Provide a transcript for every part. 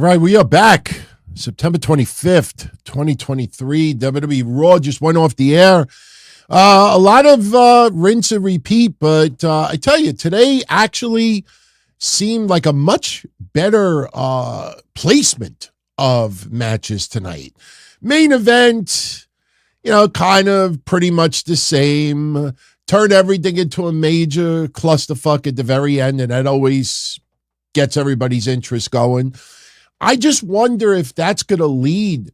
right, we are back. September 25th, 2023. WWE Raw just went off the air. A lot of rinse and repeat, but I tell you, today actually seemed like a much better placement of matches tonight. Main event, kind of pretty much the same. Turned everything into a major clusterfuck at the very end, and that always gets everybody's interest going. I just wonder if that's going to lead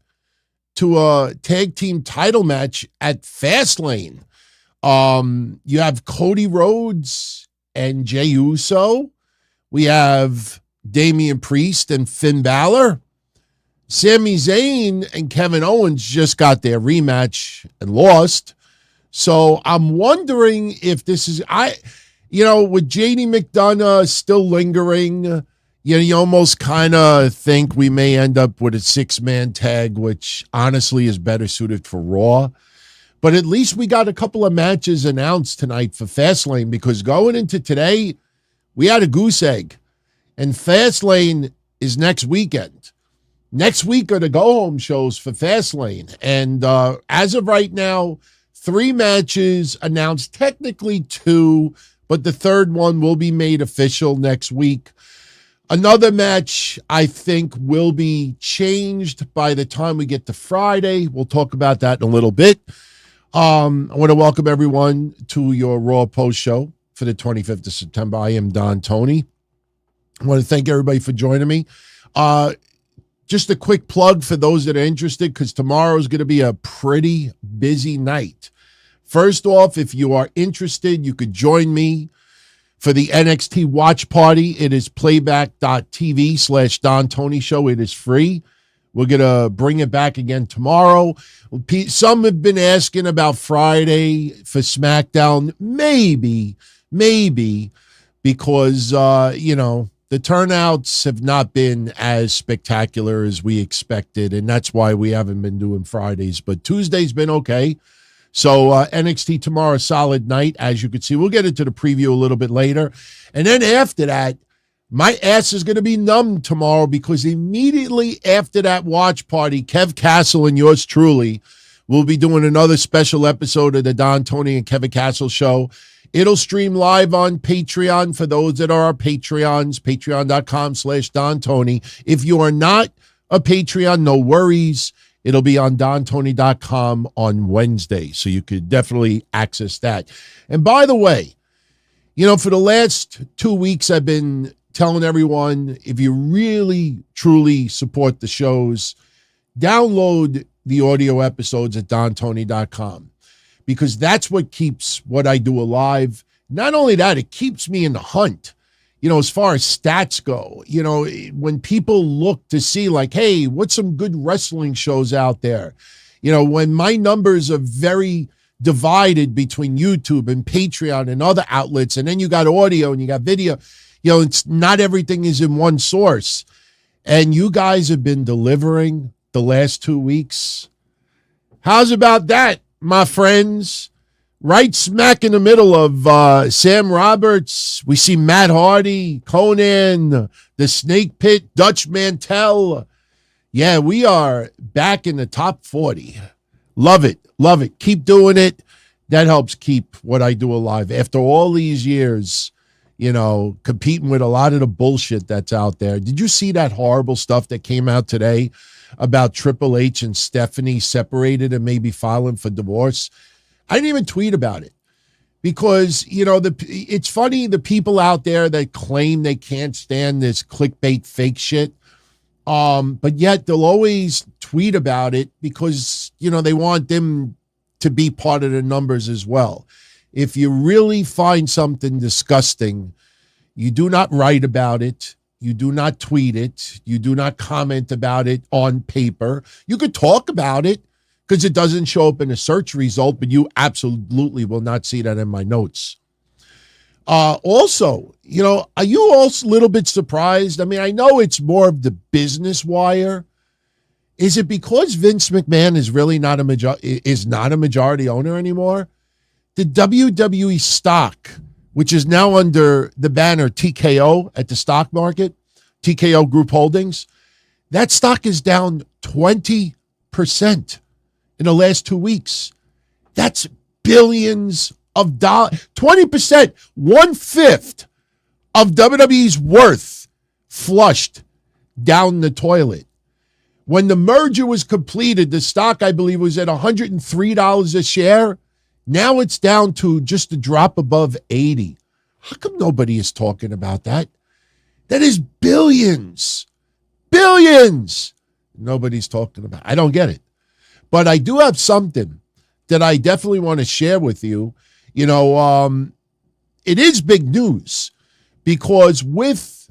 to a tag team title match at Fastlane. You have Cody Rhodes and Jey Uso. We have Damian Priest and Finn Balor. Sami Zayn and Kevin Owens just got their rematch and lost. So I'm wondering if this is, with JD McDonough still lingering, you almost kind of think we may end up with a 6-man tag, which honestly is better suited for Raw. But at least we got a couple of matches announced tonight for Fastlane, because going into today, we had a goose egg. And Fastlane is next weekend. Next week are the go-home shows for Fastlane. And as of right now, 3 matches announced, technically 2, but the third one will be made official next week. Another match, I think, will be changed by the time we get to Friday. We'll talk about that in a little bit. I want to welcome everyone to your Raw Post Show for the 25th of September. I am Don Tony. I want to thank everybody for joining me. Just a quick plug for those that are interested, because tomorrow is going to be a pretty busy night. First off, if you are interested, you could join me for the NXT watch party. It is playback.tv/Don Tony Show. It is free. We're going to bring it back again tomorrow. Some have been asking about Friday for SmackDown. Maybe, because, the turnouts have not been as spectacular as we expected, and that's why we haven't been doing Fridays. But Tuesday's been okay. So NXT tomorrow, solid night, as you can see. We'll get into the preview a little bit later. And then after that, my ass is going to be numb tomorrow, because immediately after that watch party, Kev Castle and yours truly will be doing another special episode of the Don Tony and Kevin Castle Show. It'll stream live on Patreon for those that are our Patreons, patreon.com/Don Tony. If you are not a Patreon, no worries. It'll be on DonTony.com on Wednesday, so you could definitely access that. And by the way, for the last 2 weeks, I've been telling everyone, if you really, truly support the shows, download the audio episodes at DonTony.com, because that's what keeps what I do alive. Not only that, it keeps me in the hunt. As far as stats go, when people look to see like, hey, what's some good wrestling shows out there? When my numbers are very divided between YouTube and Patreon and other outlets, and then you got audio and you got video, it's not everything is in one source. And you guys have been delivering the last 2 weeks. How's about that, my friends? Right smack in the middle of Sam Roberts, we see Matt Hardy, Conan, the Snake Pit, Dutch Mantel. Yeah, we are back in the top 40. Love it. Love it. Keep doing it. That helps keep what I do alive. After all these years, competing with a lot of the bullshit that's out there. Did you see that horrible stuff that came out today about Triple H and Stephanie separated and maybe filing for divorce? I didn't even tweet about it, because, it's funny, the people out there that claim they can't stand this clickbait fake shit, but yet they'll always tweet about it because, they want them to be part of the numbers as well. If you really find something disgusting, you do not write about it. You do not tweet it. You do not comment about it on paper. You could talk about it, because it doesn't show up in a search result, but you absolutely will not see that in my notes. Also, are you all a little bit surprised? I mean, I know it's more of the business wire. Is it because Vince McMahon is really not a majority owner anymore? The WWE stock, which is now under the banner TKO at the stock market, TKO Group Holdings, That stock is down 20% in the last 2 weeks. That's billions of dollars. 20%, 1/5 of WWE's worth flushed down the toilet. When the merger was completed, the stock, I believe, was at $103 a share. Now it's down to just a drop above 80. How come nobody is talking about that? That is billions. Billions. Nobody's talking about. I don't get it. But I do have something that I definitely want to share with you. You know, it is big news because with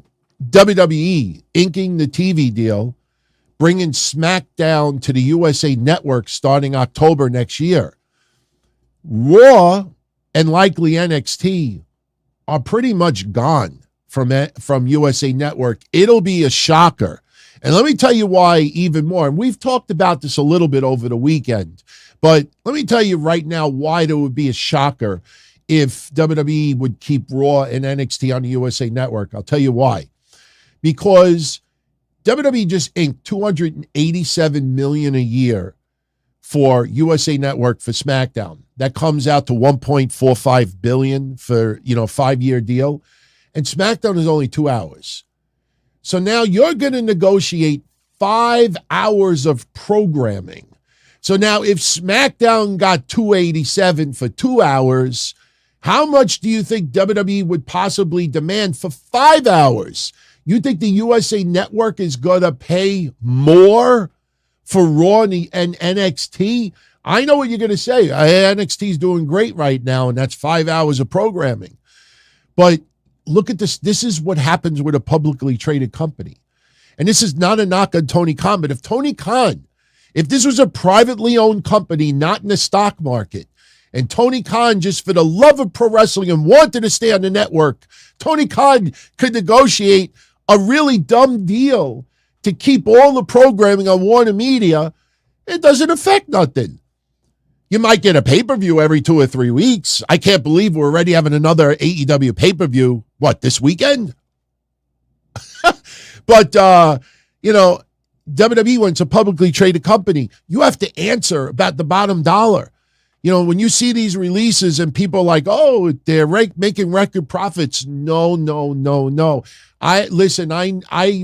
WWE inking the TV deal, bringing SmackDown to the USA Network starting October next year, Raw and likely NXT are pretty much gone from USA Network. It'll be a shocker. And let me tell you why even more. And we've talked about this a little bit over the weekend, but let me tell you right now why there would be a shocker if WWE would keep Raw and NXT on the USA Network. I'll tell you why. Because WWE just inked $287 million a year for USA Network for SmackDown. That comes out to $1.45 billion for, 5-year deal. And SmackDown is only 2 hours. So now you're going to negotiate 5 hours of programming. So now if SmackDown got $287 for 2 hours, how much do you think WWE would possibly demand for 5 hours? You think the USA Network is going to pay more for Raw and NXT? I know what you're going to say. NXT is doing great right now, and that's 5 hours of programming. But look at this. This is what happens with a publicly traded company. And this is not a knock on Tony Khan, but if this was a privately owned company, not in the stock market, and Tony Khan, just for the love of pro wrestling and wanted to stay on the network, Tony Khan could negotiate a really dumb deal to keep all the programming on Warner Media. It doesn't affect nothing. You might get a pay-per-view every 2 or 3 weeks. I can't believe we're already having another AEW pay-per-view. What, this weekend? But, WWE, when it's a publicly traded company, you have to answer about the bottom dollar. When you see these releases and people are like, oh, they're making record profits. No. I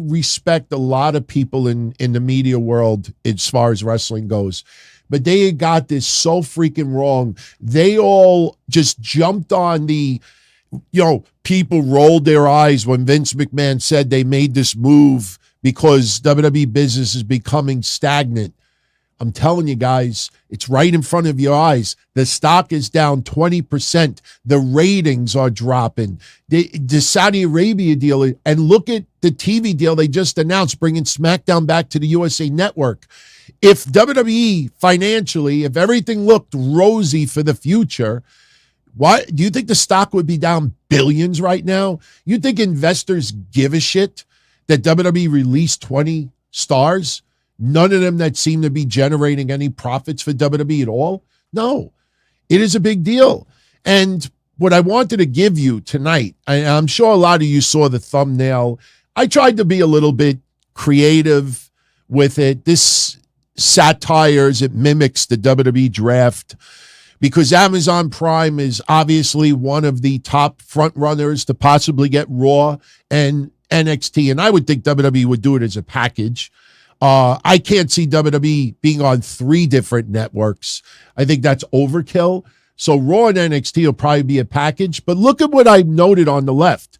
respect a lot of people in the media world as far as wrestling goes. But they got this so freaking wrong. They all just jumped on the, people rolled their eyes when Vince McMahon said they made this move because WWE business is becoming stagnant. I'm telling you guys, it's right in front of your eyes. The stock is down 20%. The ratings are dropping. The Saudi Arabia deal, and look at the TV deal they just announced, bringing SmackDown back to the USA Network. If WWE financially, if everything looked rosy for the future, why do you think the stock would be down billions right now? You think investors give a shit that WWE released 20 stars? None of them that seem to be generating any profits for WWE at all? No, it is a big deal. And what I wanted to give you tonight, I'm sure a lot of you saw the thumbnail. I tried to be a little bit creative with it. This satires, it mimics the WWE draft because Amazon Prime is obviously one of the top front runners to possibly get Raw and NXT. And I would think WWE would do it as a package. I can't see WWE being on 3 different networks. I think that's overkill. So Raw and NXT will probably be a package. But look at what I noted on the left.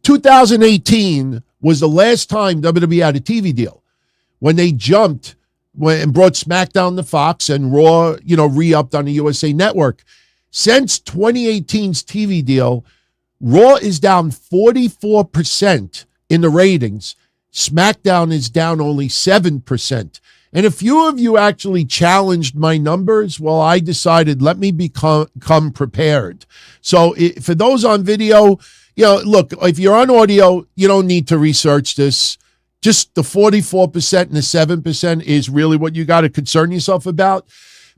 2018 was the last time WWE had a TV deal when they jumped and brought SmackDown to Fox and Raw, re-upped on the USA Network. Since 2018's TV deal, Raw is down 44% in the ratings. SmackDown is down only 7%. And a few of you actually challenged my numbers. Well, I decided, let me become prepared. So for those on video, look, if you're on audio, you don't need to research this. Just the 44% and the 7% is really what you got to concern yourself about.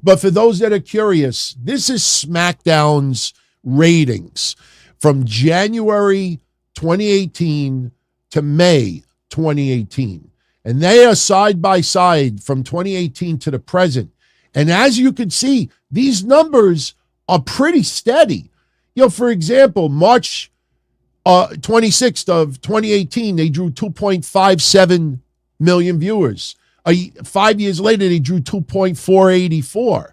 But for those that are curious, this is SmackDown's ratings from January 2018 to May 2018. And they are side by side from 2018 to the present. And as you can see, these numbers are pretty steady. For example, March 26th of 2018, they drew 2.57 million viewers. 5 years later, they drew 2.484.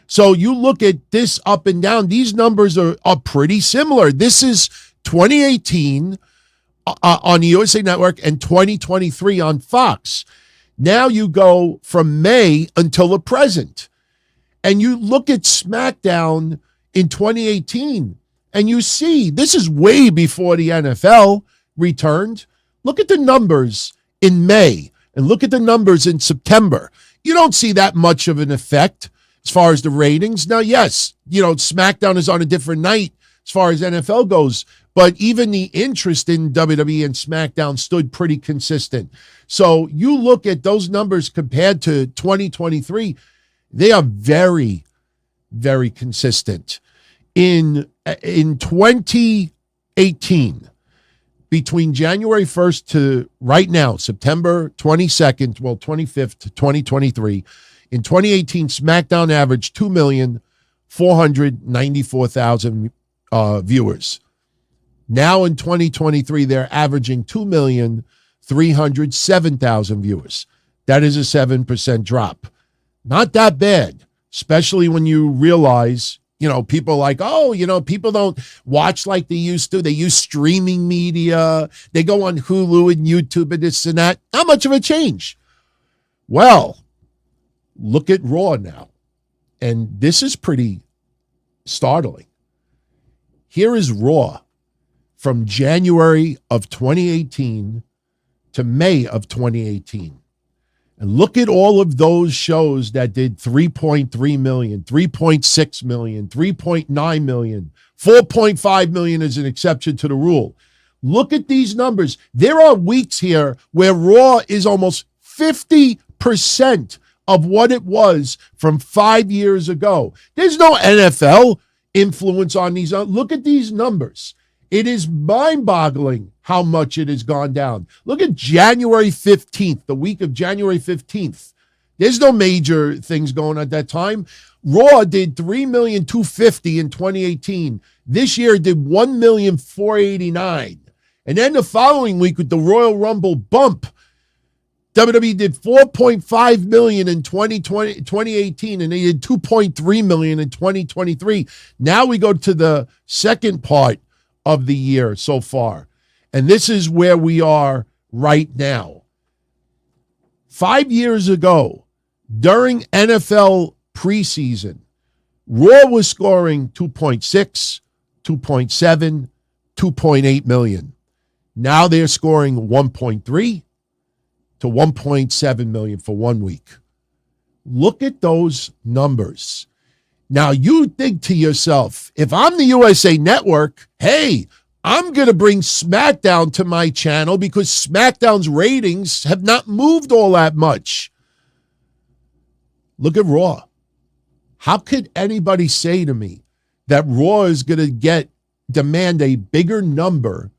So you look at this up and down, these numbers are pretty similar. This is 2018 on the USA Network and 2023 on Fox. Now you go from May until the present. And you look at SmackDown in 2018, and you see this is way before the NFL returned. Look at the numbers in May and look at the numbers in September. You don't see that much of an effect as far as the ratings. Now, yes, SmackDown is on a different night as far as NFL goes, but even the interest in WWE and SmackDown stood pretty consistent. So you look at those numbers compared to 2023, they are very, very consistent. In 2018, between January 1st to right now, September 22nd, 25th, 2023, in 2018, SmackDown averaged 2,494,000 viewers. Now in 2023, they're averaging 2,307,000 viewers. That is a 7% drop. Not that bad, especially when you realize, people are like, people don't watch like they used to. They use streaming media. They go on Hulu and YouTube and this and that. Not much of a change. Well, look at Raw now. And this is pretty startling. Here is Raw from January of 2018 to May of 2018. And look at all of those shows that did 3.3 million, 3.6 million, 3.9 million, 4.5 million is an exception to the rule. Look at these numbers. There are weeks here where Raw is almost 50% of what it was from 5 years ago. There's no NFL influence on these. Look at these numbers. It is mind-boggling how much it has gone down. Look at January 15th, the week of January 15th. There's no major things going on at that time. Raw did 3,250,000 in 2018. This year it did 1,489,000. And then the following week with the Royal Rumble bump, WWE did 4.5 million in 2018, and they did 2.3 million in 2023. Now we go to the second part of the year so far. And this is where we are right now. 5 years ago, during NFL preseason, Raw was scoring 2.6, 2.7, 2.8 million. Now they're scoring 1.3 to 1.7 million for 1 week. Look at those numbers. Now you think to yourself, if I'm the USA Network, hey, I'm going to bring SmackDown to my channel because SmackDown's ratings have not moved all that much. Look at Raw. How could anybody say to me that Raw is going to demand a bigger number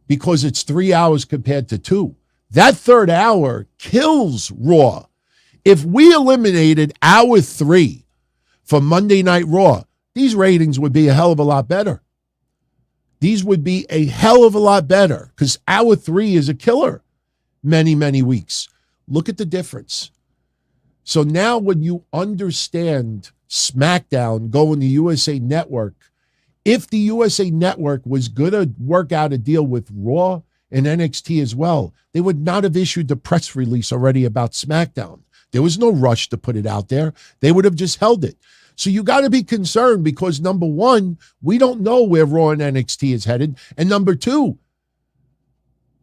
because it's 3 hours compared to 2? That third hour kills Raw. If we eliminated hour 3 for Monday Night Raw, these ratings would be a hell of a lot better. These would be a hell of a lot better because hour 3 is a killer many, many weeks. Look at the difference. So now when you understand SmackDown going to USA Network, if the USA Network was going to work out a deal with Raw and NXT as well, they would not have issued the press release already about SmackDown. There was no rush to put it out there. They would have just held it. So you got to be concerned because, number one, we don't know where Raw and NXT is headed. And number two,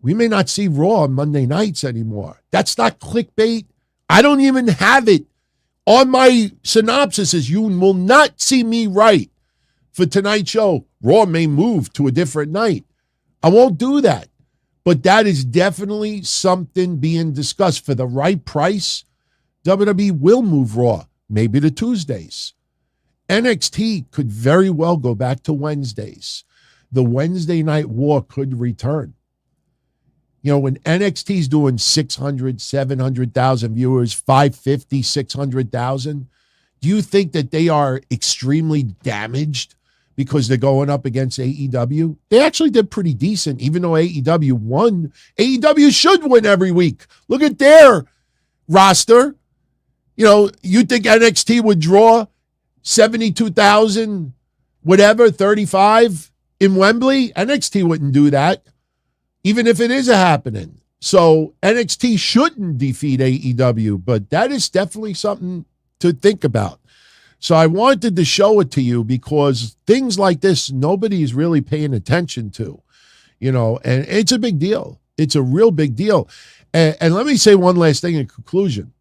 we may not see Raw on Monday nights anymore. That's not clickbait. I don't even have it on my synopsis. As you will not see me write for tonight's show, Raw may move to a different night. I won't do that. But that is definitely something being discussed. For the right price, WWE will move Raw, maybe to Tuesdays. NXT could very well go back to Wednesdays. The Wednesday Night War could return. You know, when NXT's doing 600, 700,000 viewers, 550, 600,000, do you think that they are extremely damaged because they're going up against AEW? They actually did pretty decent, even though AEW won. AEW should win every week. Look at their roster. You know, you think NXT would draw 72,000, whatever, 35 in Wembley? NXT wouldn't do that, even if it is a happening. So NXT shouldn't defeat AEW, but that is definitely something to think about. So I wanted to show it to you because things like this, nobody is really paying attention to, you know, and it's a big deal. It's a real big deal. And let me say one last thing in conclusion.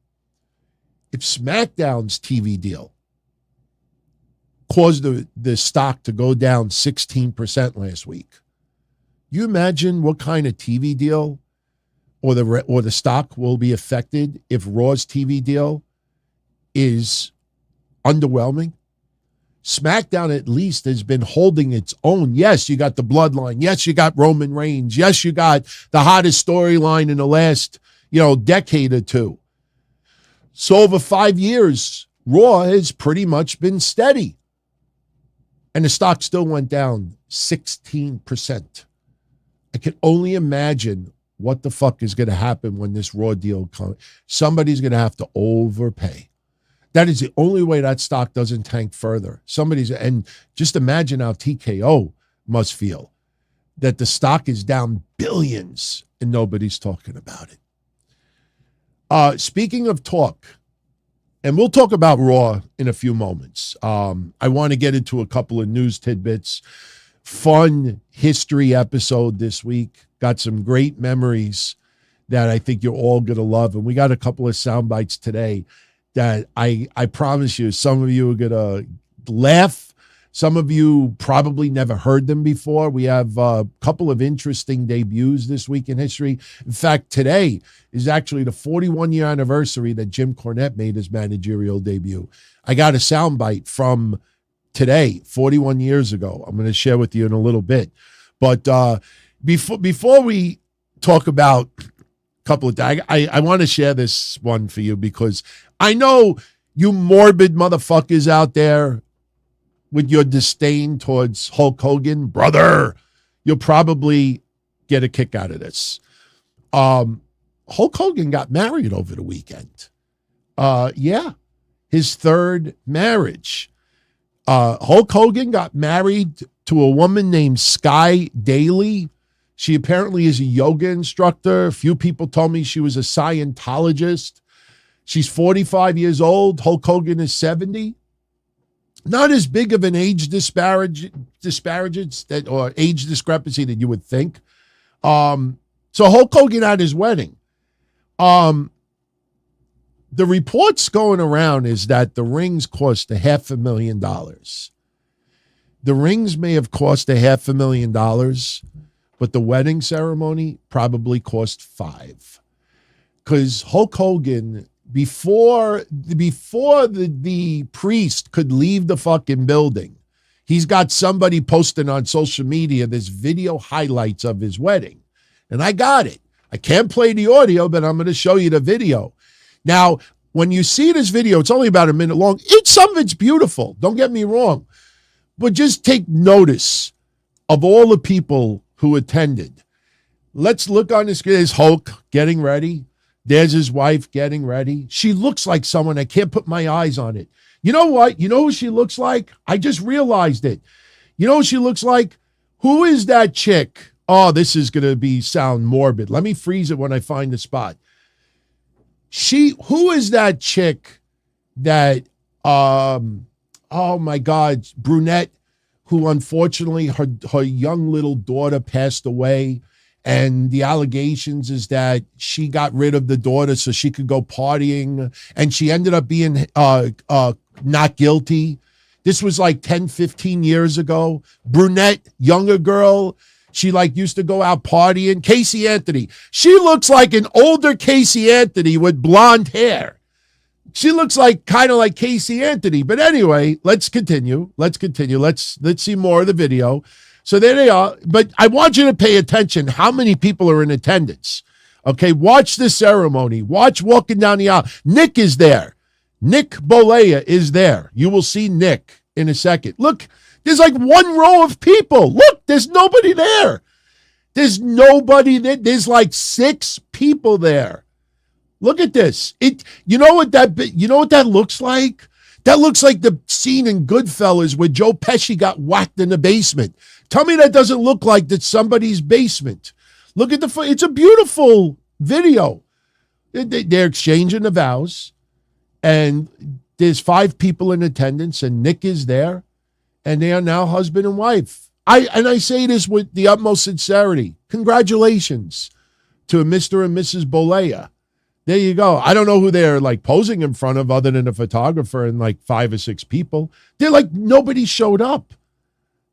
If SmackDown's TV deal caused the stock to go down 16% last week, you imagine what kind of TV deal or the stock will be affected if Raw's TV deal is underwhelming? SmackDown at least has been holding its own. Yes, you got the Bloodline. Yes, you got Roman Reigns. Yes, you got the hottest storyline in the last, decade or two. So over 5 years, Raw has pretty much been steady. And the stock still went down 16%. I can only imagine what the fuck is going to happen when this Raw deal comes. Somebody's going to have to overpay. That is the only way that stock doesn't tank further. And just imagine how TKO must feel that the stock is down billions and nobody's talking about it. Speaking of talk, and we'll talk about Raw in a few moments. I want to get into a couple of news tidbits. Fun history episode this week. Got some great memories that I think you're all going to love. And we got a couple of sound bites today that I promise you, some of you are going to laugh. Some of you probably never heard them before. We have a couple of interesting debuts this week in history. In fact, today is actually the 41-year anniversary that Jim Cornette made his managerial debut. I got a soundbite from today, 41 years ago. I'm going to share with you in a little bit. But before we talk about a couple of things, I want to share this one for you because I know you morbid motherfuckers out there with your disdain towards Hulk Hogan, brother, you'll probably get a kick out of this. Hulk Hogan got married over the weekend. His third marriage. Hulk Hogan got married to a woman named Sky Daly. She apparently is a yoga instructor. A few people told me she was a Scientologist. She's 45 years old. Hulk Hogan is 70. Not as big of an age disparagence or age discrepancy that you would think. So Hulk Hogan at his wedding. The reports going around is that the rings cost $500,000. The rings may have cost $500,000, but the wedding ceremony probably cost $5,000. Because Hulk Hogan, before the priest could leave the fucking building, he's got somebody posting on social media this video highlights of his wedding. And I got it. I can't play the audio, but I'm going to show you the video. Now, when you see this video, it's only about a minute long. Some of it's beautiful. Don't get me wrong. But just take notice of all the people who attended. Let's look on the screen. There's Hulk getting ready. There's his wife getting ready. She looks like someone. I can't put my eyes on it. You know what? You know who she looks like? I just realized it. You know who she looks like? Who is that chick? Oh, this is going to sound morbid. Let me freeze it when I find the spot. Who is that chick that, oh my God, brunette, who unfortunately her young little daughter passed away. And the allegations is that she got rid of the daughter so she could go partying. And she ended up being not guilty. This was like 10, 15 years ago. Brunette, younger girl. She used to go out partying. Casey Anthony. She looks like an older Casey Anthony with blonde hair. She looks kind of like Casey Anthony. But anyway, let's continue. Let's see more of the video. So there they are. But I want you to pay attention how many people are in attendance. Okay, watch the ceremony. Watch walking down the aisle. Nick is there. Nick Bolea is there. You will see Nick in a second. Look, there's like one row of people. Look, there's nobody there. There's nobody there. There's like 6 people there. Look at this. You know what that looks like? That looks like the scene in Goodfellas where Joe Pesci got whacked in the basement. Tell me that doesn't look like that's somebody's basement. Look at it's a beautiful video. They're exchanging the vows, and there's 5 people in attendance, and Nick is there, and they are now husband and wife. I say this with the utmost sincerity. Congratulations to Mr. and Mrs. Bolea. There you go. I don't know who they're like posing in front of other than a photographer and like 5 or 6 people. They're like, nobody showed up.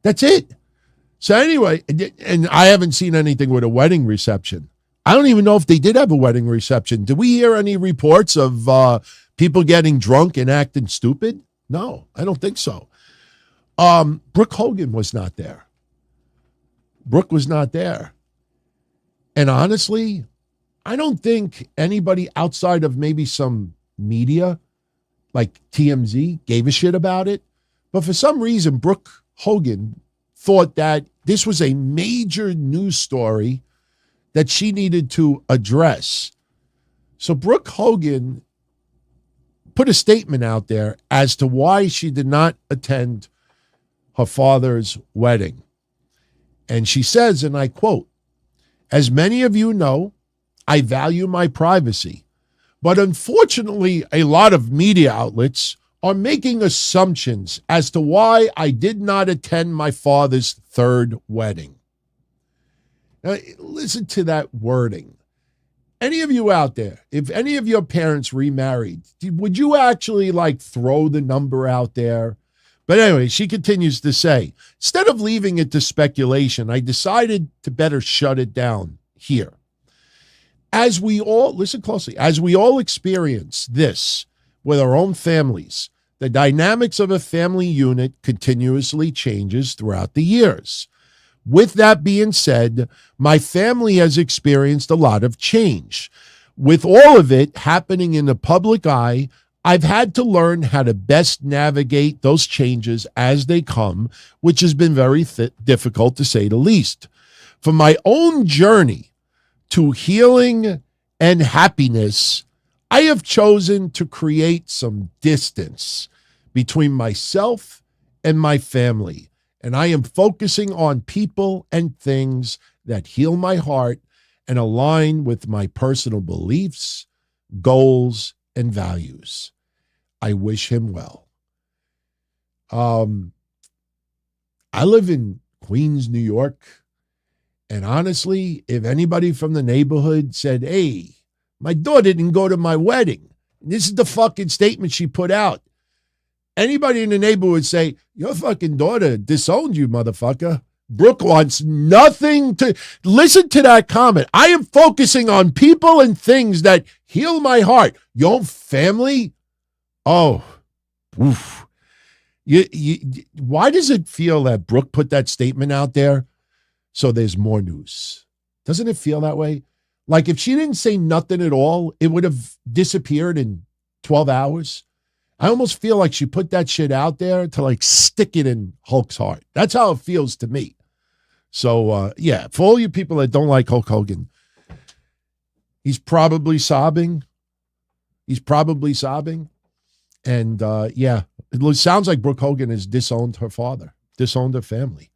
That's it. So anyway, and I haven't seen anything with a wedding reception. I don't even know if they did have a wedding reception. Did we hear any reports of people getting drunk and acting stupid? No, I don't think so. Brooke Hogan was not there. Brooke was not there. And honestly, I don't think anybody outside of maybe some media like TMZ gave a shit about it. But for some reason, Brooke Hogan thought that this was a major news story that she needed to address. So Brooke Hogan put a statement out there as to why she did not attend her father's wedding. And she says, and I quote, "As many of you know, I value my privacy, but unfortunately, a lot of media outlets are making assumptions as to why I did not attend my father's 3rd wedding." Now, listen to that wording. Any of you out there, if any of your parents remarried, would you actually like throw the number out there? But anyway, she continues to say, "Instead of leaving it to speculation, I decided to better shut it down here. As we all, listen closely, as we all experience this with our own families, the dynamics of a family unit continuously changes throughout the years. With that being said, my family has experienced a lot of change. With all of it happening in the public eye, I've had to learn how to best navigate those changes as they come, which has been very difficult to say the least. For my own journey to healing and happiness, I have chosen to create some distance between myself and my family, and I am focusing on people and things that heal my heart and align with my personal beliefs, goals, and values. I wish him well." I live in Queens, New York, and honestly, if anybody from the neighborhood said, "Hey, my daughter didn't go to my wedding," this is the fucking statement she put out, anybody in the neighborhood would say, "Your fucking daughter disowned you, motherfucker." Brooke wants nothing to listen to that comment. I am focusing on people and things that heal my heart. Your family? Oh, oof. Why does it feel that Brooke put that statement out there so there's more news? Doesn't it feel that way? Like if she didn't say nothing at all, it would have disappeared in 12 hours. I almost feel like she put that shit out there to like stick it in Hulk's heart. That's how it feels to me. So, yeah, for all you people that don't like Hulk Hogan, he's probably sobbing. And, yeah, it sounds like Brooke Hogan has disowned her father, disowned her family.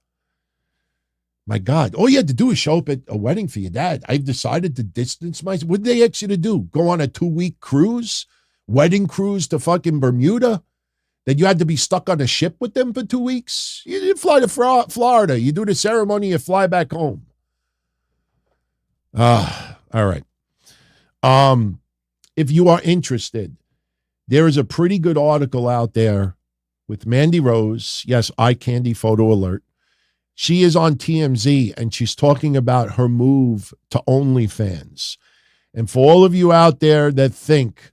My God, all you had to do is show up at a wedding for your dad. I've decided to distance myself. What did they ask you to do? Go on a 2-week cruise? Wedding cruise to fucking Bermuda? That you had to be stuck on a ship with them for 2 weeks? You didn't fly to Florida. You do the ceremony, you fly back home. All right. If you are interested, there is a pretty good article out there with Mandy Rose. Yes, eye candy photo alert. She is on TMZ, and she's talking about her move to OnlyFans. And for all of you out there that think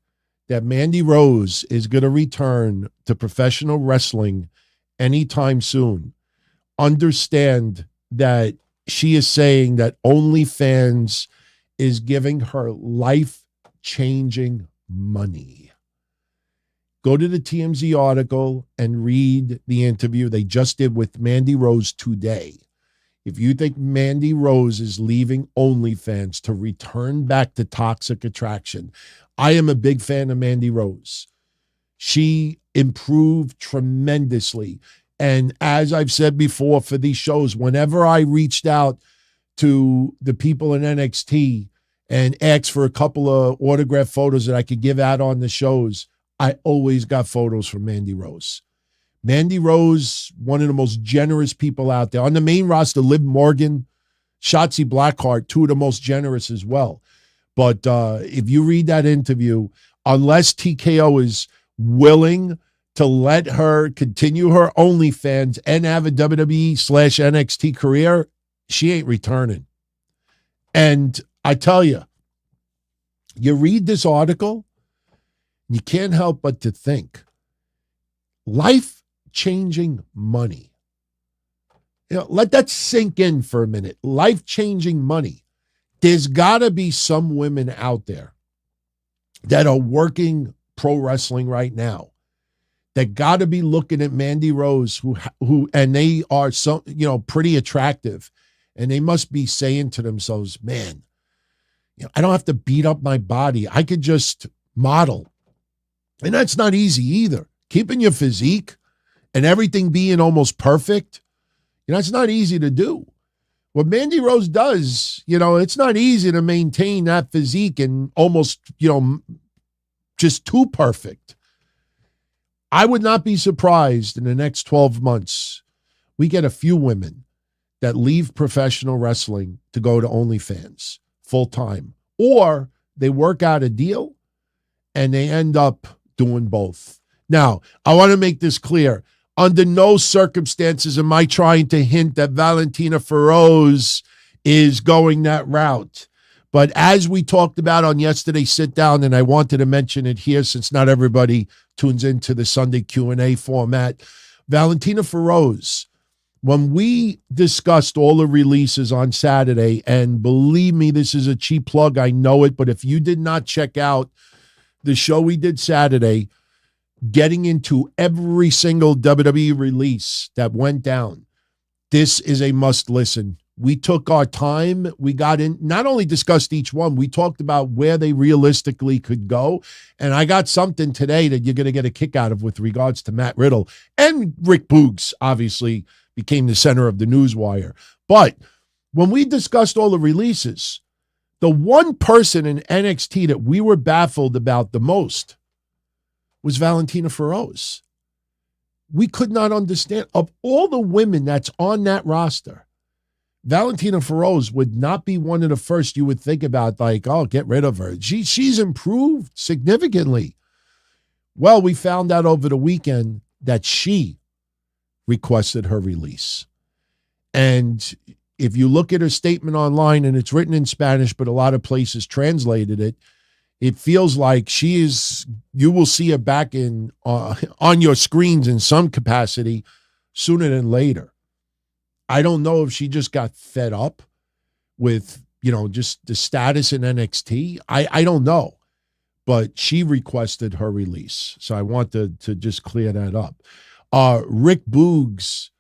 that Mandy Rose is going to return to professional wrestling anytime soon, understand that she is saying that OnlyFans is giving her life-changing money. Go to the TMZ article and read the interview they just did with Mandy Rose today. If you think Mandy Rose is leaving OnlyFans to return back to Toxic Attraction, I am a big fan of Mandy Rose. She improved tremendously. And as I've said before for these shows, whenever I reached out to the people in NXT and asked for a couple of autographed photos that I could give out on the shows, I always got photos from Mandy Rose. Mandy Rose, one of the most generous people out there. On the main roster, Liv Morgan, Shotzi Blackheart, two of the most generous as well. But if you read that interview, unless TKO is willing to let her continue her OnlyFans and have a WWE/NXT career, she ain't returning. And I tell you, you read this article, you can't help but to think, life-changing money. Let that sink in for a minute. Life-changing money. There's got to be some women out there that are working pro wrestling right now that got to be looking at Mandy Rose, who and they are so pretty attractive, and they must be saying to themselves, "Man, I don't have to beat up my body. I could just model," and that's not easy either. Keeping your physique and everything being almost perfect, it's not easy to do. What Mandy Rose does, it's not easy to maintain that physique and almost, just too perfect. I would not be surprised in the next 12 months, we get a few women that leave professional wrestling to go to OnlyFans full time, or they work out a deal and they end up doing both. Now, I want to make this clear. Under no circumstances am I trying to hint that Valentina Feroz is going that route. But as we talked about on yesterday's sit down, and I wanted to mention it here since not everybody tunes into the Sunday Q&A format, Valentina Feroz, when we discussed all the releases on Saturday, and believe me, this is a cheap plug, I know it, but if you did not check out the show we did Saturday, getting into every single WWE release that went down, this is a must listen. We took our time. We got in, not only discussed each one, we talked about where they realistically could go. And I got something today that you're going to get a kick out of with regards to Matt Riddle. And Rick Boogs, obviously, became the center of the news wire. But when we discussed all the releases, the one person in NXT that we were baffled about the most was Valentina Feroz. We could not understand, of all the women that's on that roster, Valentina Feroz would not be one of the first you would think about, like, oh, get rid of her. She's improved significantly. Well, we found out over the weekend that she requested her release. And if you look at her statement online, and it's written in Spanish, but a lot of places translated it, it feels like you will see her back in on your screens in some capacity sooner than later. I don't know if she just got fed up with, just the status in NXT. I don't know, but she requested her release. So I want to just clear that up. Rick Boogs,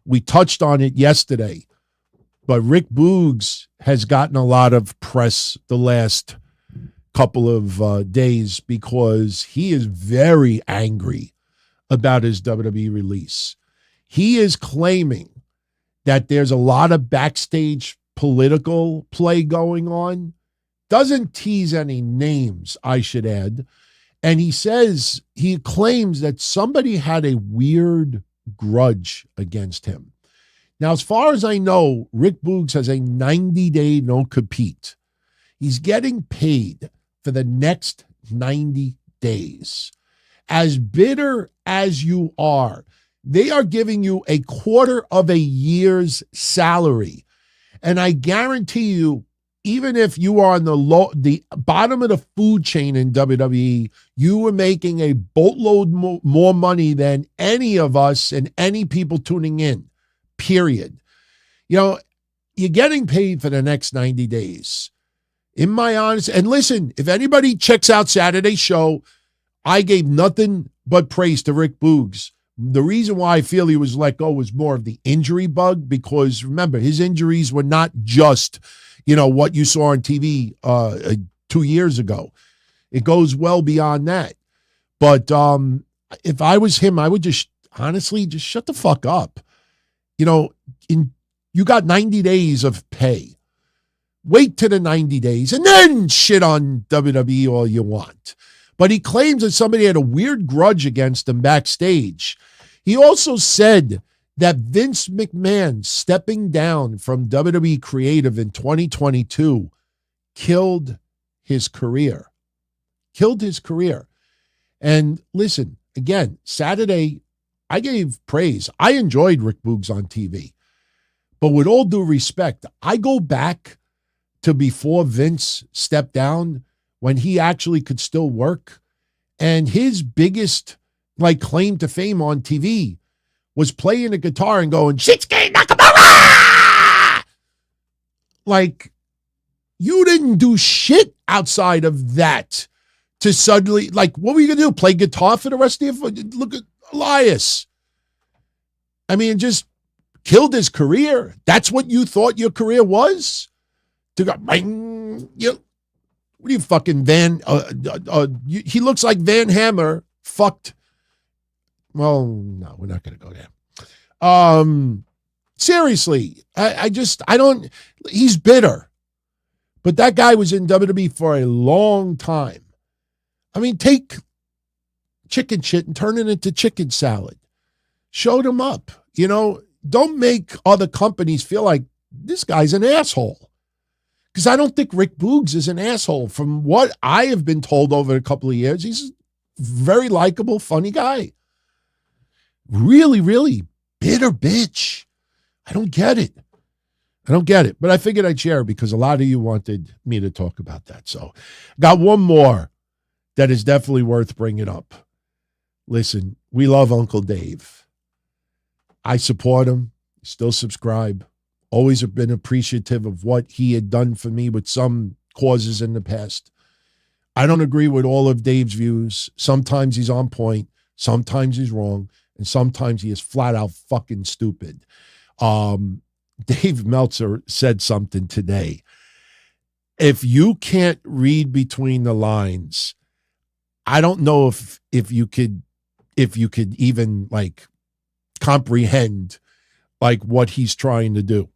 we touched on it yesterday, but Rick Boogs has gotten a lot of press the last couple of days because he is very angry about his WWE release. He is claiming that there's a lot of backstage political play going on. Doesn't tease any names, I should add. And he claims that somebody had a weird grudge against him. Now, as far as I know, Rick Boogs has a 90-day no-compete. He's getting paid for the next 90 days. As bitter as you are, they are giving you a quarter of a year's salary. And I guarantee you, even if you are on the bottom of the food chain in WWE, you were making a boatload more money than any of us and any people tuning in, period. You know, you're getting paid for the next 90 days. In my honest, and listen, if anybody checks out Saturday's show, I gave nothing but praise to Rick Boogs. The reason why I feel he was let go was more of the injury bug, because remember, his injuries were not just, what you saw on TV 2 years ago. It goes well beyond that. But if I was him, I would just honestly just shut the fuck up. You got 90 days of pay. Wait to the 90 days and then shit on WWE all you want. But he claims that somebody had a weird grudge against him backstage. He also said that Vince McMahon stepping down from WWE Creative in 2022 killed his career. And listen, again, Saturday, I gave praise. I enjoyed Rick Boogs on TV. But with all due respect, I go back to before Vince stepped down, when he actually could still work. And his biggest claim to fame on TV was playing a guitar and going, Shinsuke Nakamura! You didn't do shit outside of that to suddenly, what were you going to do? Play guitar for the rest of your, look at Elias. I mean, just killed his career. That's what you thought your career was? To go, what are you fucking he looks like Van Hammer fucked. Well, no, we're not going to go there. Seriously, I don't, he's bitter. But that guy was in WWE for a long time. I mean, take chicken shit and turn it into chicken salad. Showed him up. Don't make other companies feel like this guy's an asshole. Because I don't think Rick Boogs is an asshole. From what I have been told over a couple of years, he's a very likable, funny guy. Really, really bitter bitch. I don't get it. But I figured I'd share because a lot of you wanted me to talk about that. So got one more that is definitely worth bringing up. Listen, we love Uncle Dave. I support him. Still subscribe. Always have been appreciative of what he had done for me with some causes in the past. I don't agree with all of Dave's views. Sometimes he's on point. Sometimes he's wrong. And sometimes he is flat out fucking stupid. Dave Meltzer said something today. If you can't read between the lines, I don't know if you could even comprehend what he's trying to do.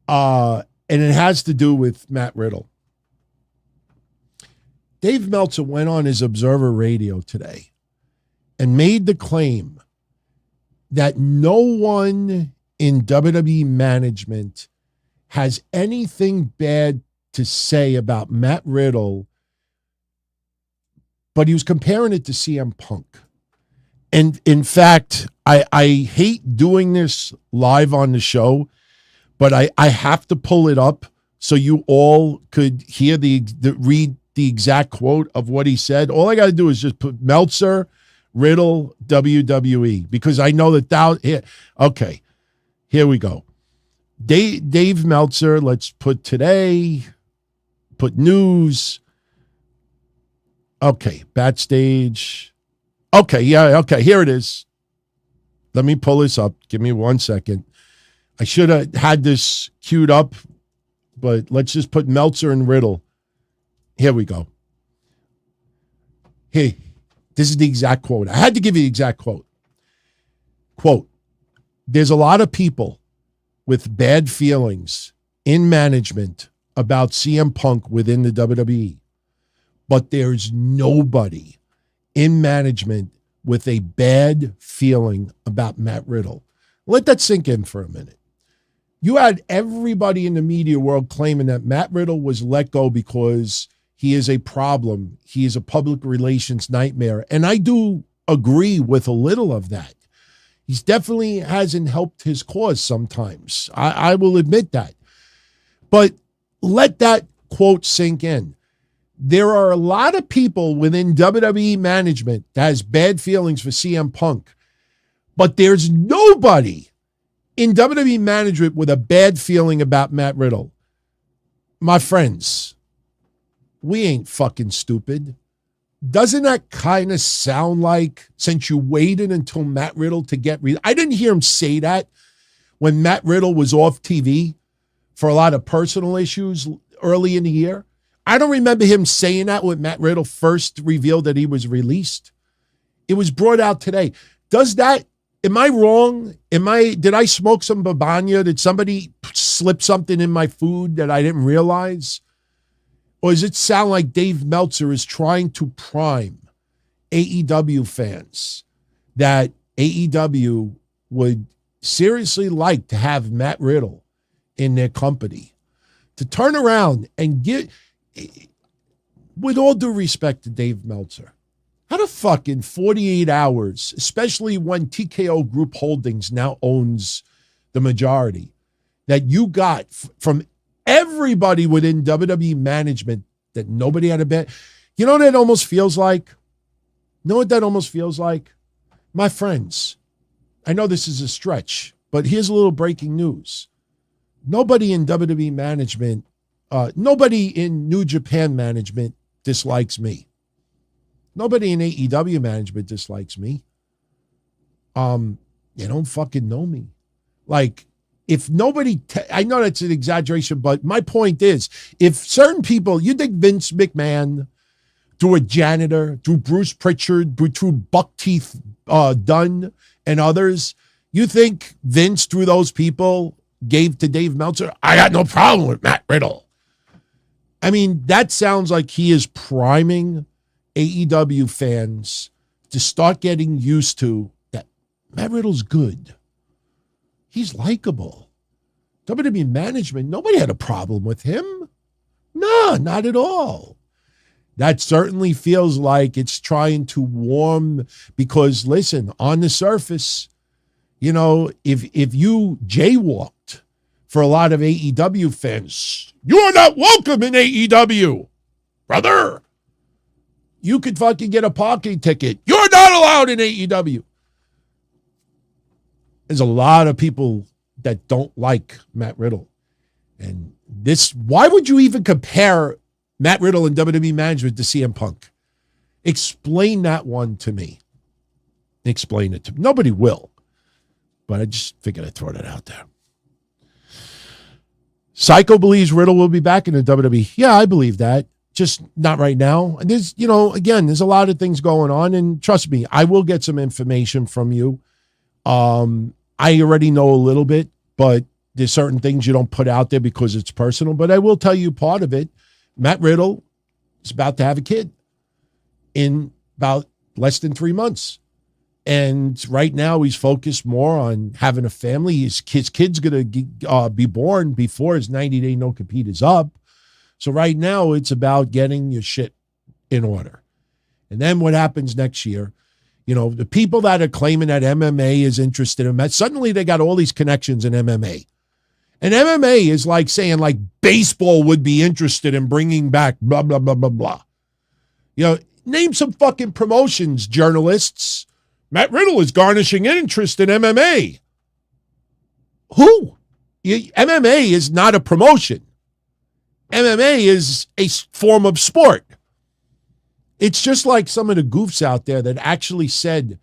And it has to do with Matt Riddle. Dave Meltzer went on his Observer Radio today and made the claim that no one in WWE management has anything bad to say about Matt Riddle, but he was comparing it to CM Punk. And in fact, I hate doing this live on the show, but I have to pull it up so you all could hear read the exact quote of what he said. All I got to do is just put Meltzer, Riddle, WWE, because I know that okay, here we go. Dave Meltzer, let's put today, put news. Okay, backstage. Okay, yeah, okay, here it is. Let me pull this up. Give me 1 second. I should have had this queued up, but let's just put Meltzer and Riddle. Here we go. Hey, this is the exact quote. I had to give you the exact quote. Quote, there's a lot of people with bad feelings in management about CM Punk within the WWE, but there's nobody in management with a bad feeling about Matt Riddle. Let that sink in for a minute. You had everybody in the media world claiming that Matt Riddle was let go because he is a problem. He is a public relations nightmare. And I do agree with a little of that. He's definitely hasn't helped his cause sometimes. I will admit that. But let that quote sink in. There are a lot of people within WWE management that has bad feelings for CM Punk, but there's nobody in WWE management with a bad feeling about Matt Riddle. My friends, we ain't fucking stupid. Doesn't that kind of sound like, since you waited until Matt Riddle to get I didn't hear him say that when Matt Riddle was off TV for a lot of personal issues early in the year. I don't remember him saying that when Matt Riddle first revealed that he was released. It was brought out today. Does that, am I wrong? Did I smoke some babanya? Did somebody slip something in my food that I didn't realize? Or does it sound like Dave Meltzer is trying to prime AEW fans that AEW would seriously like to have Matt Riddle in their company to turn around and get, with all due respect to Dave Meltzer, how the fuck in 48 hours, especially when TKO Group Holdings now owns the majority, that you got from everybody within WWE management that nobody had a bet. You know what that almost feels like? You know what that almost feels like? My friends, I know this is a stretch, but here's a little breaking news. Nobody in WWE management, nobody in New Japan management dislikes me. Nobody in AEW management dislikes me. They don't fucking know me. Like, if nobody, I know that's an exaggeration, but my point is, if certain people, you think Vince McMahon, through a janitor, through Bruce Pritchard, through Buckteeth Dunn and others, you think Vince, through those people, gave to Dave Meltzer, I got no problem with Matt Riddle. I mean, that sounds like he is priming AEW fans to start getting used to that Matt Riddle's good. He's likable. WWE management, nobody had a problem with him. No, not at all. That certainly feels like it's trying to warm, because listen, on the surface, you know, if you jaywalked for a lot of AEW fans, you are not welcome in AEW, brother. You could fucking get a parking ticket. You're not allowed in AEW. There's a lot of people that don't like Matt Riddle. And this, why would you even compare Matt Riddle and WWE management to CM Punk? Explain that one to me. Explain it to me. Nobody will. But I just figured I'd throw that out there. Psycho believes Riddle will be back in the WWE. Yeah, I believe that. Just not right now. And there's, you know, again, there's a lot of things going on. And trust me, I will get some information from you. I already know a little bit, but there's certain things you don't put out there because it's personal. But I will tell you part of it. Matt Riddle is about to have a kid in about less than 3 months. And right now he's focused more on having a family. His kid's going to be born before his 90-day no-compete is up. So right now it's about getting your shit in order. And then what happens next year? You know, the people that are claiming that MMA is interested in that, suddenly they got all these connections in MMA. And MMA is like saying, like, baseball would be interested in bringing back blah, blah, blah, blah, blah. You know, name some fucking promotions, journalists. Matt Riddle is garnishing interest in MMA. Who? MMA is not a promotion. MMA is a form of sport. It's just like some of the goofs out there that actually said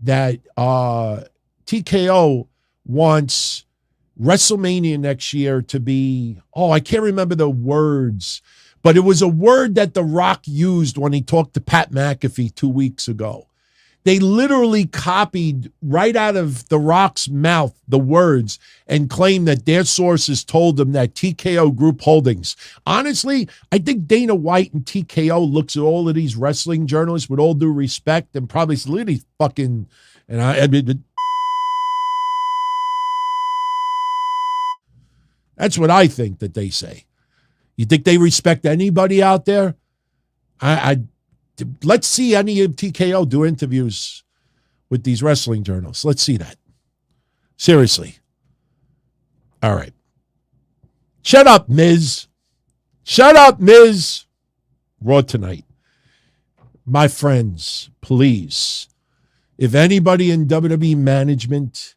that TKO wants WrestleMania next year to be, I can't remember the words, but it was a word that The Rock used when he talked to Pat McAfee 2 weeks ago. They literally copied right out of The Rock's mouth the words and claimed that their sources told them that TKO Group Holdings. Honestly, I think Dana White and TKO looks at all of these wrestling journalists with all due respect and probably says, look at these fucking, and I mean, that's what I think that they say. You think they respect anybody out there? Let's see any of TKO do interviews with these wrestling journalists. Let's see that. Seriously. All right. Shut up, Miz. Shut up, Miz. Raw tonight. My friends, please, if anybody in WWE management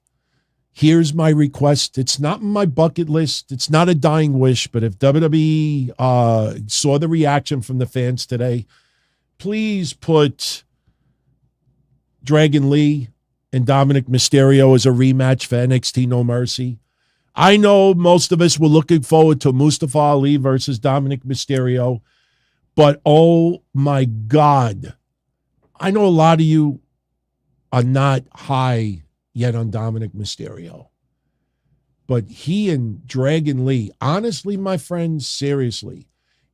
Here's my request. It's not in my bucket list. It's not a dying wish, but if WWE saw the reaction from the fans today, please put Dragon Lee and Dominik Mysterio as a rematch for NXT No Mercy. I know most of us were looking forward to Mustafa Ali versus Dominik Mysterio, but oh my God, I know a lot of you are not high yet on Dominik Mysterio. But he and Dragon Lee, honestly, my friends, seriously,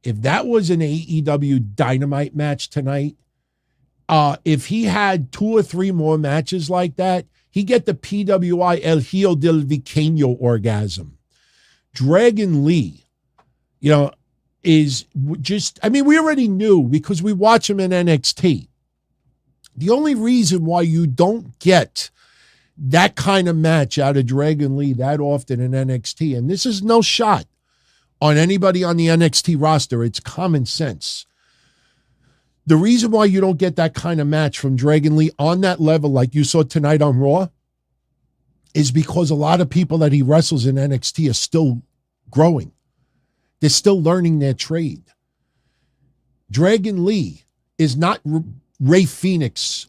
if that was an AEW Dynamite match tonight, if he had 2 or 3 more matches like that, he get the PWI El Hijo del Viqueño orgasm. Dragon Lee, is just, we already knew because we watch him in NXT. The only reason why you don't get that kind of match out of Dragon Lee that often in NXT, and this is no shot on anybody on the NXT roster, it's common sense. The reason why you don't get that kind of match from Dragon Lee on that level like you saw tonight on Raw is because a lot of people that he wrestles in NXT are still growing. They're still learning their trade. Dragon Lee is not Ray Phoenix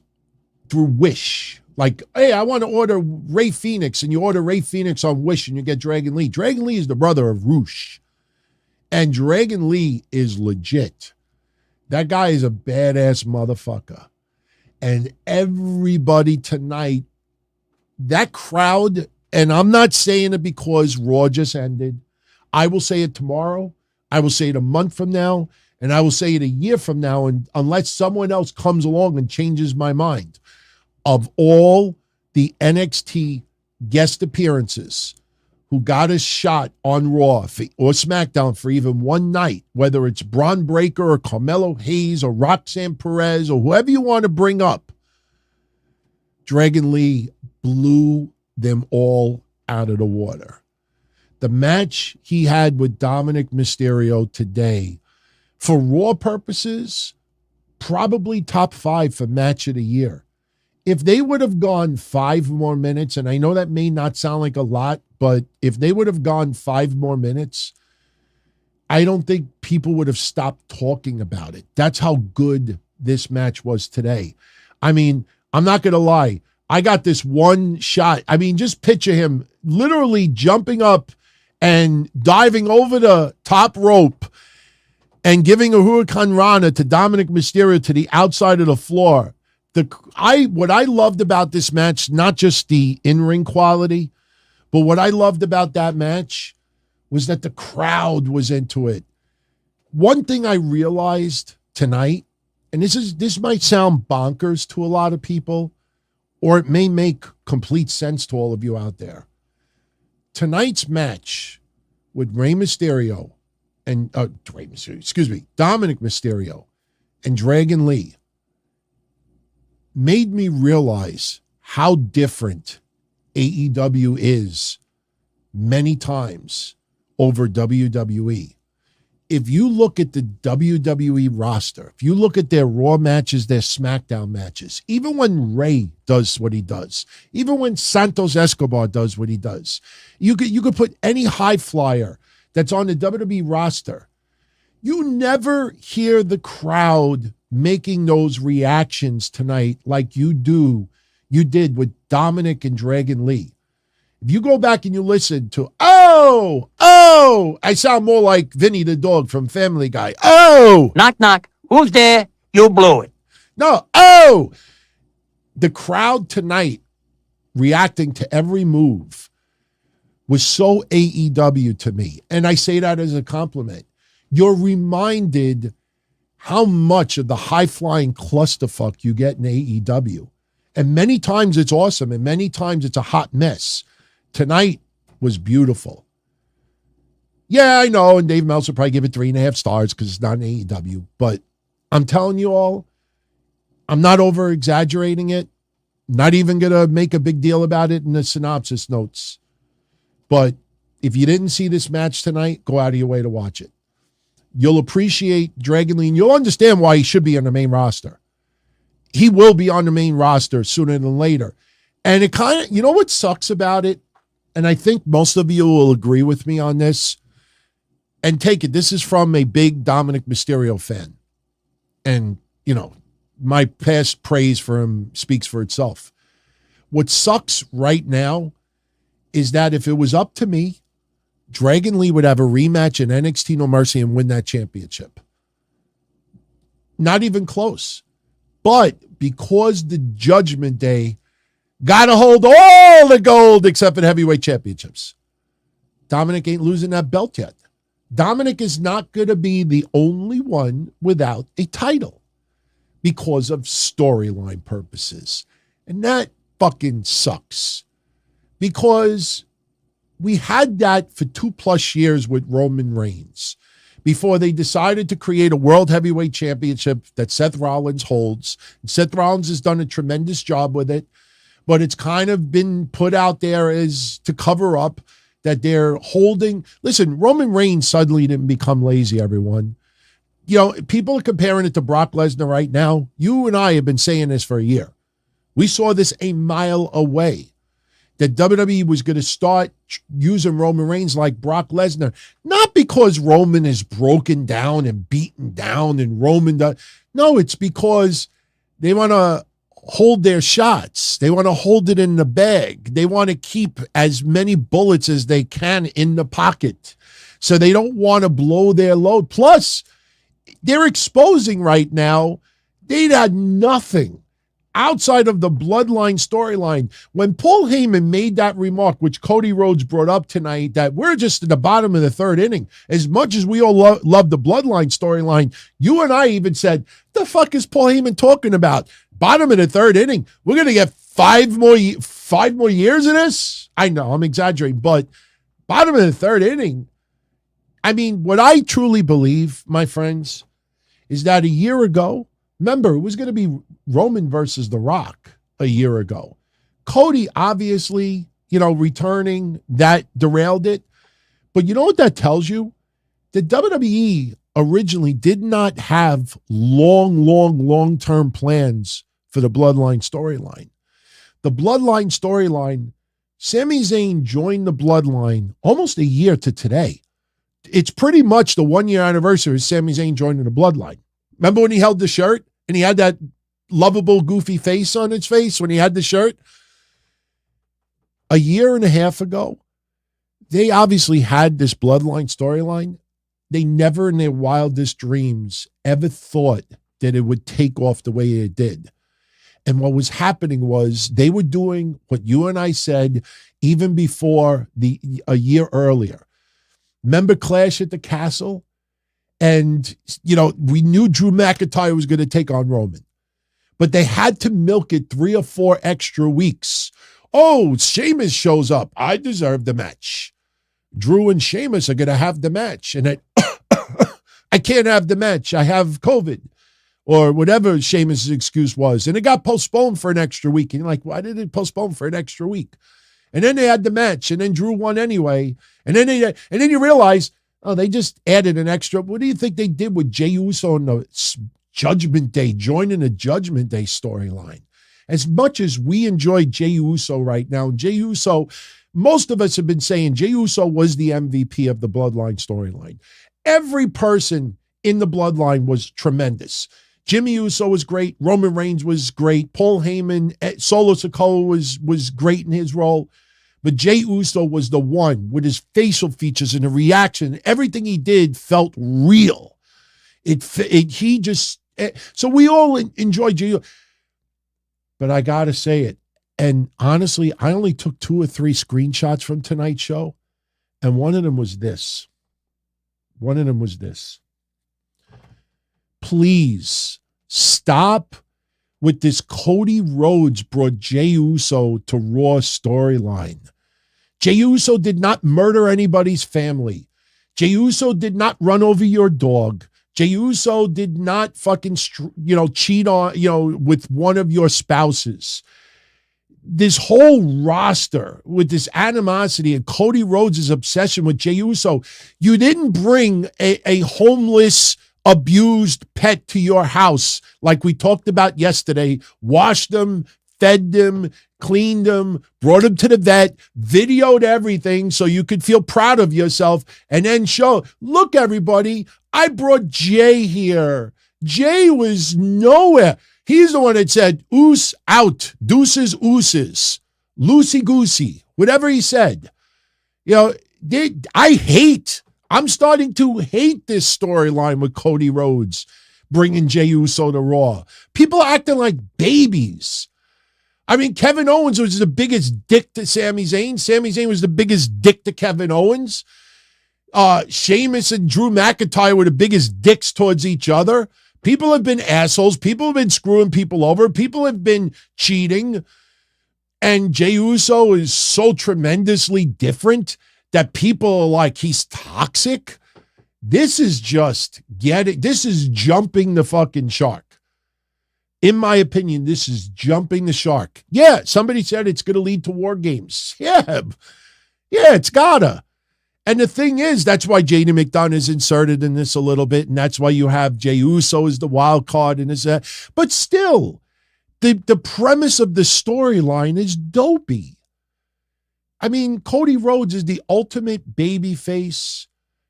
through Wish. Like, hey, I want to order Ray Phoenix, and you order Ray Phoenix on Wish, and you get Dragon Lee. Dragon Lee is the brother of Roosh. And Dragon Lee is legit. That guy is a badass motherfucker. And everybody tonight, that crowd, and I'm not saying it because Raw just ended. I will say it tomorrow. I will say it a month from now. And I will say it a year from now, and unless someone else comes along and changes my mind. Of all the NXT guest appearances who got a shot on Raw or SmackDown for even one night, whether it's Braun Breaker or Carmelo Hayes or Roxanne Perez or whoever you want to bring up, Dragon Lee blew them all out of the water. The match he had with Dominik Mysterio today, for Raw purposes, probably top 5 for match of the year. If they would have gone 5 more minutes, and I know that may not sound like a lot, but if they would have gone 5 more minutes, I don't think people would have stopped talking about it. That's how good this match was today. I'm not going to lie. I got this one shot. Just picture him literally jumping up and diving over the top rope and giving a Hurricane Rana to Dominik Mysterio to the outside of the floor. What I loved about this match, not just the in-ring quality, but what I loved about that match was that the crowd was into it. One thing I realized tonight, and this might sound bonkers to a lot of people, or it may make complete sense to all of you out there. Tonight's match with Dominik Mysterio and Dragon Lee made me realize how different AEW is many times over WWE. If you look at the WWE roster, if you look at their Raw matches, their SmackDown matches, even when Ray does what he does, even when Santos Escobar does what he does, you could put any high flyer that's on the WWE roster. You never hear the crowd making those reactions tonight like you did with Dominik and Dragon Lee. If you go back and you listen to, I sound more like Vinny the dog from Family Guy. Oh! Knock, knock. Who's there? You blew it. No, the crowd tonight reacting to every move was so AEW to me. And I say that as a compliment. You're reminded how much of the high-flying clusterfuck you get in AEW. And many times it's awesome, and many times it's a hot mess. Tonight was beautiful. Yeah, I know, and Dave Meltzer probably give it 3.5 stars because it's not an AEW. But I'm telling you all, I'm not over-exaggerating it. Not even going to make a big deal about it in the synopsis notes. But if you didn't see this match tonight, go out of your way to watch it. You'll appreciate Dragon Lee, and you'll understand why he should be on the main roster. He will be on the main roster sooner than later. And it kind of, you know what sucks about it? and I think most of you will agree with me on this, and take it, this is from a big Dominik Mysterio fan. And, my past praise for him speaks for itself. What sucks right now is that if it was up to me, Dragon Lee would have a rematch in NXT No Mercy and win that championship. Not even close. But because the Judgment Day got to hold all the gold except for the heavyweight championships, Dominik ain't losing that belt yet. Dominik is not going to be the only one without a title because of storyline purposes. And that fucking sucks. Because we had that for 2+ years with Roman Reigns before they decided to create a World Heavyweight Championship that Seth Rollins holds. And Seth Rollins has done a tremendous job with it, but it's kind of been put out there as to cover up that they're holding. Listen, Roman Reigns suddenly didn't become lazy, everyone. People are comparing it to Brock Lesnar right now. You and I have been saying this for a year. We saw this a mile away, that WWE was going to start using Roman Reigns like Brock Lesnar, not because Roman is broken down and beaten down and no, it's because they want to hold their shots. They want to hold it in the bag. They want to keep as many bullets as they can in the pocket. So they don't want to blow their load. Plus, they're exposing right now, they'd had nothing outside of the bloodline storyline. When Paul Heyman made that remark, which Cody Rhodes brought up tonight, that we're just at the bottom of the third inning, as much as we all love the bloodline storyline, you and I even said, the fuck is Paul Heyman talking about? Bottom of the third inning. We're going to get 5 more years of this? I know, I'm exaggerating, but bottom of the third inning. I mean, what I truly believe, my friends, is that a year ago, remember, it was going to be Roman versus The Rock a year ago. Cody, obviously, returning, that derailed it. But you know what that tells you? The WWE originally did not have long-term plans for the Bloodline storyline. The Bloodline storyline, Sami Zayn joined the Bloodline almost a year to today. It's pretty much the 1-year anniversary of Sami Zayn joining the Bloodline. Remember when he held the shirt and he had that lovable, goofy face on his face when he had the shirt? A year and a half ago, they obviously had this Bloodline storyline. They never in their wildest dreams ever thought that it would take off the way it did. And what was happening was they were doing what you and I said even before a year earlier. Remember Clash at the Castle? And, we knew Drew McIntyre was going to take on Roman. But they had to milk it 3 or 4 extra weeks. Oh, Sheamus shows up. I deserve the match. Drew and Sheamus are going to have the match. And I can't have the match. I have COVID. Or whatever Sheamus' excuse was. And it got postponed for an extra week. And you're like, why did it postpone for an extra week? And then they had the match. And then Drew won anyway. And then you realize, oh, they just added an extra. What do you think they did with Jey Uso on the Judgment Day, joining the Judgment Day storyline? As much as we enjoy Jey Uso right now, Jey Uso, most of us have been saying Jey Uso was the MVP of the Bloodline storyline. Every person in the Bloodline was tremendous. Jimmy Uso was great. Roman Reigns was great. Paul Heyman, Solo Sikoa was great in his role. But Jey Uso was the one with his facial features and the reaction. Everything he did felt real. So we all enjoyed Jey Uso. But I got to say it. And honestly, I only took 2 or 3 screenshots from tonight's show. And one of them was this. Please stop with this Cody Rhodes brought Jey Uso to Raw storyline. Jey Uso did not murder anybody's family. Jey Uso did not run over your dog. Jey Uso did not fucking, cheat on, with one of your spouses. This whole roster with this animosity and Cody Rhodes' obsession with Jey Uso, you didn't bring a homeless, abused pet to your house like we talked about yesterday. Wash them, fed him, cleaned him, brought him to the vet, videoed everything so you could feel proud of yourself, and then show, look, everybody, I brought Jay here. Jay was nowhere. He's the one that said, oos out, deuces, ooses, loosey-goosey, whatever he said. You know, I'm starting to hate this storyline with Cody Rhodes bringing Jey Uso to Raw. People are acting like babies. I mean, Kevin Owens was the biggest dick to Sami Zayn. Sami Zayn was the biggest dick to Kevin Owens. Sheamus and Drew McIntyre were the biggest dicks towards each other. People have been assholes. People have been screwing people over. People have been cheating. And Jey Uso is so tremendously different that people are like, he's toxic. This is jumping the fucking shark. In my opinion, this is jumping the shark. Yeah, somebody said it's going to lead to war games. Yeah, it's gotta. And the thing is, that's why JD McDonough is inserted in this a little bit, and that's why you have Jey Uso as the wild card and this that. But still, the premise of the storyline is dopey. I mean, Cody Rhodes is the ultimate baby face.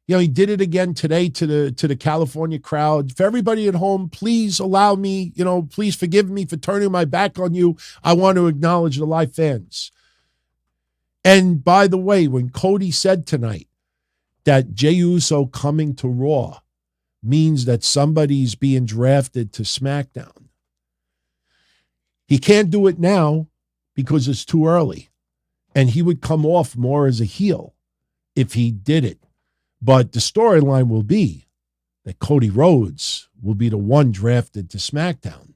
You know, he did it again today to the California crowd. For everybody at home, please allow me, please forgive me for turning my back on you. I want to acknowledge the live fans. And by the way, when Cody said tonight that Jey Uso coming to Raw means that somebody's being drafted to SmackDown, he can't do it now because it's too early. And he would come off more as a heel if he did it. But the storyline will be that Cody Rhodes will be the one drafted to SmackDown,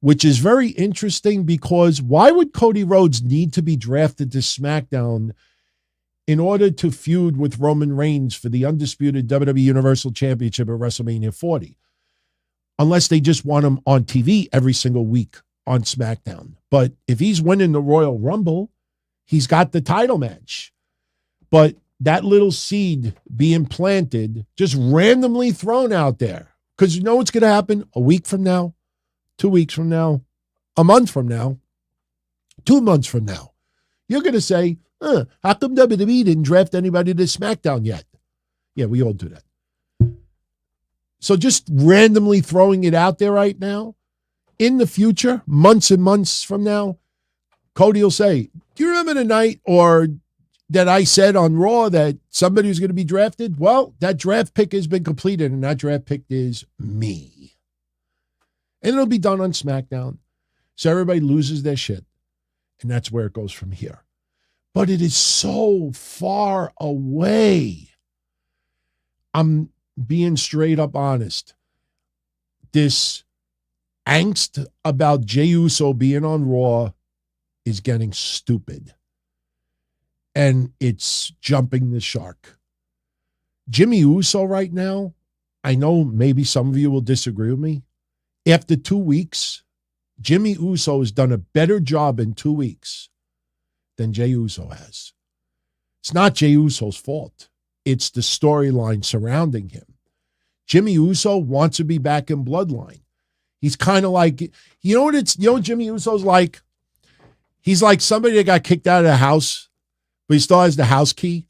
which is very interesting because why would Cody Rhodes need to be drafted to SmackDown in order to feud with Roman Reigns for the undisputed WWE Universal Championship at WrestleMania 40? Unless they just want him on TV every single week on SmackDown. But if he's winning the Royal Rumble, he's got the title match. But that little seed being planted, just randomly thrown out there. Because you know what's going to happen a week from now, 2 weeks from now, a month from now, 2 months from now. You're going to say, how come WWE didn't draft anybody to SmackDown yet? Yeah, we all do that. So just randomly throwing it out there right now, in the future, months and months from now, Cody will say, do you remember the night or that I said on Raw that somebody was going to be drafted? Well, that draft pick has been completed, and that draft pick is me. And it'll be done on SmackDown. So everybody loses their shit. And that's where it goes from here. But it is so far away. I'm being straight up honest. This angst about Jey Uso being on Raw is getting stupid. And it's jumping the shark. Jimmy Uso right now, I know maybe some of you will disagree with me. After 2 weeks, Jimmy Uso has done a better job in 2 weeks than Jey Uso has. It's not Jey Uso's fault. It's the storyline surrounding him. Jimmy Uso wants to be back in Bloodline. He's kind of like, you know what Jimmy Uso's like? He's like somebody that got kicked out of the house, but he still has the house key.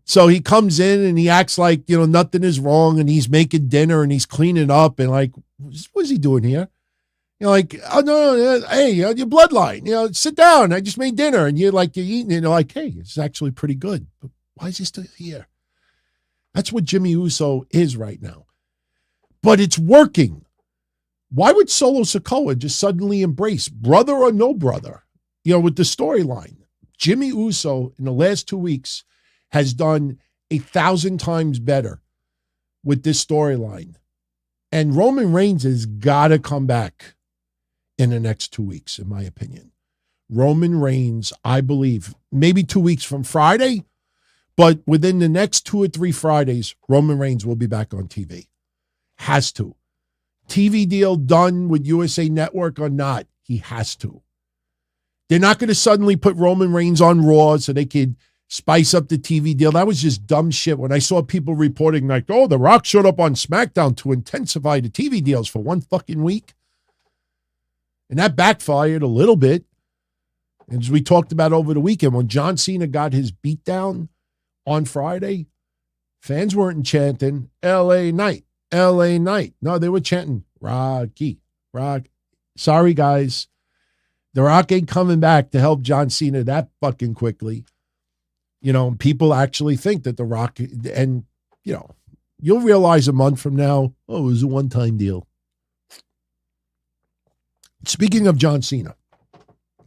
So he comes in and he acts like, nothing is wrong, and he's making dinner and he's cleaning up and like, what's he doing here? Like, oh, no, hey, your Bloodline, sit down. I just made dinner. And you're eating and you're like, hey, it's actually pretty good. But why is he still here? That's what Jimmy Uso is right now. But it's working. Why would Solo Sikoa just suddenly embrace brother or no brother? With the storyline. Jimmy Uso in the last 2 weeks has done 1,000 times better with this storyline. And Roman Reigns has got to come back in the next 2 weeks, in my opinion. Roman Reigns, I believe, maybe 2 weeks from Friday, but within the next 2 or 3 Fridays, Roman Reigns will be back on TV. Has to. TV deal done with USA Network or not, he has to. They're not going to suddenly put Roman Reigns on Raw so they could spice up the TV deal. That was just dumb shit. When I saw people reporting like, oh, The Rock showed up on SmackDown to intensify the TV deals for 1 fucking week. And that backfired a little bit. As we talked about over the weekend, when John Cena got his beatdown on Friday, fans weren't chanting LA Knight, LA Knight. No, they were chanting Rocky, Rock. Sorry, guys. The Rock ain't coming back to help John Cena that fucking quickly. You know, people actually think that The Rock, and, you know, you'll realize a month from now, oh, it was a one-time deal. Speaking of John Cena,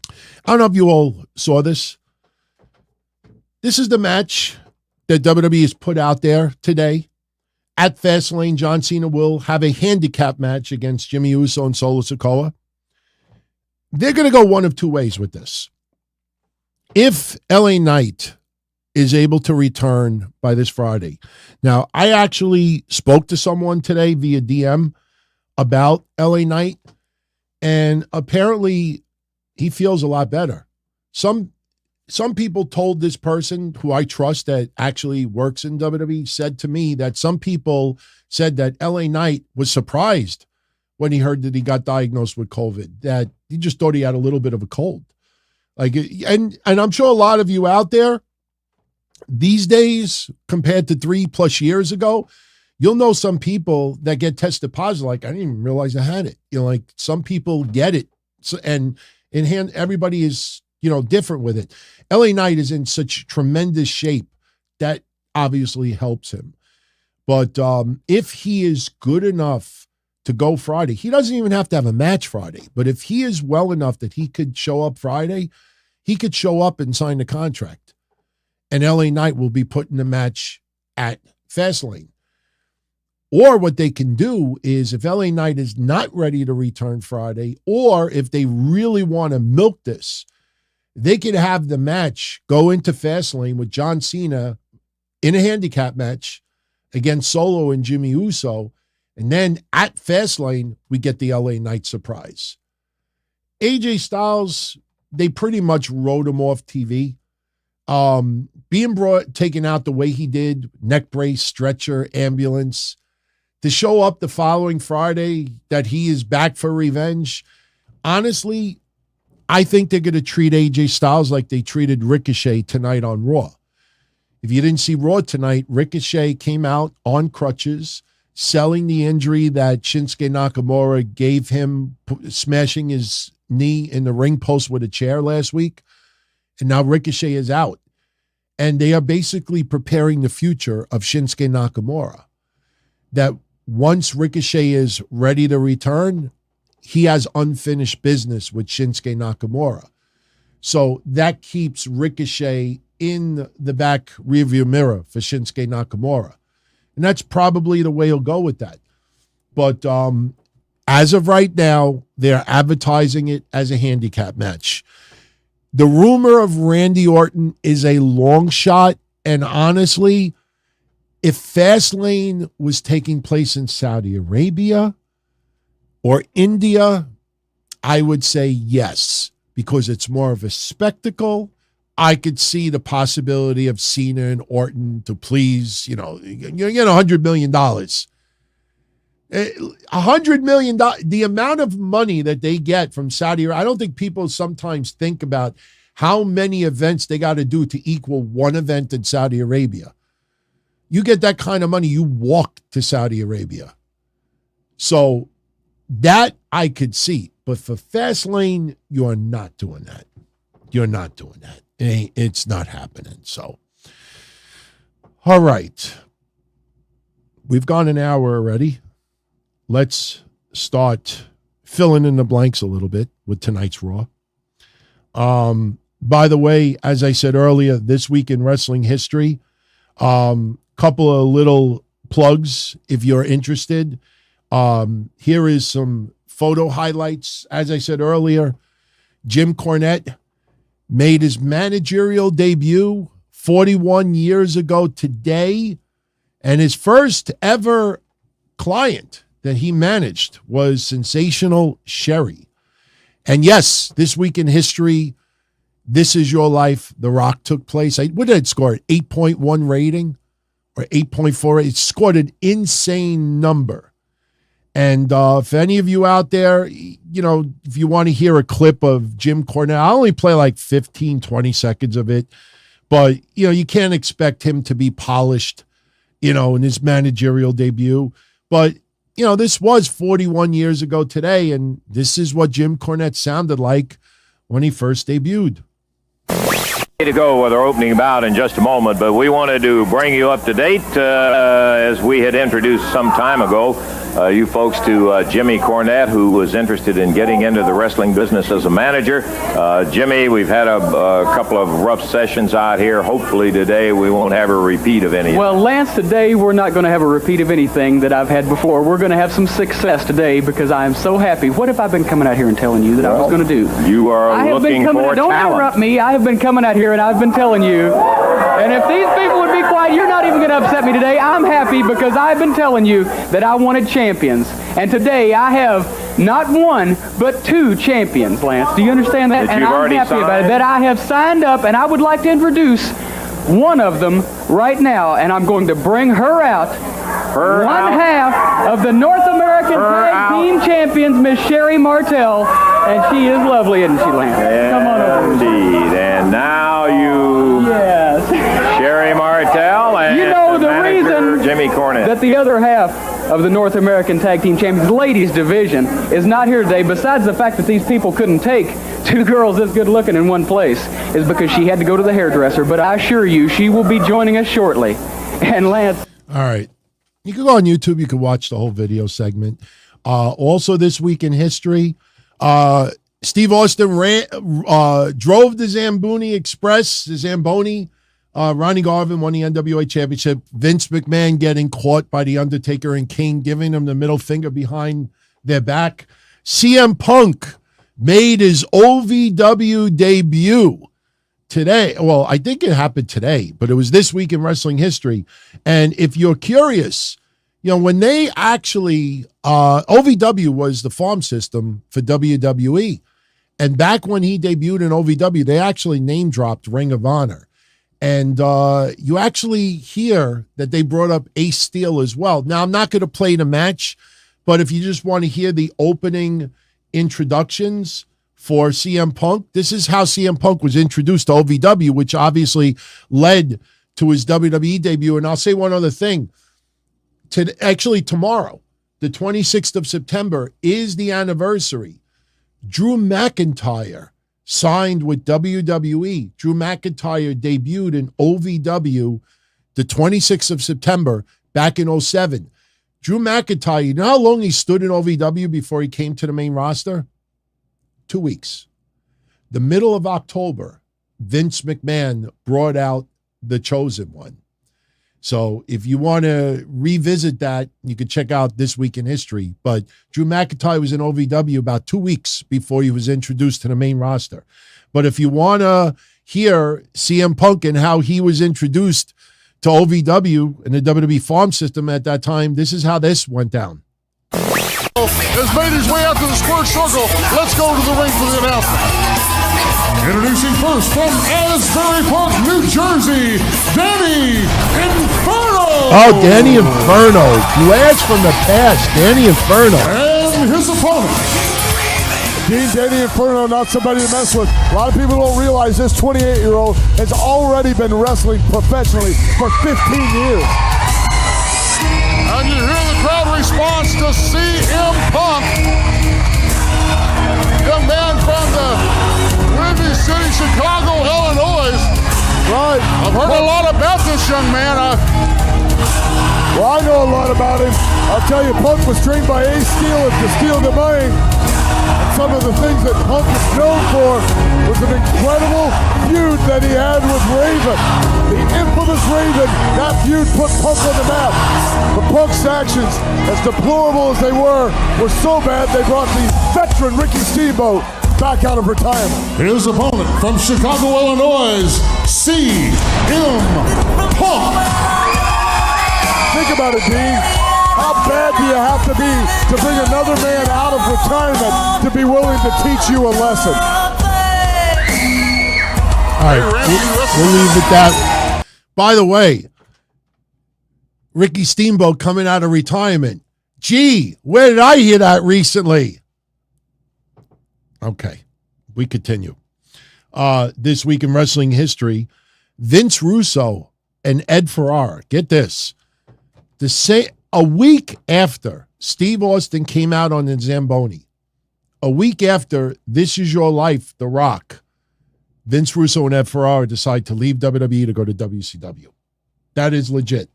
I don't know if you all saw this. This is the match that WWE has put out there today. At Fastlane, John Cena will have a handicap match against Jimmy Uso and Solo Sikoa. They're going to go one of two ways with this. If LA Knight is able to return by this Friday. Now, I actually spoke to someone today via DM about LA Knight, and apparently he feels a lot better. Some people told this person who I trust that actually works in WWE said to me that some people said that LA Knight was surprised when he heard that he got diagnosed with COVID, that he just thought he had a little bit of a cold. Like, and I'm sure a lot of you out there these days, compared to 3+ years ago, you'll know some people that get tested positive. Like, I didn't even realize I had it. You know, like some people get it. So, and in hand, everybody is, you know, different with it. LA Knight is in such tremendous shape that obviously helps him. But if he is good enough to go Friday, he doesn't even have to have a match Friday. But if he is well enough that he could show up Friday, he could show up and sign the contract. And LA Knight will be put in the match at Fastlane. Or what they can do is, if LA Knight is not ready to return Friday, or if they really want to milk this, they could have the match go into Fastlane with John Cena in a handicap match against Solo and Jimmy Uso. And then at Fastlane, we get the LA Knight surprise. AJ Styles, they pretty much wrote him off TV. Being taken out the way he did, neck brace, stretcher, ambulance, to show up the following Friday that he is back for revenge. Honestly, I think they're going to treat AJ Styles like they treated Ricochet tonight on Raw. If you didn't see Raw tonight, Ricochet came out on crutches, selling the injury that Shinsuke Nakamura gave him, smashing his knee in the ring post with a chair last week. And now Ricochet is out. And they are basically preparing the future of Shinsuke Nakamura. That once Ricochet is ready to return, he has unfinished business with Shinsuke Nakamura. So that keeps Ricochet in the back rearview mirror for Shinsuke Nakamura. And that's probably the way he'll go with that. But as of right now, they're advertising it as a handicap match. The rumor of Randy Orton is a long shot. And honestly, if Fastlane was taking place in Saudi Arabia or India, I would say yes, because it's more of a spectacle. I could see the possibility of Cena and Orton to please, $100 million. $100 million, the amount of money that they get from Saudi Arabia, I don't think people sometimes think about how many events they got to do to equal one event in Saudi Arabia. You get that kind of money, you walk to Saudi Arabia. So that I could see. But for Fastlane, you're not doing that. You're not doing that. It's not happening. So, all right. We've gone an hour already. Let's start filling in the blanks a little bit with tonight's Raw. By the way, as I said earlier, this week in wrestling history, couple of little plugs if you're interested. Here is some photo highlights. As I said earlier, Jim Cornette made his managerial debut 41 years ago today, and his first ever client that he managed was Sensational Sherry. And yes, this week in history, This Is Your Life, The Rock took place. What did it score? 8.1 rating or 8.4? It scored an insane number. And if any of you out there, if you want to hear a clip of Jim Cornette, I'll only play like 15, 20 seconds of it. But, you can't expect him to be polished, in his managerial debut. But, this was 41 years ago today, and this is what Jim Cornette sounded like when he first debuted. To go with our opening bout in just a moment, but we wanted to bring you up to date as we had introduced some time ago. You folks to Jimmy Cornette, who was interested in getting into the wrestling business as a manager. Jimmy, we've had a couple of rough sessions out here. Hopefully today we won't have a repeat of any. Well, Lance, today we're not going to have a repeat of anything that I've had before. We're going to have some success today because I am so happy. What have I been coming out here and telling you that I was going to do? You are looking for talent. Don't interrupt me. I have been coming out here and I've been telling you. And if these people would be quiet, you're not even going to upset me today. I'm happy because I've been telling you that I wanted champions. And today I have not one, but 2 champions, Lance. Do you understand that? And I'm happy about it. That I have signed up, and I would like to introduce one of them right now. And I'm going to bring her out. One half of the North American Tag Team Champions, Miss Sherry Martel. And she is lovely, isn't she, Lance? Come on over. Indeed. And now you... Yes. Sherry Martel and the reason Jimmy Cornette. That the other half of the North American Tag Team Champions Ladies Division is not here today, besides the fact that these people couldn't take 2 girls this good looking in one place, is because she had to go to the hairdresser. But I assure you, she will be joining us shortly. And Lance... All right. You can go on YouTube. You can watch the whole video segment. Also this week in history, Steve Austin drove the Zamboni Express, the Zamboni. Ronnie Garvin won the NWA Championship. Vince McMahon getting caught by The Undertaker and King, giving him the middle finger behind their back. CM Punk made his OVW debut today. Well, I think it happened today, but it was this week in wrestling history. And if you're curious, when they actually, OVW was the farm system for WWE. And back when he debuted in OVW, they actually name dropped Ring of Honor. And you actually hear that they brought up Ace Steel as well. Now, I'm not going to play the match, but if you just want to hear the opening introductions for CM Punk, this is how CM Punk was introduced to OVW, which obviously led to his WWE debut. And I'll say one other thing. Actually, tomorrow, the 26th of September, is the anniversary. Drew McIntyre signed with WWE. Drew McIntyre debuted in OVW the 26th of September back in 2007. Drew McIntyre, you know how long he stood in OVW before he came to the main roster? 2 weeks. The middle of October, Vince McMahon brought out the Chosen One. So if you want to revisit that, you can check out This Week in History. But Drew McIntyre was in OVW about 2 weeks before he was introduced to the main roster. But if you want to hear CM Punk and how he was introduced to OVW and the WWE farm system at that time, this is how this went down. Has made his way out to the square circle. Let's go to the ring for the announcement. Introducing first from Asbury Park, New Jersey, Danny Inferno. Oh, Danny Inferno. Blast from the past, Danny Inferno. And his opponent. Danny Inferno, not somebody to mess with. A lot of people don't realize this 28-year-old has already been wrestling professionally for 15 years. And you hear the crowd response to CM Punk. Young man from the Windy City, Chicago, Illinois. Right. I've heard a lot about this young man. Well, I know a lot about him. I'll tell you, Punk was trained by Ace Steel to steal the money. And some of the things that Punk is known for was an incredible feud that he had with Raven. The infamous Raven, that feud put Punk on the map. But Punk's actions, as deplorable as they were so bad they brought the veteran Ricky Steamboat back out of retirement. His opponent from Chicago, Illinois, CM Punk. Think about it, Dean. How bad do you have to be to bring another man out of retirement to be willing to teach you a lesson? All right, we'll leave it that. By the way, Ricky Steamboat coming out of retirement. Gee, where did I hear that recently? Okay, we continue. This week in wrestling history, Vince Russo and Ed Ferrara, get this, a week after Steve Austin came out on the Zamboni, a week after This Is Your Life, The Rock, Vince Russo and Ed Ferrara decide to leave WWE to go to WCW. That is legit.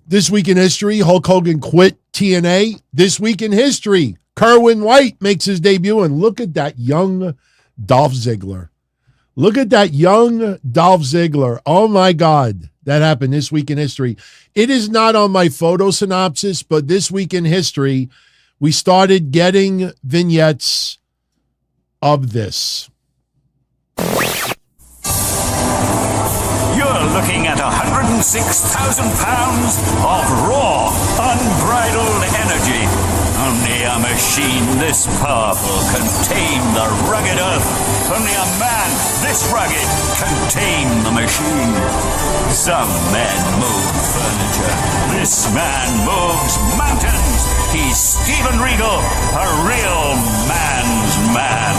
This week in history, Hulk Hogan quit TNA. This week in history, Kerwin White makes his debut, and look at that young Dolph Ziggler. Look at that young Dolph Ziggler. Oh, my God. That happened this week in history. It is not on my photo synopsis, but this week in history, we started getting vignettes of this. You're looking at 106,000 pounds of raw, unbridled energy. Only a machine this powerful can tame the rugged earth. Only a man this rugged can tame the machine. Some men move furniture. This man moves mountains. He's Steven Regal, a real man's man.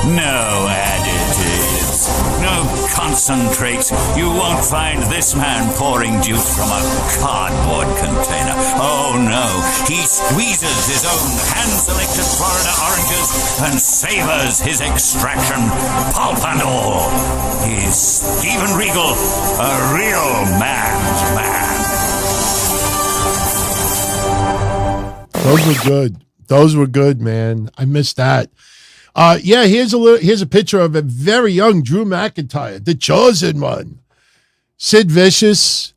No additives, no concentrates. You won't find this man pouring juice from a cardboard container. Oh no, he squeezes his own hand-selected Florida oranges and savors his extraction, pulp and all. He's Steven Regal, a real man's man. Those were good. Those were good, man. I missed that. Here's a picture of a very young Drew McIntyre, the chosen one. Sid Vicious,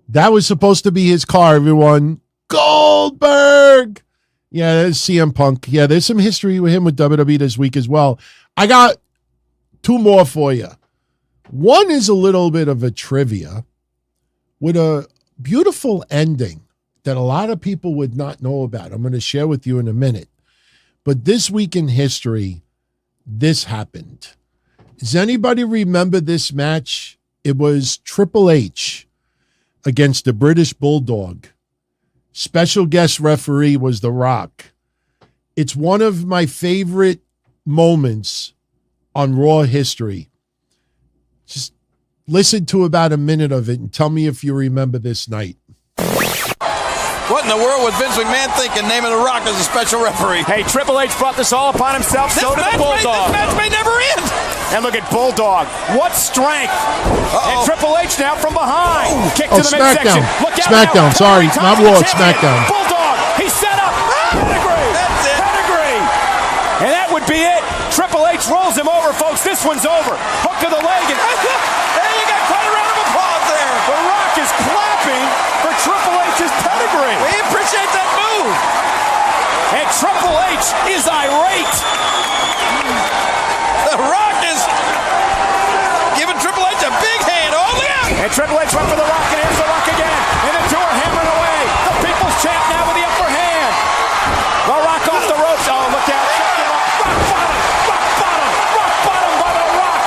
that was supposed to be his car, everyone. Goldberg. Yeah, there's CM Punk. Yeah, there's some history with him with WWE this week as well. I got two more for you. One is a little bit of a trivia with a beautiful ending that a lot of people would not know about. I'm going to share with you in a minute. But this week in history, this happened. Does anybody remember this match? It was Triple H against the British Bulldog. Special guest referee was The Rock. It's one of my favorite moments on Raw history. Just listen to about a minute of it and tell me if you remember this night. What in the world was Vince McMahon thinking, naming The Rock as a special referee? Hey, Triple H brought this all upon himself, so did the Bulldog. This match may never end. And look at Bulldog. What strength. And Triple H now from behind. Kick to the SmackDown. midsection. Look out SmackDown, now. sorry. Not Raw, it's SmackDown. Bulldog, he's set up. Pedigree. That's it. Pedigree. And that would be it. Triple H rolls him over, folks. This one's over. Hook to the leg. And Hey, you got quite a round of applause there. The Rock is clapping for Triple H's pedigree. We appreciate that move. And Triple H is irate. The Rock is giving Triple H a big hand. Oh, look out. And Triple H went for the Rock, and here's the Rock again. And the door hammering away. The People's Champ now with the upper hand. The Rock off the ropes. Oh, look out. Rock bottom. Rock bottom. Rock bottom by the Rock.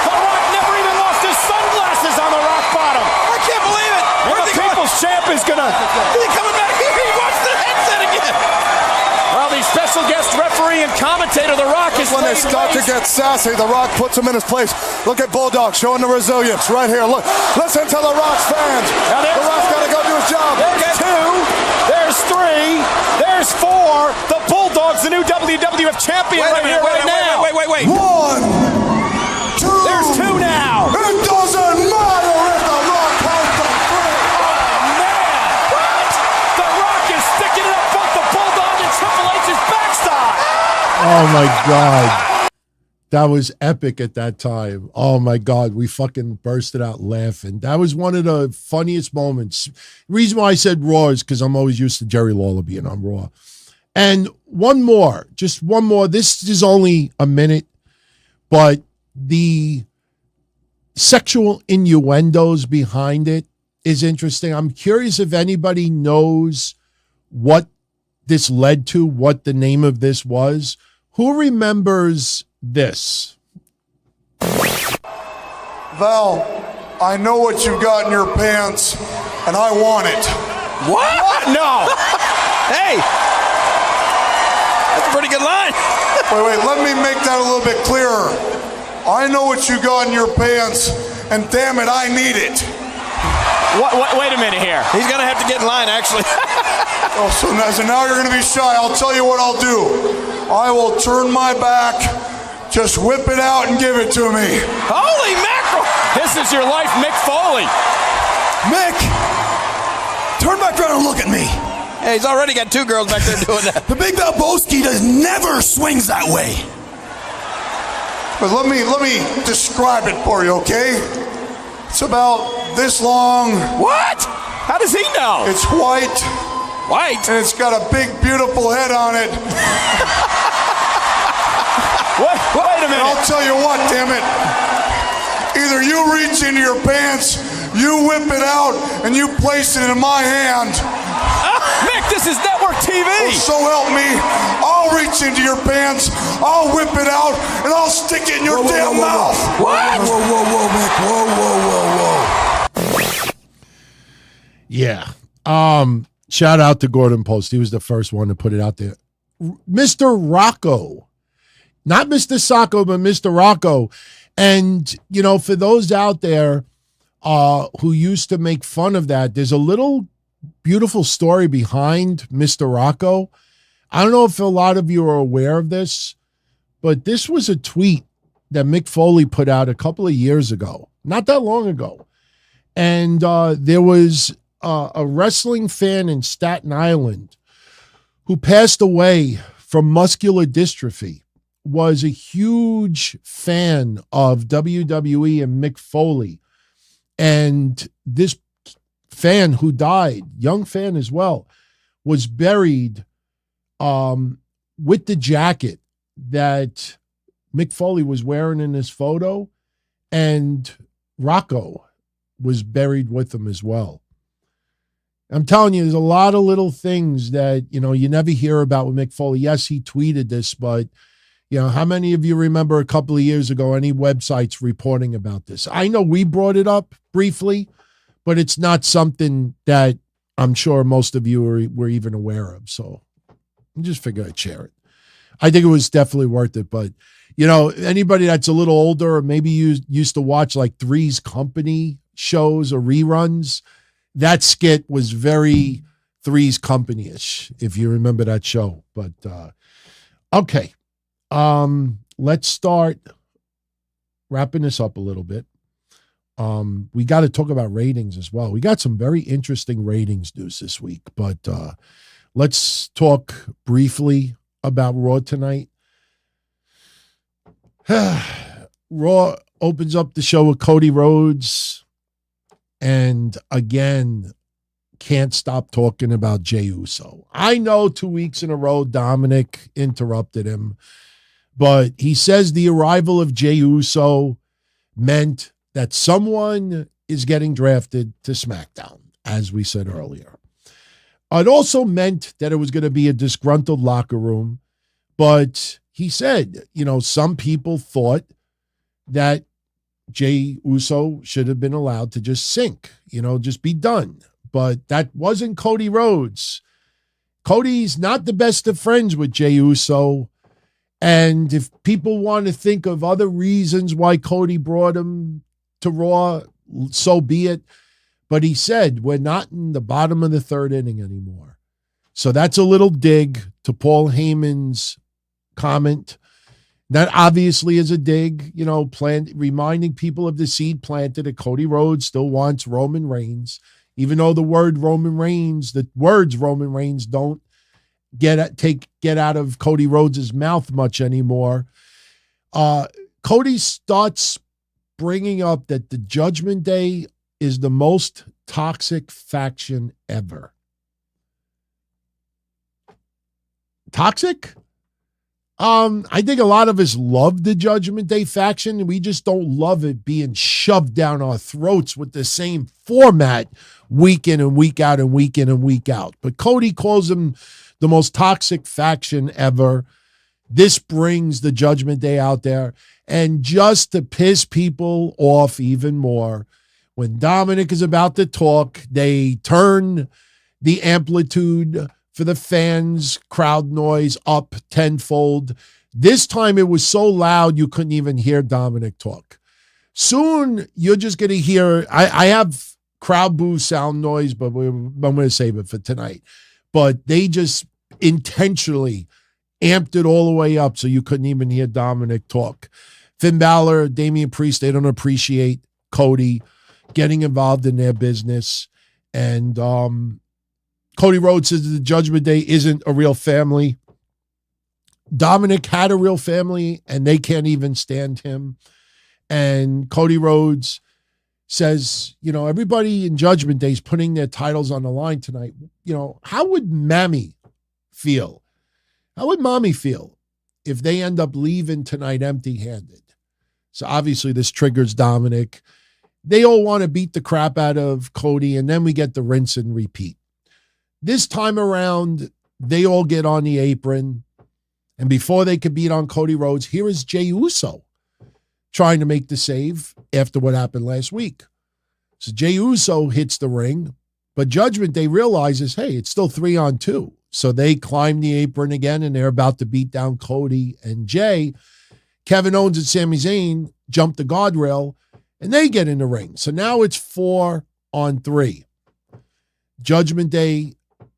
The Rock never even lost his sunglasses on the Rock bottom. I can't believe it. And Where's the he going? People's Champ is going to... Is he coming back here? He wants the headset again. Well, the special guest referee and commentator, The Rock, is When they start to get sassy, The Rock puts him in his place. Look at Bulldog showing the resilience right here. Look, listen to The Rock's fans. Now The Rock's got to go do his job. There's two. There's three. There's four. The Bulldog's the new WWF champion right here, right now. Wait. 1, 2. There's two now. It doesn't matter if The Rock has the three. Man, what? The Rock is sticking it up both the Bulldog and Triple H's backside. Oh, my God. That was epic at that time. Oh, my God. We fucking bursted out laughing. That was one of the funniest moments. The reason why I said Raw is because I'm always used to Jerry Lawler being on Raw. And one more. Just one more. This is only a minute. But the sexual innuendos behind it is interesting. I'm curious if anybody knows what this led to, what the name of this was. Who remembers this? Val, I know what you've got in your pants, and I want it. What? No. Hey. That's a pretty good line. Wait, let me make that a little bit clearer. I know what you got in your pants, and damn it, I need it. Wait a minute here. He's going to have to get in line, actually. Oh, so now you're going to be shy. I'll tell you what I'll do. I will turn my back, just whip it out and give it to me. Holy mackerel! This is your life, Mick Foley. Mick, turn back around and look at me. Hey, he's already got 2 girls back there doing that. The Big Balboski never swings that way. But let me describe it for you, okay? It's about this long. What? How does he know? It's white. White? And it's got a big, beautiful head on it. Wait a minute. And I'll tell you what, damn it. Either you reach into your pants, you whip it out, and you place it in my hand. Mick, this is network TV. Oh, so help me. I'll reach into your pants, I'll whip it out, and I'll stick it in your damn mouth. What? Whoa, Mick. Whoa. Yeah. Shout out to Gordon Post. He was the first one to put it out there. Mr. Rocco. Not Mr. Sacco, but Mr. Rocco. And, you know, for those out there who used to make fun of that, there's a little beautiful story behind Mr. Rocco. I don't know if a lot of you are aware of this, but this was a tweet that Mick Foley put out a couple of years ago, not that long ago. And there was a wrestling fan in Staten Island who passed away from muscular dystrophy, was a huge fan of WWE and Mick Foley. And this fan who died, young fan as well, was buried with the jacket that Mick Foley was wearing in this photo, and Rocco was buried with him as well. I'm telling you, there's a lot of little things that, you know, you never hear about with Mick Foley. Yes, he tweeted this, but, you know, how many of you remember a couple of years ago any websites reporting about this? I know we brought it up briefly, but it's not something that I'm sure most of you were even aware of. So I just figured I'd share it. I think it was definitely worth it. But, you know, anybody that's a little older or maybe you used to watch like Three's Company shows or reruns, that skit was very Three's Company-ish, if you remember that show. But, okay. Let's start wrapping this up a little bit. We got to talk about ratings as well. We got some very interesting ratings news this week, but let's talk briefly about Raw tonight. Raw opens up the show with Cody Rhodes, and again, can't stop talking about Jey Uso. I know 2 weeks in a row Dominik interrupted him, but he says the arrival of Jey Uso meant that someone is getting drafted to SmackDown, as we said earlier. It also meant that it was going to be a disgruntled locker room, but he said, you know, some people thought that Jey Uso should have been allowed to just sink, you know, just be done. But that wasn't Cody Rhodes. Cody's not the best of friends with Jey Uso. And if people want to think of other reasons why Cody brought him to Raw, so be it. But he said, we're not in the bottom of the third inning anymore. So that's a little dig to Paul Heyman's comment. That obviously is a dig, you know, reminding people of the seed planted that Cody Rhodes still wants Roman Reigns, even though the words Roman Reigns don't get out of Cody Rhodes' mouth much anymore. Cody starts bringing up that the Judgment Day is the most toxic faction ever. Toxic? I think a lot of us love the Judgment Day faction. We just don't love it being shoved down our throats with the same format week in and week out and week in and week out. But Cody calls them the most toxic faction ever. This brings the Judgment Day out there. And just to piss people off even more, When Dominik is about to talk, they turn the amplitude for the fans' crowd noise up tenfold. This time it was so loud you couldn't even hear Dominik talk. Soon you're just going to hear, I have crowd boo sound noise, but I'm going to save it for tonight. But they just intentionally amped it all the way up so you couldn't even hear Dominik talk. Finn Balor, Damian Priest, they don't appreciate Cody getting involved in their business. And Cody Rhodes says the Judgment Day isn't a real family. Dominik had a real family, and they can't even stand him. And Cody Rhodes says, you know, everybody in Judgment Day is putting their titles on the line tonight. You know, how would Mami feel? How would Mami feel if they end up leaving tonight empty-handed? So obviously this triggers Dominik. They all want to beat the crap out of Cody, and then we get the rinse and repeat. This time around, they all get on the apron, and before they could beat on Cody Rhodes, here is Jey Uso trying to make the save after what happened last week. So Jey Uso hits the ring, but Judgment Day realizes, hey, it's still 3-on-2. So they climb the apron again, and they're about to beat down Cody and Jey. Kevin Owens and Sami Zayn jump the guardrail, and they get in the ring. So now it's 4-on-3. Judgment Day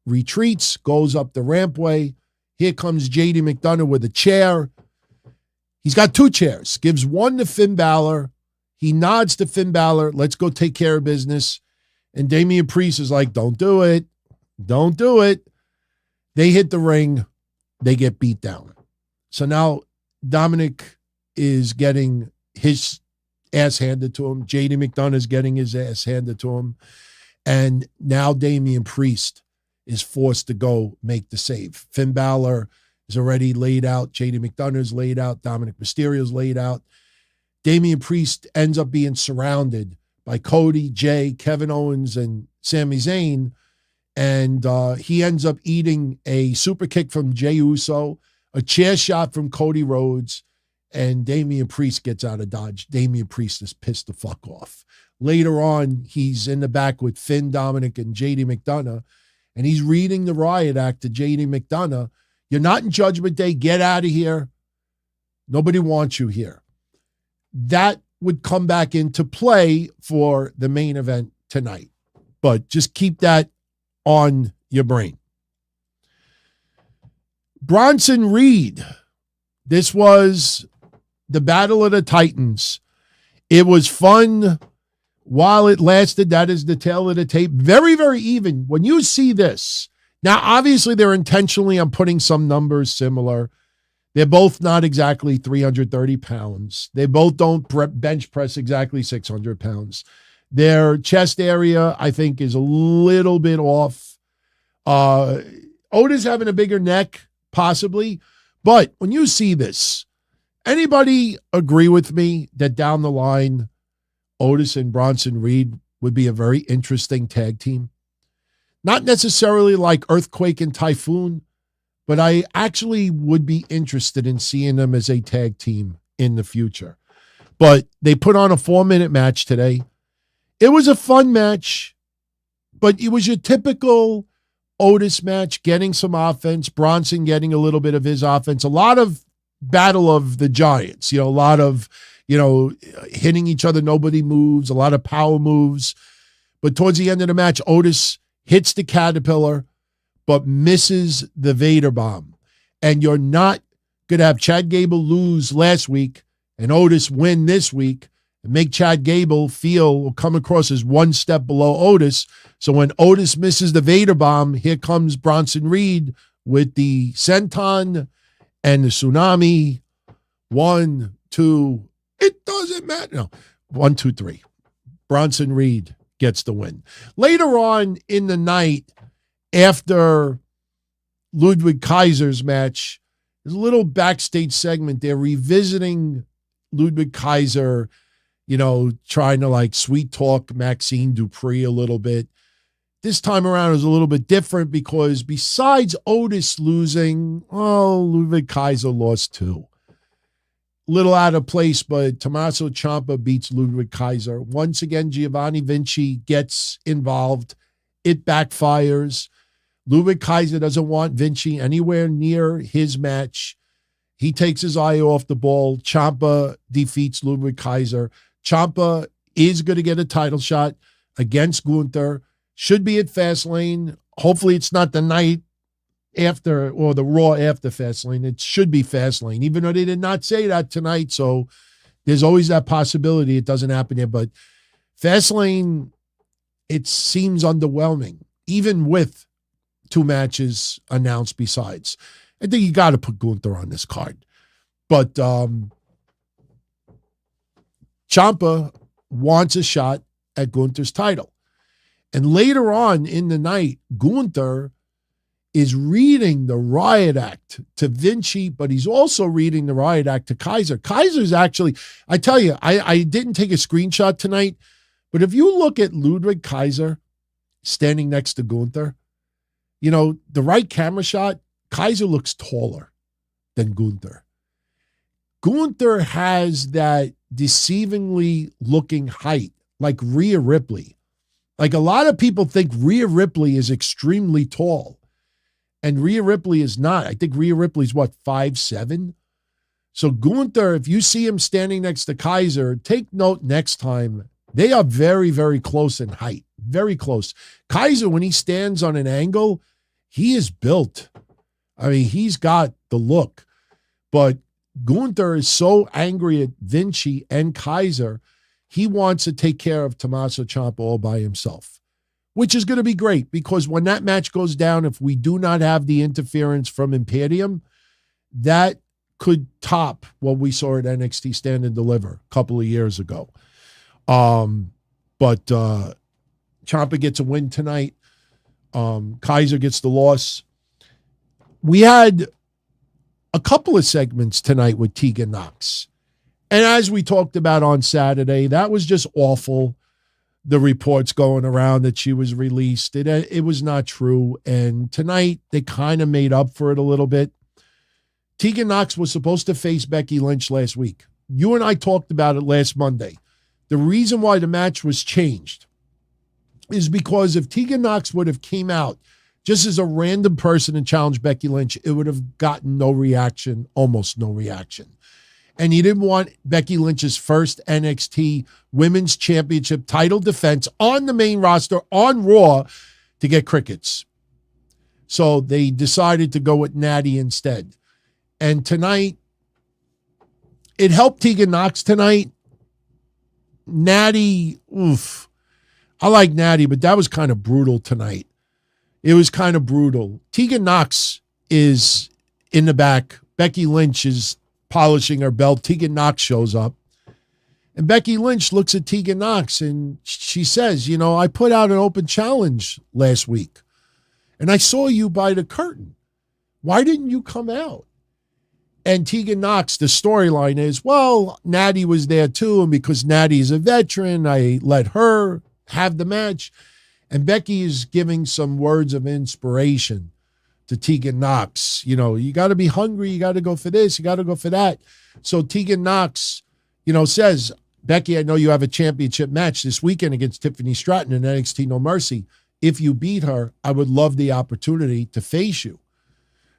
retreats, goes up the rampway. Here comes JD McDonough with a chair. He's got 2 chairs, gives one to Finn Balor. He nods to Finn Balor, let's go take care of business. And Damian Priest is like, don't do it. Don't do it. They hit the ring. They get beat down. So now Dominik is getting his ass handed to him. JD McDonough is getting his ass handed to him. And now Damian Priest is forced to go make the save. Finn Balor is already laid out. JD McDonough is laid out. Dominik Mysterio is laid out. Damian Priest ends up being surrounded by Cody, Jey, Kevin Owens, and Sami Zayn. And he ends up eating a super kick from Jey Uso, a chair shot from Cody Rhodes, and Damian Priest gets out of Dodge. Damian Priest is pissed the fuck off. Later on, he's in the back with Finn, Dominik, and JD McDonough, and he's reading the riot act to JD McDonough. You're not in Judgment Day. Get out of here. Nobody wants you here. That would come back into play for the main event tonight. But just keep that on your brain. Bronson Reed. This was the Battle of the Titans. It was fun while it lasted. That is the tale of the tape. Very, very even. When you see this, now obviously they're intentionally, I'm putting some numbers similar. They're both not exactly 330 pounds. They both don't bench press exactly 600 pounds. Their chest area, I think, is a little bit off. Otis having a bigger neck, possibly. But when you see this, anybody agree with me that down the line, Otis and Bronson Reed would be a very interesting tag team? Not necessarily like Earthquake and Typhoon, but I actually would be interested in seeing them as a tag team in the future. But they put on a 4-minute match today. It was a fun match, but it was your typical Otis match, getting some offense, Bronson getting a little bit of his offense, a lot of battle of the giants, a lot of, hitting each other, nobody moves, a lot of power moves. But towards the end of the match, Otis hits the Caterpillar, but misses the Vader bomb. And you're not going to have Chad Gable lose last week and Otis win this week and make Chad Gable come across as one step below Otis. So when Otis misses the Vader bomb, here comes Bronson Reed with the senton and the tsunami. 1, 2, it doesn't matter. No, 1, 2, 3. Bronson Reed gets the win. Later on in the night, after Ludwig Kaiser's match, there's a little backstage segment. They're revisiting Ludwig Kaiser, trying to sweet talk Maxine Dupree a little bit. This time around is a little bit different because besides Otis losing, Ludwig Kaiser lost too. little out of place, but Tommaso Ciampa beats Ludwig Kaiser. Once again, Giovanni Vinci gets involved. It backfires. Ludwig Kaiser doesn't want Vinci anywhere near his match. He takes his eye off the ball. Ciampa defeats Ludwig Kaiser. Ciampa is going to get a title shot against Gunther. Should be at Fastlane. Hopefully it's not the night after or the Raw after Fastlane. It should be Fastlane, even though they did not say that tonight. So there's always that possibility it doesn't happen here. But Fastlane, it seems underwhelming, even with 2 matches announced besides. I think you got to put Gunther on this card. But Ciampa wants a shot at Gunther's title. And later on in the night, Gunther is reading the riot act to Vinci, but he's also reading the riot act to Kaiser. Kaiser's actually, I tell you, I didn't take a screenshot tonight, but if you look at Ludwig Kaiser standing next to Gunther, you know, the right camera shot, Kaiser looks taller than Gunther. Gunther has that deceivingly looking height, like Rhea Ripley. Like a lot of people think Rhea Ripley is extremely tall. And Rhea Ripley is not. I think Rhea Ripley's, 5'7"? So Gunther, if you see him standing next to Kaiser, take note next time. They are very, very close in height. Very close. Kaiser, when he stands on an angle, he is built. I mean, he's got the look. But Gunther is so angry at Vinci and Kaiser, he wants to take care of Tommaso Ciampa all by himself, which is going to be great because when that match goes down, if we do not have the interference from Imperium, that could top what we saw at NXT Stand and Deliver a couple of years ago. But Ciampa gets a win tonight. Kaiser gets the loss. We had a couple of segments tonight with Tegan Nox. And as we talked about on Saturday, that was just awful. The reports going around that she was released. It was not true. And tonight, they kind of made up for it a little bit. Tegan Nox was supposed to face Becky Lynch last week. You and I talked about it last Monday. The reason why the match was changed is because if Tegan Nox would have came out just as a random person and challenged Becky Lynch, it would have gotten no reaction, almost no reaction. And you didn't want Becky Lynch's first NXT Women's Championship title defense on the main roster on Raw to get crickets. So they decided to go with Natty instead. And tonight, it helped Tegan Nox tonight. Natty, oof. I like Natty, but that was kind of brutal tonight. It was kind of brutal. Tegan Nox is in the back. Becky Lynch is polishing her belt. Tegan Nox shows up. And Becky Lynch looks at Tegan Nox and she says, you know, I put out an open challenge last week and I saw you by the curtain. Why didn't you come out? And Tegan Nox, the storyline is, well, Natty was there too. And because Natty is a veteran, I let her have the match. And Becky is giving some words of inspiration to Tegan Nox. You know, you got to be hungry. You got to go for this. You got to go for that. So Tegan Nox, you know, says, Becky, I know you have a championship match this weekend against Tiffany Stratton in NXT No Mercy. If you beat her, I would love the opportunity to face you.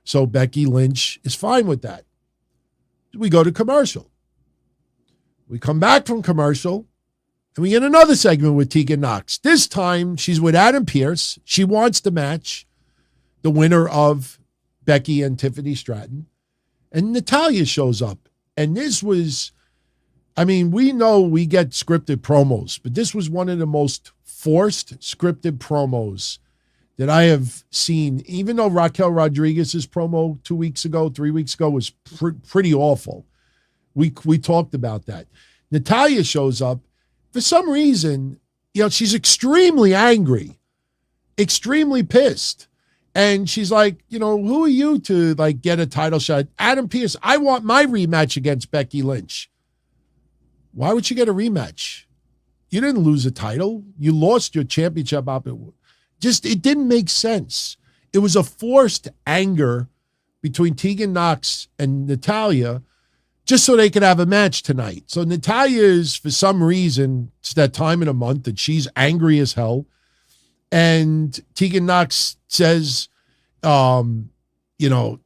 So Becky Lynch is fine with that. We go to commercial. We come back from commercial and we get another segment with Tegan Nox. This time she's with Adam Pearce. She wants the match. The winner of Becky and Tiffany Stratton. And Natalya shows up. And this was, I mean, we know we get scripted promos, but this was one of the most forced scripted promos that I have seen. Even though Raquel Rodriguez's promo 3 weeks ago was pretty awful. We talked about that. Natalya shows up. For some reason, you know, she's extremely angry, extremely pissed. And she's like, you know, who are you to like get a title shot? Adam Pearce, I want my rematch against Becky Lynch. Why would she get a rematch? You didn't lose a title. You lost your championship. It didn't make sense. It was a forced anger between Tegan Nox and Natalya just so they could have a match tonight. So Natalya is, for some reason, it's that time of the month that she's angry as hell. And Tegan Nox says, you know,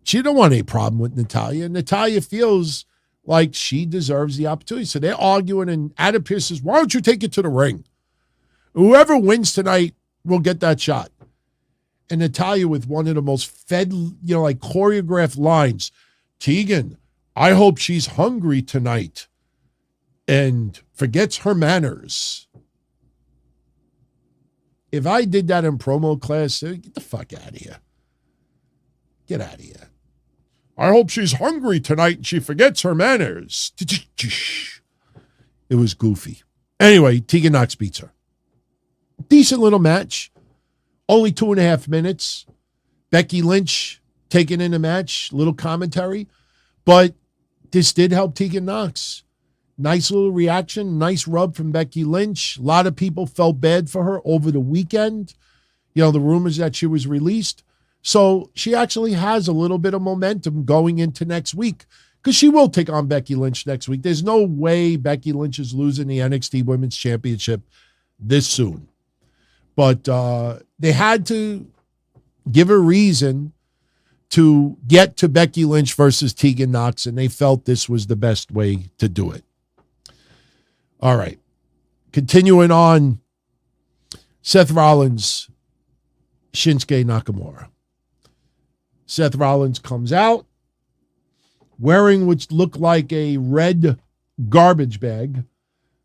she don't want any problem with Natalya. Natalya feels like she deserves the opportunity. So they're arguing, and Adam Pearce says, why don't you take it to the ring? Whoever wins tonight will get that shot. And Natalya, with one of the most like choreographed lines, Tegan, I hope she's hungry tonight and forgets her manners. If I did that in promo class, get the fuck out of here. Get out of here. I hope she's hungry tonight and she forgets her manners. It was goofy. Anyway, Tegan Nox beats her. Decent little match. Only 2.5 minutes. Becky Lynch taking in the match. Little commentary. But this did help Tegan Nox. Nice little reaction. Nice rub from Becky Lynch. A lot of people felt bad for her over the weekend. You know, the rumors that she was released. So she actually has a little bit of momentum going into next week because she will take on Becky Lynch next week. There's no way Becky Lynch is losing the NXT Women's Championship this soon. But they had to give a reason to get to Becky Lynch versus Tegan Nox, and they felt this was the best way to do it. All right. Continuing on, Seth Rollins, Shinsuke Nakamura. Seth Rollins comes out wearing what looked like a red garbage bag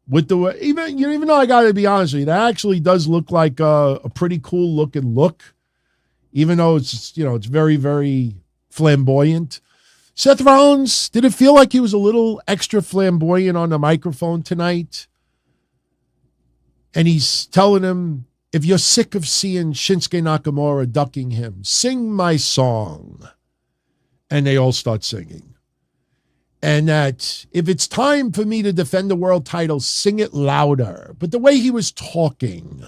with the, even though I got to be honest with you, that actually does look like a pretty cool looking look, even though it's, you know, it's very, very flamboyant. Seth Rollins, did it feel like he was a little extra flamboyant on the microphone tonight? And he's telling him, if you're sick of seeing Shinsuke Nakamura ducking him, sing my song. And they all start singing. And that if it's time for me to defend the world title, sing it louder. But the way he was talking,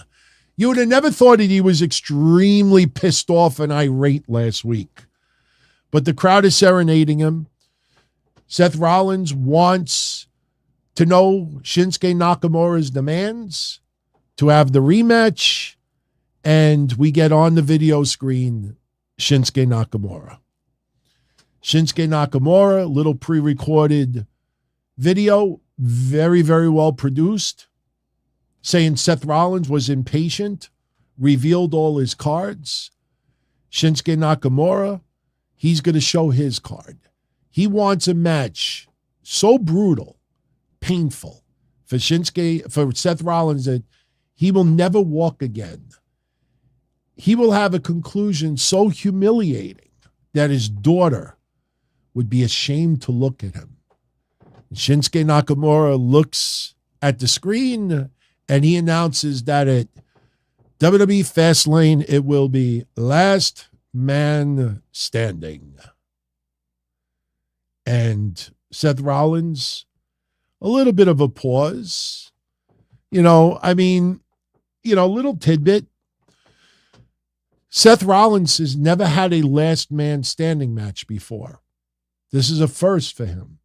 you would have never thought that he was extremely pissed off and irate last week. But the crowd is serenading him. Seth Rollins wants to know Shinsuke Nakamura's demands, to have the rematch, and we get on the video screen Shinsuke Nakamura. Shinsuke Nakamura, little pre-recorded video, very, very well produced, saying Seth Rollins was impatient, revealed all his cards. Shinsuke Nakamura, he's going to show his card. He wants a match so brutal, painful for Seth Rollins that he will never walk again. He will have a conclusion so humiliating that his daughter would be ashamed to look at him. Shinsuke Nakamura looks at the screen and he announces that at WWE Fastlane, it will be last man standing. And Seth Rollins, a little bit of a pause. You know, I mean, you know, little tidbit. Seth Rollins has never had a last man standing match before. This is a first for him.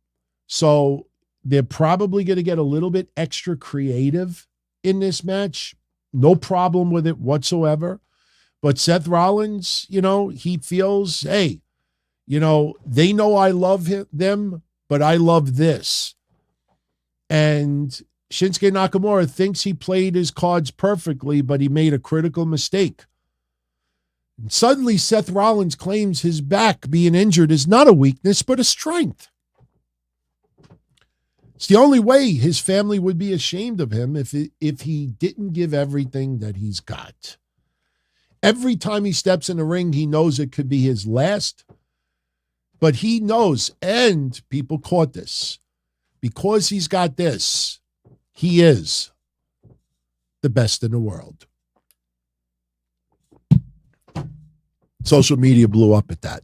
So they're probably going to get a little bit extra creative in this match. No problem with it whatsoever. But Seth Rollins, you know, he feels, hey, you know, they know I love them, but I love this. And Shinsuke Nakamura thinks he played his cards perfectly, but he made a critical mistake. And suddenly, Seth Rollins claims his back being injured is not a weakness, but a strength. It's the only way his family would be ashamed of him if he didn't give everything that he's got. Every time he steps in the ring, he knows it could be his last, but he knows, and people caught this, because he's got this, he is the best in the world. Social media blew up at that.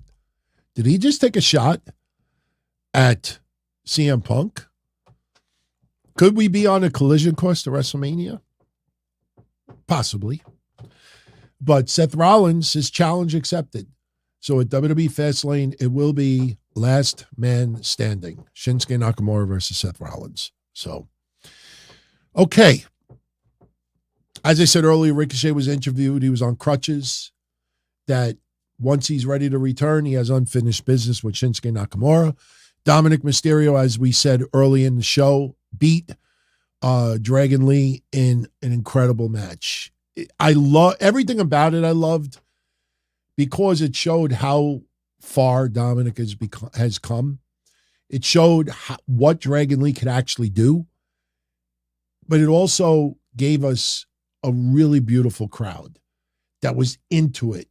Did he just take a shot at CM Punk? Could we be on a collision course to WrestleMania? Possibly. But Seth Rollins, his challenge accepted. So at WWE Fastlane, it will be Last man standing. Shinsuke Nakamura versus Seth Rollins. So, okay. As I said earlier, Ricochet was interviewed. He was on crutches. That once he's ready to return, he has unfinished business with Shinsuke Nakamura. Dominik Mysterio, as we said early in the show, beat Dragon Lee in an incredible match. I love everything about it. I loved because it showed how far Dominik has come. It showed what Dragon Lee could actually do, but it also gave us a really beautiful crowd that was into it.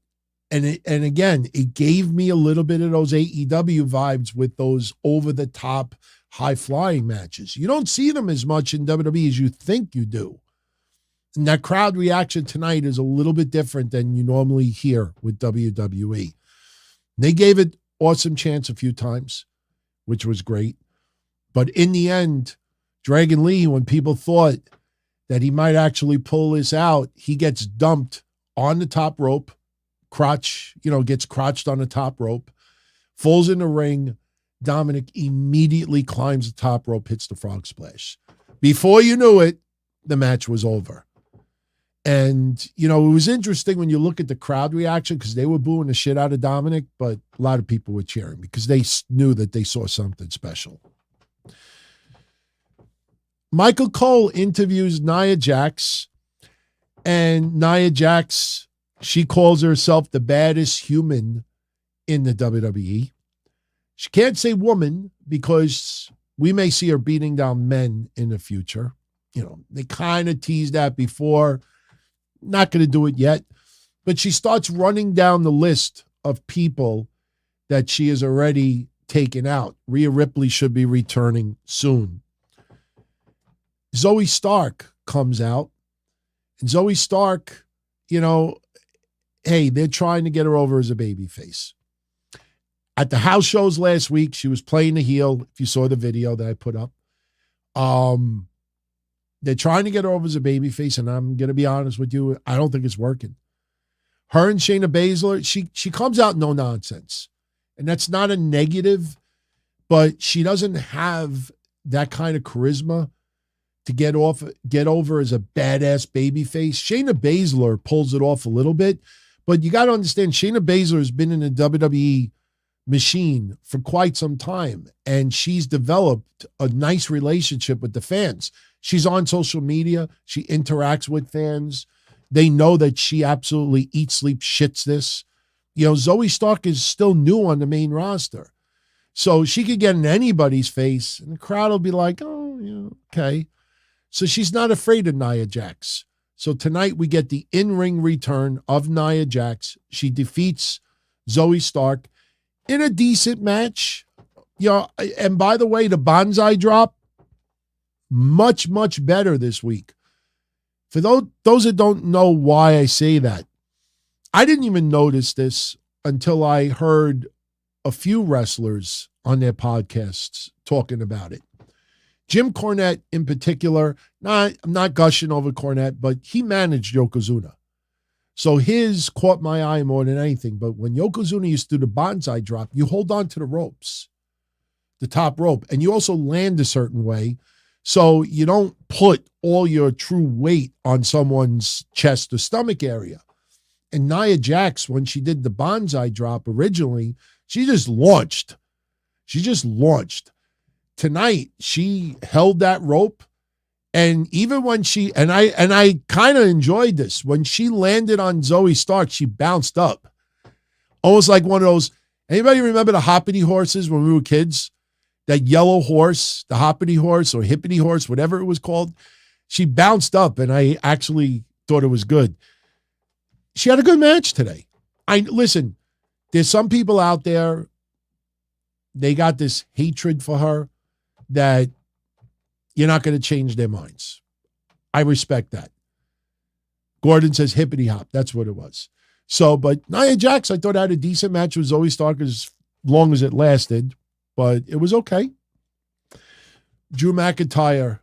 And again, it gave me a little bit of those AEW vibes with those over-the-top, high-flying matches. You don't see them as much in WWE as you think you do. And that crowd reaction tonight is a little bit different than you normally hear with WWE. They gave it awesome chance a few times, which was great. But in the end, Dragon Lee, when people thought that he might actually pull this out, he gets dumped on the top rope, gets crotched on the top rope, falls in the ring. Dominik immediately climbs the top rope, hits the frog splash. Before you knew it, the match was over. And, it was interesting when you look at the crowd reaction because they were booing the shit out of Dominik, but a lot of people were cheering because they knew that they saw something special. Michael Cole interviews Nia Jax, and Nia Jax, she calls herself the baddest human in the WWE. She can't say woman because we may see her beating down men in the future. They kind of teased that before. Not going to do it yet. But she starts running down the list of people that she has already taken out. Rhea Ripley should be returning soon. Zoe Stark comes out. And Zoe Stark, hey, they're trying to get her over as a babyface. At the house shows last week, she was playing the heel, if you saw the video that I put up. They're trying to get her over as a babyface, and I'm going to be honest with you, I don't think it's working. Her and Shayna Baszler, she comes out no nonsense. And that's not a negative, but she doesn't have that kind of charisma to get over as a badass babyface. Shayna Baszler pulls it off a little bit, but you got to understand, Shayna Baszler has been in the WWE machine for quite some time, and she's developed a nice relationship with the fans. She's on social media. She interacts with fans. They know that she absolutely eats, sleeps, shits this. Zoe Stark is still new on the main roster. So she could get in anybody's face, and the crowd will be like, oh, yeah, okay. So she's not afraid of Nia Jax. So tonight we get the in-ring return of Nia Jax. She defeats Zoe Stark in a decent match. And by the way, the Banzai drop, much, much better this week. For those that don't know why I say that, I didn't even notice this until I heard a few wrestlers on their podcasts talking about it. Jim Cornette in particular, I'm not gushing over Cornette, but he managed Yokozuna. So his caught my eye more than anything. But when Yokozuna used to do the Banzai drop, you hold on to the ropes, the top rope, and you also land a certain way. So you don't put all your true weight on someone's chest or stomach area. And Nia Jax, when she did the Banzai drop originally, she just launched. Tonight, she held that rope. And even when I kind of enjoyed this, when she landed on Zoe Stark, she bounced up. Almost like one of those, anybody remember the hoppity horses when we were kids? That yellow horse, the hoppity horse or hippity horse, whatever it was called. She bounced up, and I actually thought it was good. She had a good match today. Listen, there's some people out there, they got this hatred for her that you're not going to change their minds. I respect that. Gordon says hippity hop. That's what it was. So, but Nia Jax, I thought had a decent match with Zoe Stark as long as it lasted, but it was okay. Drew McIntyre,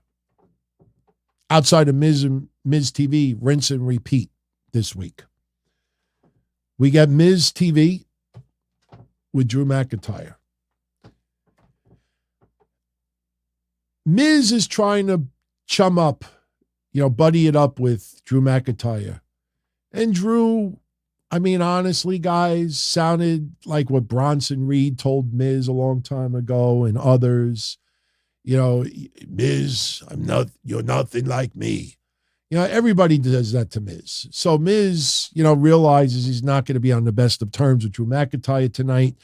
outside of Miz TV, rinse and repeat this week. We got Miz TV with Drew McIntyre. Miz is trying to chum up, buddy it up with Drew McIntyre. And Drew, I mean, honestly, guys, sounded like what Bronson Reed told Miz a long time ago and others. Miz, you're nothing like me. Everybody does that to Miz. So Miz, realizes he's not going to be on the best of terms with Drew McIntyre tonight.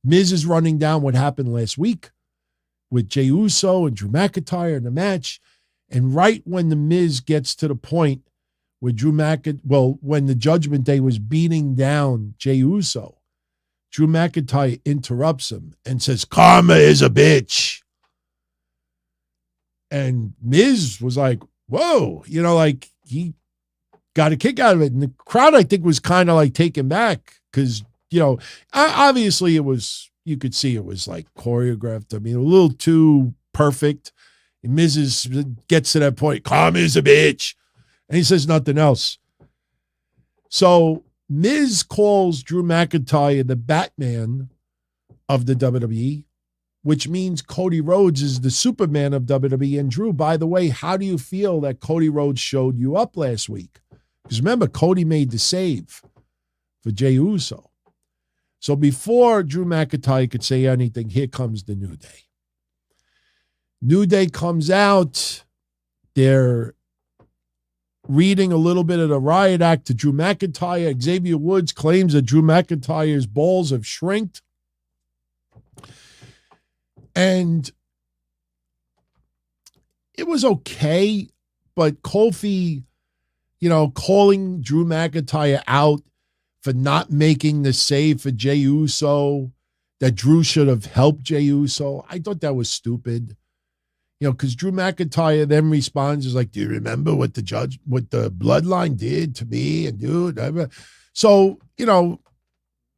Miz is running down what happened last week with Jey Uso and Drew McIntyre in the match. And right when the Miz gets to the point where when the Judgment Day was beating down Jey Uso, Drew McIntyre interrupts him and says, "Karma is a bitch." And Miz was like, whoa, he got a kick out of it. And the crowd, I think, was kind of like taken back because, obviously you could see it was like choreographed. I mean, a little too perfect. And Miz gets to that point, "Karma is a bitch." And he says nothing else. So Miz calls Drew McIntyre the Batman of the WWE, which means Cody Rhodes is the Superman of WWE. And Drew, by the way, how do you feel that Cody Rhodes showed you up last week? Because remember, Cody made the save for Jey Uso. So before Drew McIntyre could say anything, here comes the New Day. New Day comes out. They're reading a little bit of the riot act to Drew McIntyre. Xavier Woods claims that Drew McIntyre's balls have shrinked. And it was okay, but Kofi, calling Drew McIntyre out for not making the save for Jey Uso, that Drew should have helped Jey Uso, I thought that was stupid. Because Drew McIntyre then responds is like, "Do you remember what the bloodline did to me and dude?" So,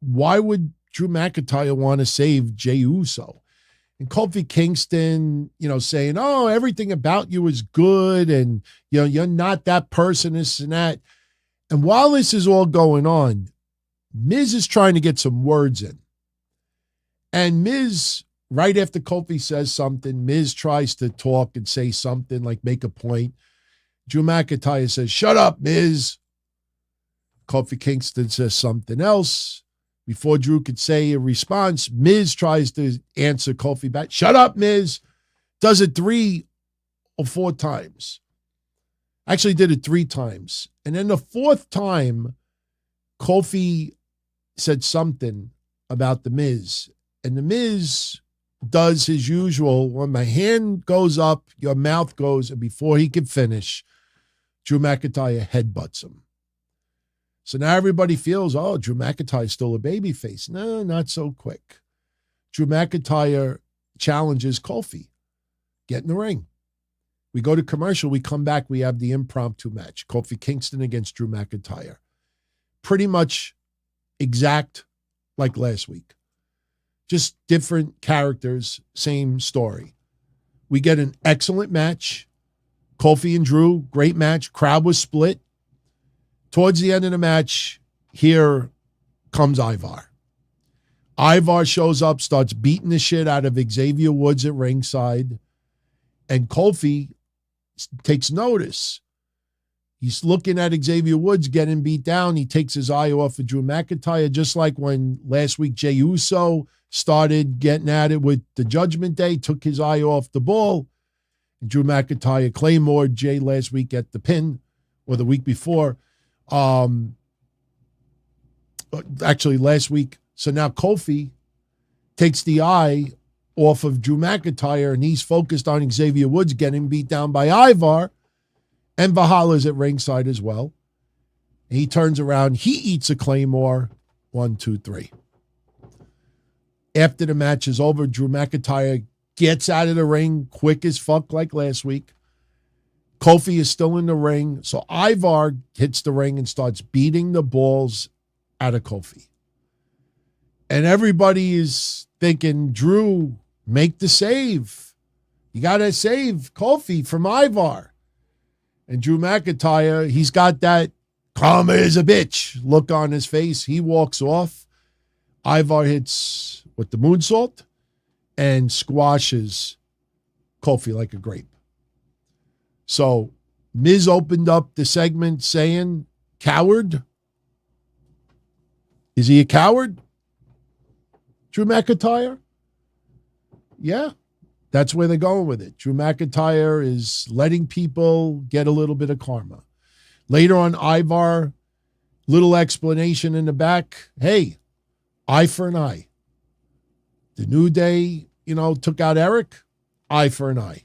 why would Drew McIntyre want to save Jey Uso? And Kofi Kingston, saying, "Oh, everything about you is good and, you're not that person, this and that." And while this is all going on, Miz is trying to get some words in. And Miz, right after Kofi says something, Miz tries to talk and say something, like make a point. Drew McIntyre says, "Shut up, Miz." Kofi Kingston says something else. Before Drew could say a response, Miz tries to answer Kofi back. "Shut up, Miz." Does it 3 or 4 times. Actually did it 3 times. And then the 4th time, Kofi said something about the Miz. And the Miz does his usual, when my hand goes up, your mouth goes, and before he can finish, Drew McIntyre headbutts him. So now everybody feels, Drew McIntyre's still a babyface. No, not so quick. Drew McIntyre challenges Kofi. Get in the ring. We go to commercial. We come back. We have the impromptu match. Kofi Kingston against Drew McIntyre. Pretty much exact like last week. Just different characters, same story. We get an excellent match. Kofi and Drew, great match. Crowd was split. Towards the end of the match, here comes Ivar. Ivar shows up, starts beating the shit out of Xavier Woods at ringside, and Kofi takes notice. He's looking at Xavier Woods getting beat down. He takes his eye off of Drew McIntyre, just like when last week Jey Uso started getting at it with the Judgment Day, took his eye off the ball. And Drew McIntyre claymored Jey last week at the pin, or the week before. Actually last week. So now Kofi takes the eye off of Drew McIntyre and he's focused on Xavier Woods getting beat down by Ivar, and Valhalla's at ringside as well. And he turns around, he eats a claymore. 1, 2, 3. After the match is over, Drew McIntyre gets out of the ring quick as fuck like last week. Kofi is still in the ring. So Ivar hits the ring and starts beating the balls out of Kofi. And everybody is thinking, Drew, make the save. You got to save Kofi from Ivar. And Drew McIntyre, he's got that karma is a bitch look on his face. He walks off. Ivar hits with the moonsault and squashes Kofi like a grape. So Miz opened up the segment saying, coward? Is he a coward? Drew McIntyre? Yeah, that's where they're going with it. Drew McIntyre is letting people get a little bit of karma. Later on, Ivar, little explanation in the back. Hey, eye for an eye. The New Day, took out Eric, eye for an eye.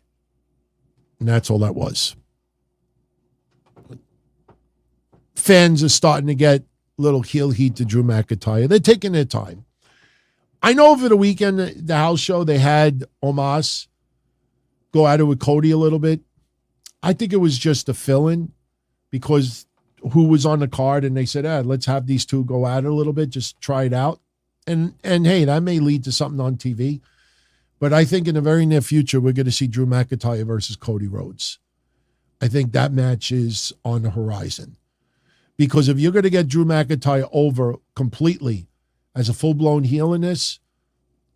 And that's all that was. Fans are starting to get a little heel heat to Drew McIntyre. They're taking their time. I know over the weekend, the house show, they had Omos go at it with Cody a little bit. I think it was just a fill-in because who was on the card, and they said, let's have these two go at it a little bit, just try it out. And hey, that may lead to something on TV. But I think in the very near future, we're going to see Drew McIntyre versus Cody Rhodes. I think that match is on the horizon. Because if you're going to get Drew McIntyre over completely as a full-blown heel in this,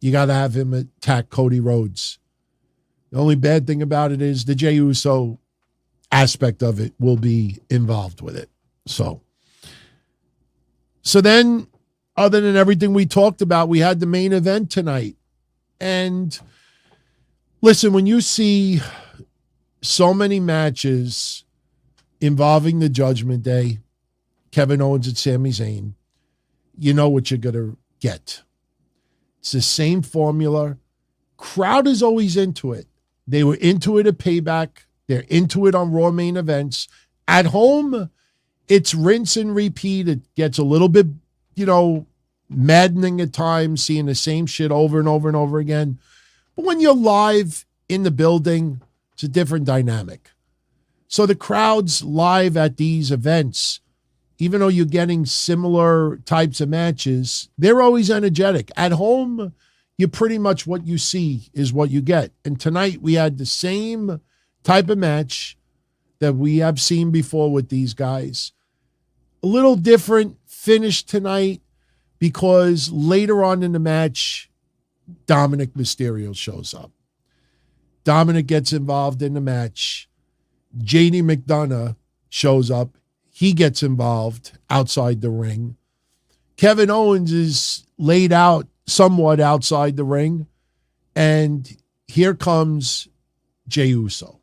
you got to have him attack Cody Rhodes. The only bad thing about it is the Jey Uso aspect of it will be involved with it. So then, other than everything we talked about, we had the main event tonight. And listen, when you see so many matches involving the Judgment Day, Kevin Owens and Sami Zayn, you know what you're going to get. It's the same formula. Crowd is always into it. They were into it at Payback. They're into it on Raw main events. At home, it's rinse and repeat. It gets a little bit, maddening at times, seeing the same shit over and over and over again. But when you're live in the building, it's a different dynamic. So the crowds live at these events, even though you're getting similar types of matches, they're always energetic. At home, you pretty much what you see is what you get. And tonight we had the same type of match that we have seen before with these guys. A little different finish tonight because later on in the match, Dominik Mysterio shows up. Dominik gets involved in the match. JD McDonough shows up. He gets involved outside the ring. Kevin Owens is laid out somewhat outside the ring. And here comes Jey Uso.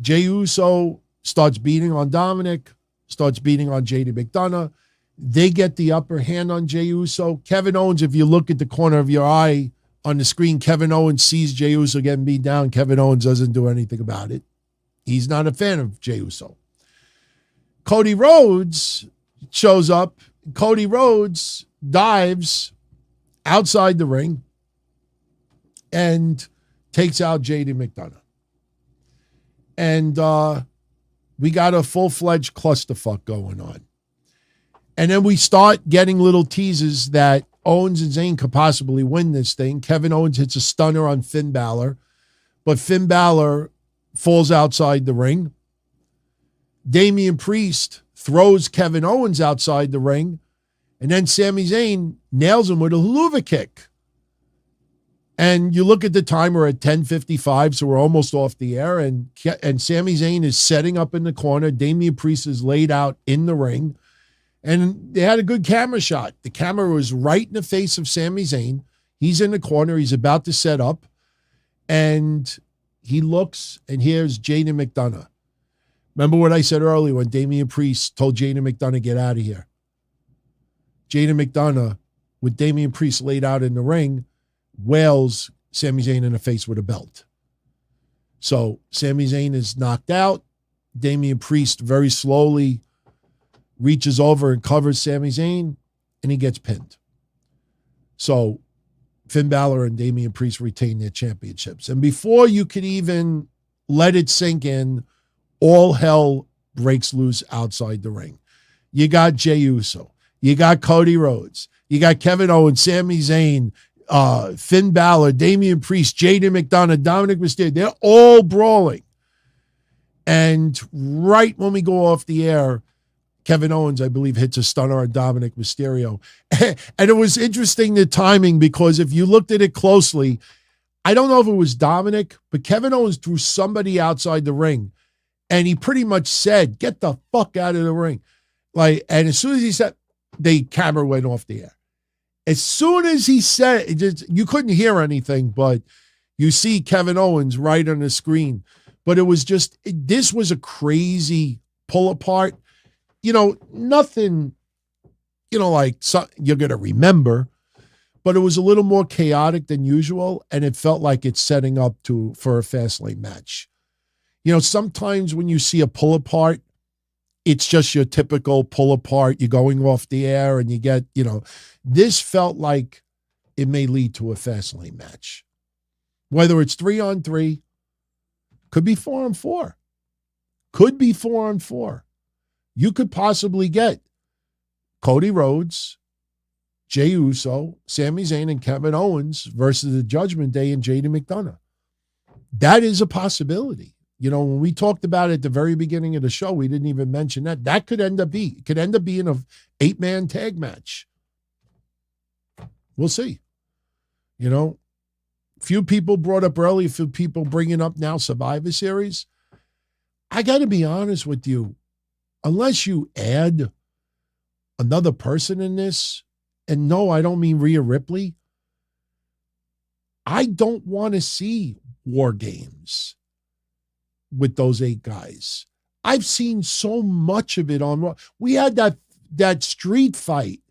Jey Uso starts beating on Dominik, starts beating on JD McDonough. They get the upper hand on Jey Uso. Kevin Owens, if you look at the corner of your eye on the screen, Kevin Owens sees Jey Uso getting beat down. Kevin Owens doesn't do anything about it. He's not a fan of Jey Uso. Cody Rhodes shows up. Cody Rhodes dives outside the ring and takes out JD McDonough. And we got a full-fledged clusterfuck going on. And then we start getting little teases that Owens and Zayn could possibly win this thing. Kevin Owens hits a stunner on Finn Balor, but Finn Balor falls outside the ring. Damian Priest throws Kevin Owens outside the ring, and then Sami Zayn nails him with a huluva kick. And you look at the time, we're at 10:55, so we're almost off the air, and Sami Zayn is setting up in the corner. Damian Priest is laid out in the ring, and they had a good camera shot. The camera was right in the face of Sami Zayn. He's in the corner. He's about to set up, and he looks, and here's Jaden McDonough. Remember what I said earlier when Damian Priest told Jaden McDonough, get out of here. Jaden McDonough, with Damian Priest laid out in the ring, wails Sami Zayn in the face with a belt. So Sami Zayn is knocked out. Damian Priest very slowly reaches over and covers Sami Zayn, and he gets pinned. So Finn Balor and Damian Priest retain their championships. And before you could even let it sink in, all hell breaks loose outside the ring. You got Jey Uso. You got Cody Rhodes. You got Kevin Owens, Sami Zayn, Finn Balor, Damian Priest, Jaden McDonough, Dominik Mysterio. They're all brawling. And right when we go off the air, Kevin Owens, I believe, hits a stunner on Dominik Mysterio. And it was interesting, the timing, because if you looked at it closely, I don't know if it was Dominik, but Kevin Owens threw somebody outside the ring, and he pretty much said, "Get the fuck out of the ring." And as soon as he said, the camera went off the air. As soon as he said it, you couldn't hear anything, but you see Kevin Owens right on the screen. But it was this was a crazy pull apart. Nothing, you're going to remember, but it was a little more chaotic than usual, and it felt like it's setting up for a Fastlane match. Sometimes when you see a pull apart, it's just your typical pull apart. You're going off the air and you get, this felt like it may lead to a Fastlane match. Whether it's 3-on-3, could be 4-on-4, could be 4-on-4. You could possibly get Cody Rhodes, Jey Uso, Sami Zayn, and Kevin Owens versus the Judgment Day and JD McDonough. That is a possibility. When we talked about it at the very beginning of the show, we didn't even mention that. That could end up being an 8-man tag match. We'll see. Few people brought up earlier, few people bringing up now Survivor Series. I got to be honest with you. Unless you add another person in this, and no, I don't mean Rhea Ripley, I don't want to see War Games with those 8 guys. I've seen so much of it on Raw. We had that street fight.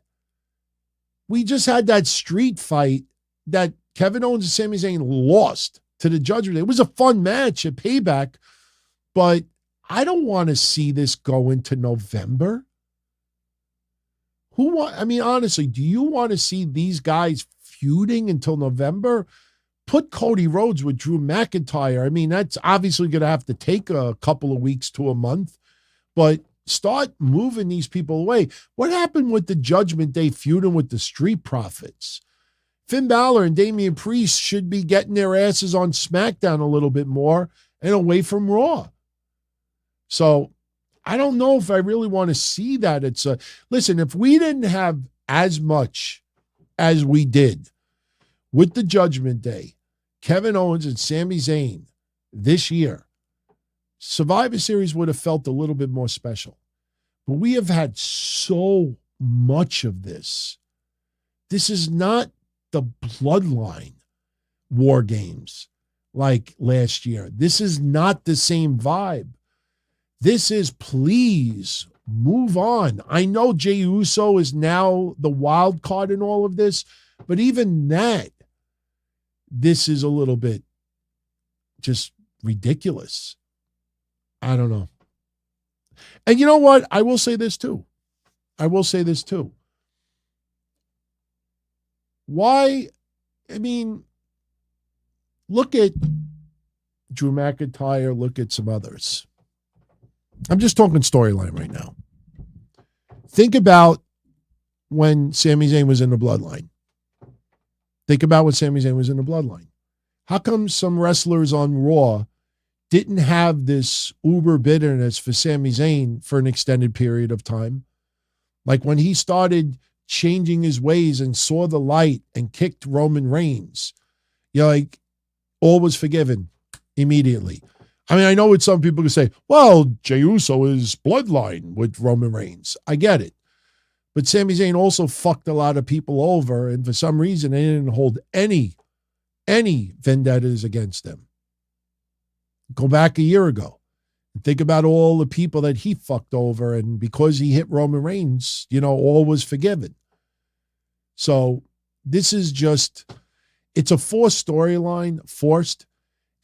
We just had that street fight that Kevin Owens and Sami Zayn lost to the Judgment Day. It was a fun match at Payback, but I don't want to see this go into November. Honestly, do you want to see these guys feuding until November? Put Cody Rhodes with Drew McIntyre. That's obviously going to have to take a couple of weeks to a month, but start moving these people away. What happened with the Judgment Day feuding with the Street Profits? Finn Balor and Damian Priest should be getting their asses on SmackDown a little bit more and away from Raw. So I don't know if I really want to see that. Listen, if we didn't have as much as we did with the Judgment Day, Kevin Owens and Sami Zayn this year, Survivor Series would have felt a little bit more special. But we have had so much of this. This is not the Bloodline War Games like last year. This is not the same vibe. This is, please move on. I know Jey Uso is now the wild card in all of this, but even that, this is a little bit just ridiculous. I don't know. And you know what? I will say this too. Why? Look at Drew McIntyre, look at some others. I'm just talking storyline right now. Think about when Sami Zayn was in the Bloodline. How come some wrestlers on Raw didn't have this uber bitterness for Sami Zayn for an extended period of time? Like when he started changing his ways and saw the light and kicked Roman Reigns, all was forgiven immediately. I know what some people can say, well, Jey Uso is Bloodline with Roman Reigns. I get it. But Sami Zayn also fucked a lot of people over, and for some reason, they didn't hold any vendettas against them. Go back a year ago. Think about all the people that he fucked over, and because he hit Roman Reigns, all was forgiven. So this is it's a forced storyline,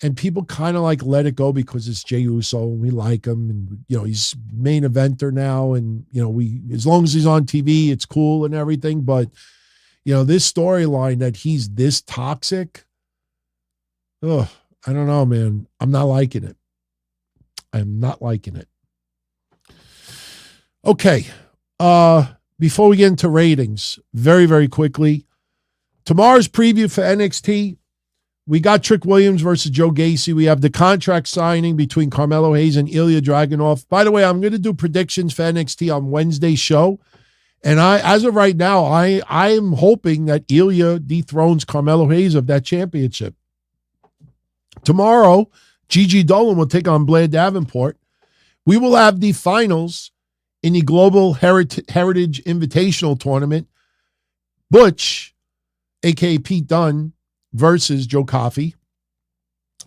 and people kind of let it go because it's Jey Uso and we like him, and he's main eventer now, and as long as he's on TV, it's cool and everything. But this storyline that he's this toxic, I don't know, man. I'm not liking it. I'm not liking it. Okay. Before we get into ratings, very, very quickly, tomorrow's preview for NXT. We got Trick Williams versus Joe Gacy. We have the contract signing between Carmelo Hayes and Ilya Dragunov. By the way, I'm going to do predictions for NXT on Wednesday's show. And as of right now, I am hoping that Ilya dethrones Carmelo Hayes of that championship. Tomorrow, Gigi Dolan will take on Blair Davenport. We will have the finals in the Global Heritage Invitational Tournament. Butch, a.k.a. Pete Dunne, versus Joe Coffey.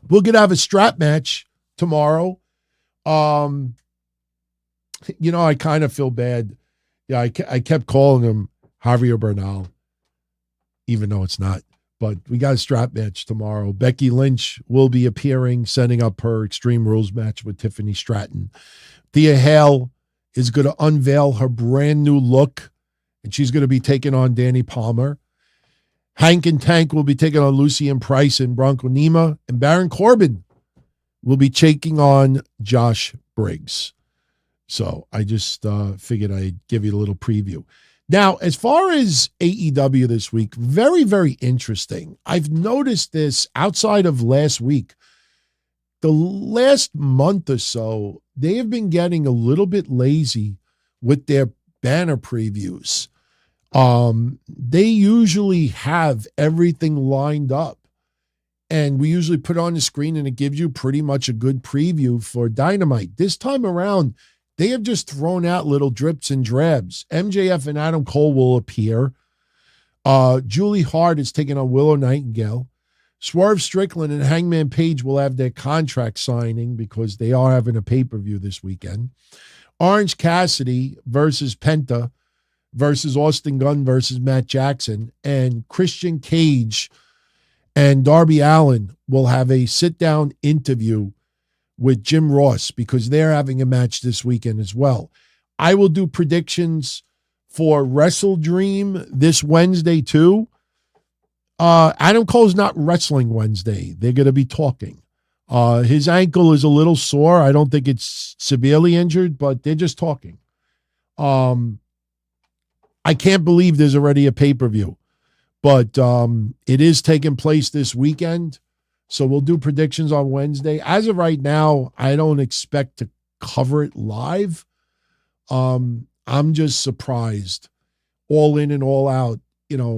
We're going to have a strap match tomorrow. I kind of feel bad. Yeah, I kept calling him Javier Bernal, even though it's not. But we got a strap match tomorrow. Becky Lynch will be appearing, setting up her Extreme Rules match with Tiffany Stratton. Thea Hale is going to unveil her brand new look, and she's going to be taking on Danny Palmer. Hank and Tank will be taking on Lucien Price and Bronco Nima, and Baron Corbin will be taking on Josh Briggs. So I just figured I'd give you a little preview. Now, as far as AEW this week, very, very interesting. I've noticed this outside of last week. The last month or so, they have been getting a little bit lazy with their banner previews. They usually have everything lined up, and we usually put on the screen and it gives you pretty much a good preview for Dynamite. This time around, they have just thrown out little drips and drabs. MJF and Adam Cole will appear. Julie Hart is taking on Willow Nightingale. Swerve Strickland and Hangman Page will have their contract signing because they are having a pay-per-view this weekend. Orange Cassidy versus Penta versus Austin Gunn versus Matt Jackson. And Christian Cage and Darby Allin will have a sit-down interview with Jim Ross because they're having a match this weekend as well. I will do predictions for Wrestle Dream this Wednesday too. Adam Cole's not wrestling Wednesday. They're going to be talking. His ankle is a little sore. I don't think it's severely injured, but they're just talking. I can't believe there's already a pay-per-view, but it is taking place this weekend. So we'll do predictions on Wednesday. As of right now, I don't expect to cover it live. I'm just surprised. All in and all out,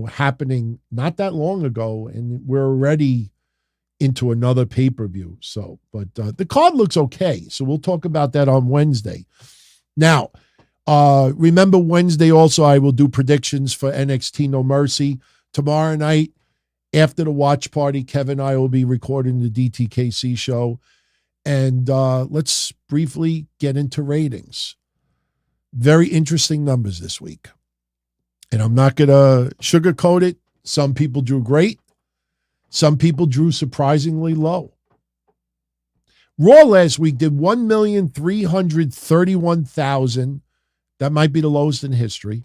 happening not that long ago, and we're already into another pay-per-view. So, but the card looks okay. So we'll talk about that on Wednesday. Now, remember Wednesday also, I will do predictions for NXT No Mercy. Tomorrow night, after the watch party, Kevin and I will be recording the DTKC show. And let's briefly get into ratings. Very interesting numbers this week. And I'm not going to sugarcoat it. Some people drew great. Some people drew surprisingly low. Raw last week did 1,331,000. That might be the lowest in history.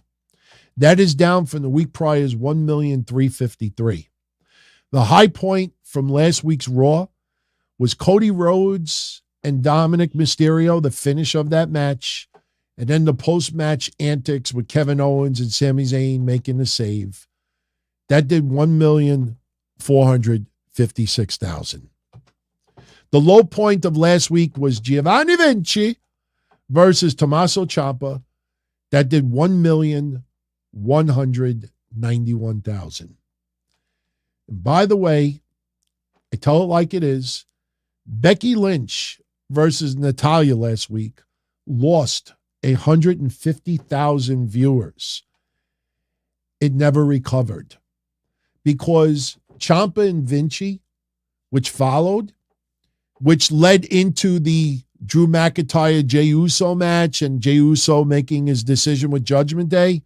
That is down from the week prior's 1,353,000. The high point from last week's Raw was Cody Rhodes and Dominik Mysterio, the finish of that match, and then the post-match antics with Kevin Owens and Sami Zayn making the save. That did 1,456,000. The low point of last week was Giovanni Vinci versus Tommaso Ciampa. That did 1,191,000. And by the way, I tell it like it is, Becky Lynch versus Natalya last week lost 150,000 viewers. It never recovered because Ciampa and Vinci, which followed, which led into the Drew McIntyre, Jey Uso match and Jey Uso making his decision with Judgment Day,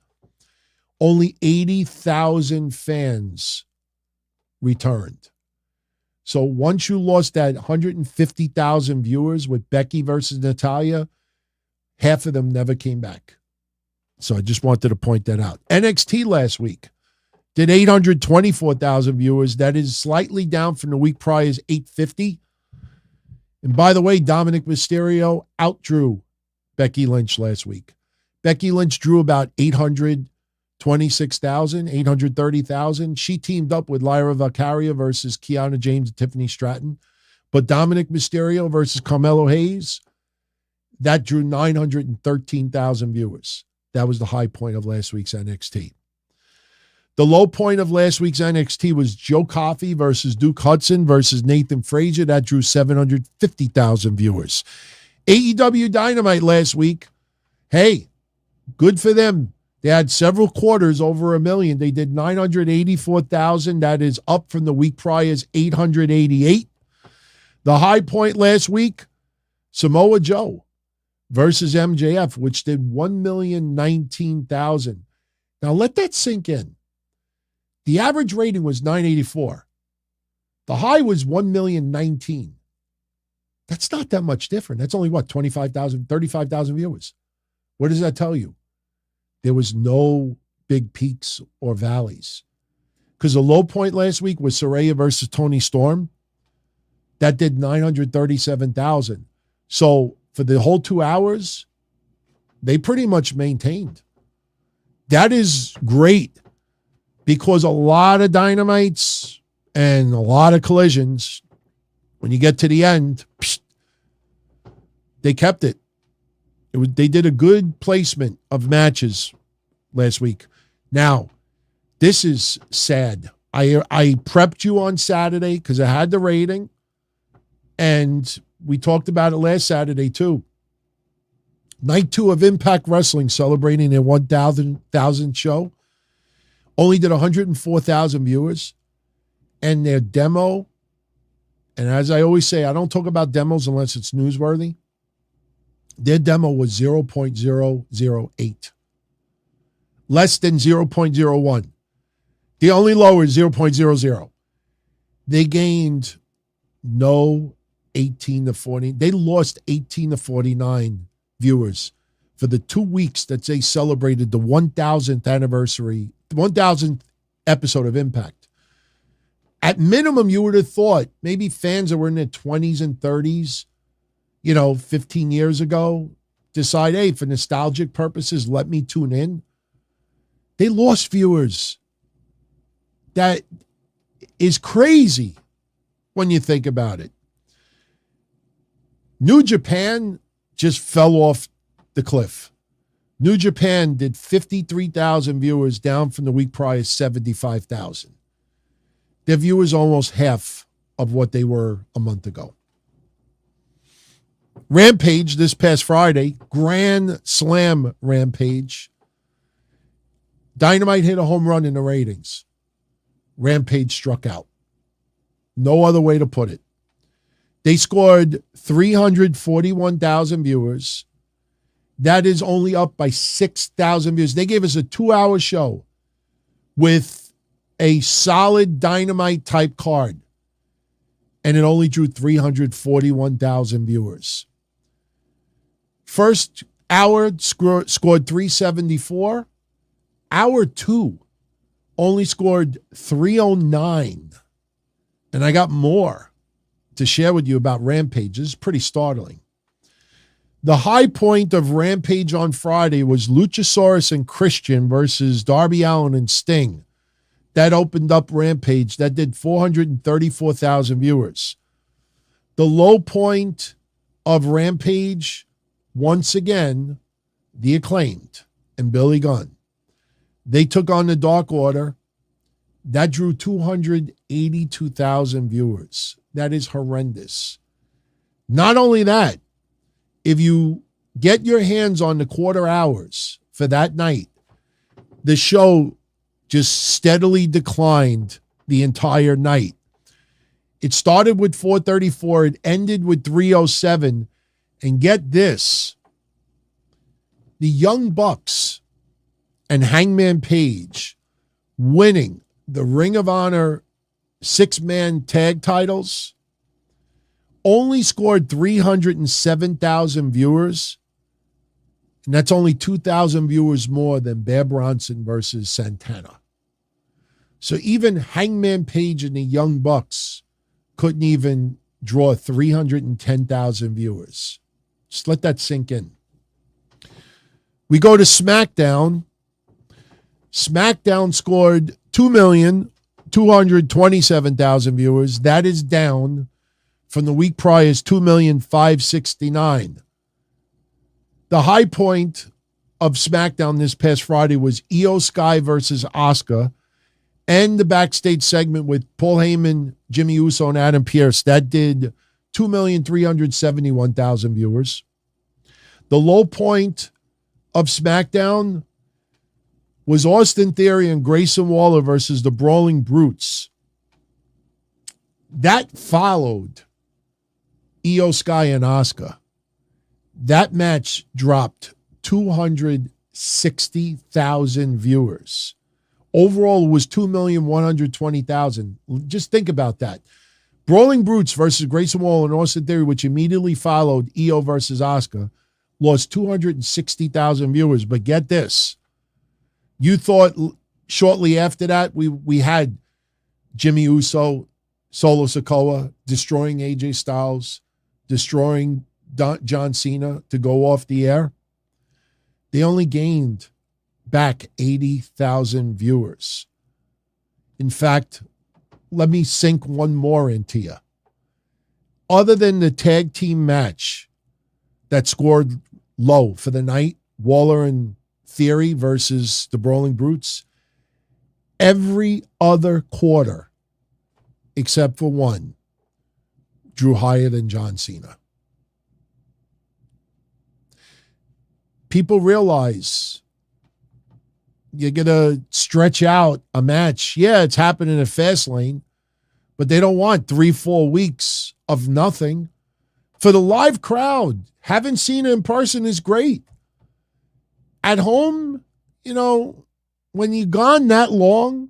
only 80,000 fans returned. So once you lost that 150,000 viewers with Becky versus Natalya, half of them never came back. So I just wanted to point that out. NXT last week did 824,000 viewers. That is slightly down from the week prior's 850. And by the way, Dominik Mysterio outdrew Becky Lynch last week. Becky Lynch drew about 826,000, 830,000. She teamed up with Lyra Valkyria versus Kiana James and Tiffany Stratton. But Dominik Mysterio versus Carmelo Hayes, that drew 913,000 viewers. That was the high point of last week's NXT. The low point of last week's NXT was Joe Coffey versus Duke Hudson versus Nathan Frazier. That drew 750,000 viewers. AEW Dynamite last week, hey, good for them. They had several quarters over 1 million. They did 984,000. That is up from the week prior's 888. The high point last week, Samoa Joe versus MJF, which did 1,019,000. Now let that sink in. The average rating was 984. The high was 1,019,000. That's not that much different. That's only what, 25,000, 35,000 viewers. What does that tell you? There was no big peaks or valleys. Because the low point last week was Saraya versus Tony Storm. That did 937,000. So for the whole 2 hours, they pretty much maintained. That is great because a lot of dynamites and a lot of collisions, when you get to the end, they kept it. They did a good placement of matches last week. Now, this is sad. I prepped you on Saturday because I had the rating, and we talked about it last Saturday too. Night 2 of Impact Wrestling celebrating their 1,000th show. Only did 104,000 viewers. And their demo, and as I always say, I don't talk about demos unless it's newsworthy. Their demo was 0.008. Less than 0.01. The only lower is 0.00. They gained no 18 to 40. They lost 18 to 49 viewers for the 2 weeks that they celebrated the 1,000th anniversary, the 1,000th episode of Impact. At minimum, you would have thought maybe fans that were in their 20s and 30s, 15 years ago, decide, hey, for nostalgic purposes, let me tune in. They lost viewers. That is crazy when you think about it. New Japan just fell off the cliff. New Japan did 53,000 viewers, down from the week prior 75,000. Their viewers almost half of what they were a month ago. Rampage this past Friday, Grand Slam Rampage. Dynamite hit a home run in the ratings. Rampage struck out. No other way to put it. They scored 341,000 viewers. That is only up by 6,000 views. They gave us a 2-hour show with a solid Dynamite type card, and it only drew 341,000 viewers. First hour scored 374. Hour 2 only scored 309. And I got more to share with you about Rampage. This is pretty startling. The high point of Rampage on Friday was Luchasaurus and Christian versus Darby Allin and Sting. That opened up Rampage. That did 434,000 viewers. The low point of Rampage, once again, the Acclaimed and Billy Gunn. They took on the Dark Order. That drew 282,000 viewers. That is horrendous. Not only that, if you get your hands on the quarter hours for that night, the show just steadily declined the entire night. It started with 434. It ended with 307. And get this, the Young Bucks and Hangman Page winning the Ring of Honor 6-man tag titles only scored 307,000 viewers. And that's only 2,000 viewers more than Bear Bronson versus Santana. So even Hangman Page and the Young Bucks couldn't even draw 310,000 viewers. Just let that sink in. We go to SmackDown. SmackDown scored 2,227,000 viewers. That is down from the week prior's 2,569,000. The high point of SmackDown this past Friday was Io Sky versus Asuka. and the backstage segment with Paul Heyman, Jimmy Uso, and Adam Pearce. That did 2,371,000 viewers. The low point of SmackDown was Austin Theory and Grayson Waller versus the Brawling Brutes. That followed Io Sky and Asuka. That match dropped 260,000 viewers. Overall, it was 2,120,000. Just think about that. Brawling Brutes versus Grayson Waller and Austin Theory, which immediately followed Io versus Asuka, lost 260,000 viewers. But get this. You thought shortly after that, we had Jimmy Uso, Solo Sikoa, destroying AJ Styles, destroying John Cena to go off the air. They only gained back 80,000 viewers. In fact, let me sink one more into you. Other than the tag team match that scored low for the night, Waller and Theory versus the Brawling Brutes, every other quarter, except for one, drew higher than John Cena. People realize you're going to stretch out a match. Yeah, it's happening at Fastlane, but they don't want 3-4 weeks of nothing. For the live crowd, having Cena in person is great. At home, when you're gone that long,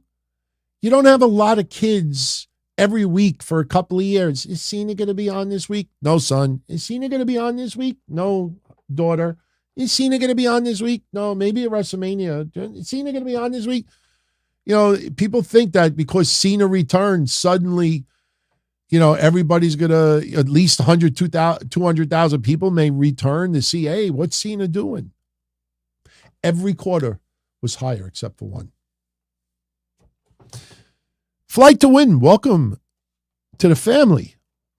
you don't have a lot of kids every week for a couple of years. Is Cena going to be on this week? No, son. Is Cena going to be on this week? No, daughter. Is Cena going to be on this week? No, maybe at WrestleMania. Is Cena going to be on this week? People think that because Cena returns, suddenly, everybody's going to, at least 200,000 people may return to see, hey, what's Cena doing? Every quarter was higher except for one. Flight to Win, welcome to the family.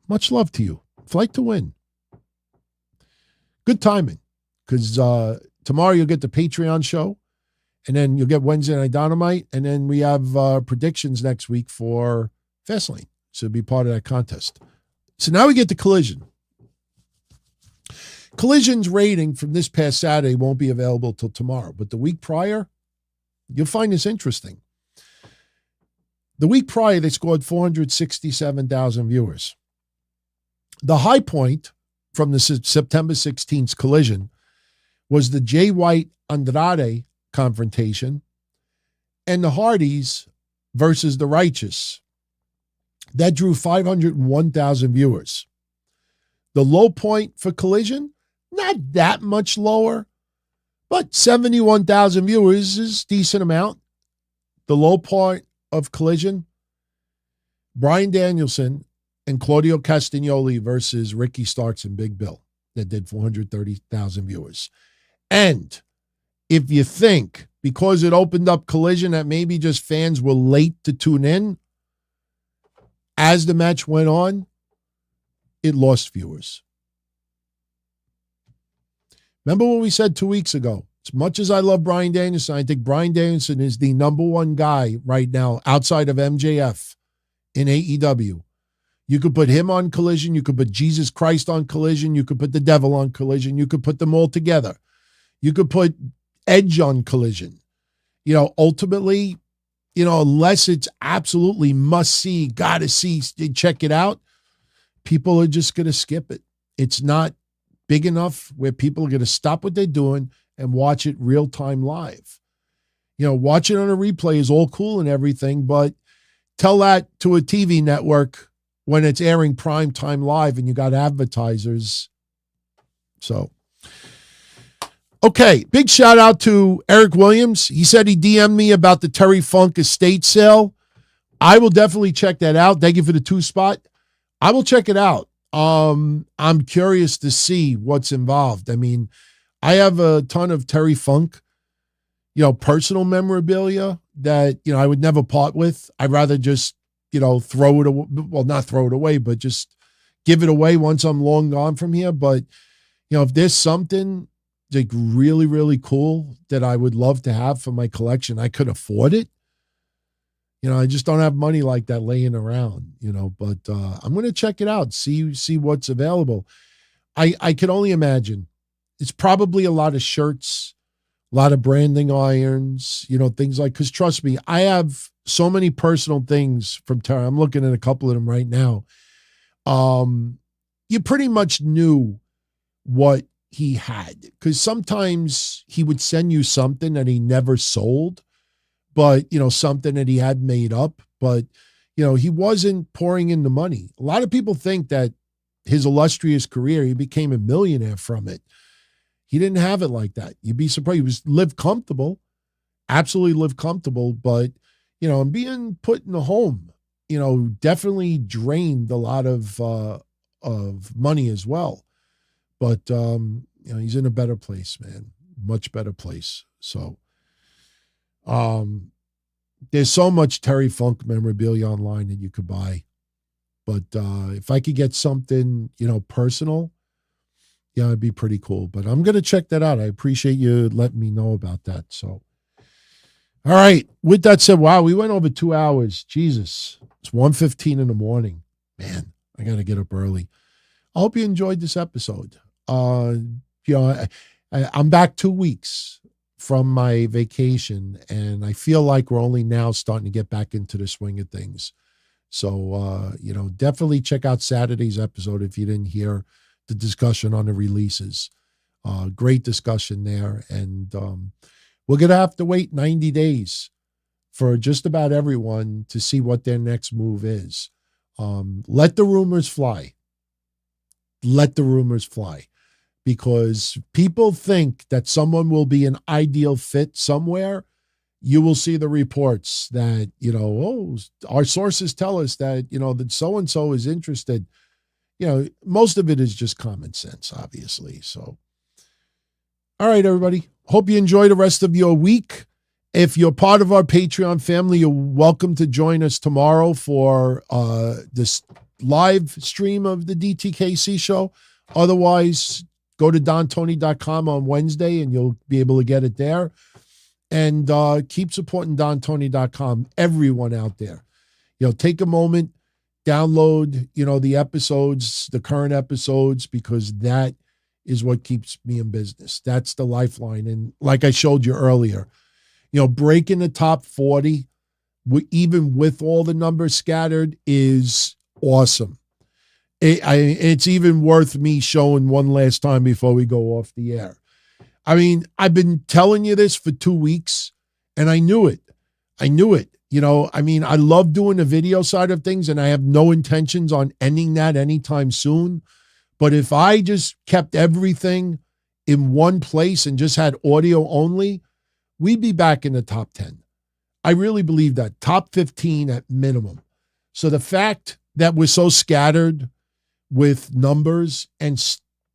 Much love to you. Flight to Win. Good timing, because tomorrow you'll get the Patreon show, and then you'll get Wednesday Night Dynamite, and then we have predictions next week for Fastlane, so be part of that contest. So now we get to Collision. Collision's rating from this past Saturday won't be available till tomorrow, but the week prior, you'll find this interesting. The week prior, they scored 467,000 viewers. The high point from the September 16th Collision was the Jay White Andrade confrontation and the Hardys versus the Righteous. That drew 501,000 viewers. The low point for Collision, not that much lower, but 71,000 viewers is a decent amount. The low point of Collision, Bryan Danielson and Claudio Castagnoli versus Ricky Starks and Big Bill. That did 430,000 viewers. And if you think, because it opened up Collision, that maybe just fans were late to tune in, as the match went on, it lost viewers. Remember what we said 2 weeks ago? As much as I love Bryan Danielson, I think Bryan Danielson is the number one guy right now outside of MJF in AEW. You could put him on Collision. You could put Jesus Christ on Collision. You could put the devil on Collision. You could put them all together. You could put Edge on Collision. Ultimately, unless it's absolutely must see, gotta see, check it out, people are just going to skip it. It's not big enough where people are going to stop what they're doing and watch it real time live. Watch it on a replay is all cool and everything, but tell that to a TV network when it's airing prime time live and you got advertisers. So, okay, big shout out to Eric Williams. He said he DM'd me about the Terry Funk estate sale. I will definitely check that out. Thank you for the 2 spot. I will check it out. I'm curious to see what's involved. I mean, I have a ton of Terry Funk, personal memorabilia that, I would never part with. I'd rather just, throw it away. Well, not throw it away, but just give it away once I'm long gone from here. But, if there's something like really, really cool that I would love to have for my collection, I could afford it. I just don't have money like that laying around, but I'm going to check it out, see what's available. I can only imagine. It's probably a lot of shirts, a lot of branding irons, things like, because trust me, I have so many personal things from Terry. I'm looking at a couple of them right now. You pretty much knew what he had, because sometimes he would send you something that he never sold, but, something that he had made up, but, he wasn't pouring in the money. A lot of people think that his illustrious career, he became a millionaire from it. He didn't have it like that. You'd be surprised. He lived comfortable, absolutely lived comfortable, but, and being put in a home, definitely drained a lot of money as well. But, he's in a better place, man, much better place. So, there's so much Terry Funk memorabilia online that you could buy. But if I could get something, personal, yeah, it'd be pretty cool. But I'm going to check that out. I appreciate you letting me know about that. So, all right. With that said, wow, we went over 2 hours. Jesus. It's 1:15 in the morning. Man, I got to get up early. I hope you enjoyed this episode. I'm back 2 weeks from my vacation, and I feel like we're only now starting to get back into the swing of things. So, definitely check out Saturday's episode if you didn't hear the discussion on the releases. Great discussion there. And we're going to have to wait 90 days for just about everyone to see what their next move is. Let the rumors fly. Let the rumors fly. Because people think that someone will be an ideal fit somewhere. You will see the reports that, our sources tell us that, that so-and-so is interested. Most of it is just common sense, obviously. So, all right, everybody. Hope you enjoy the rest of your week. If you're part of our Patreon family, you're welcome to join us tomorrow for this live stream of the DTKC show. Otherwise, go to DonTony.com on Wednesday and you'll be able to get it there. And keep supporting DonTony.com, everyone out there. Take a moment, download, the episodes, the current episodes, because that is what keeps me in business. That's the lifeline. And like I showed you earlier, breaking the top 40, even with all the numbers scattered, is awesome. It's even worth me showing one last time before we go off the air. I mean, I've been telling you this for 2 weeks, and I knew it. I love doing the video side of things, and I have no intentions on ending that anytime soon. But if I just kept everything in one place and just had audio only, we'd be back in the top 10. I really believe that. Top 15 at minimum. So the fact that we're so scattered with numbers and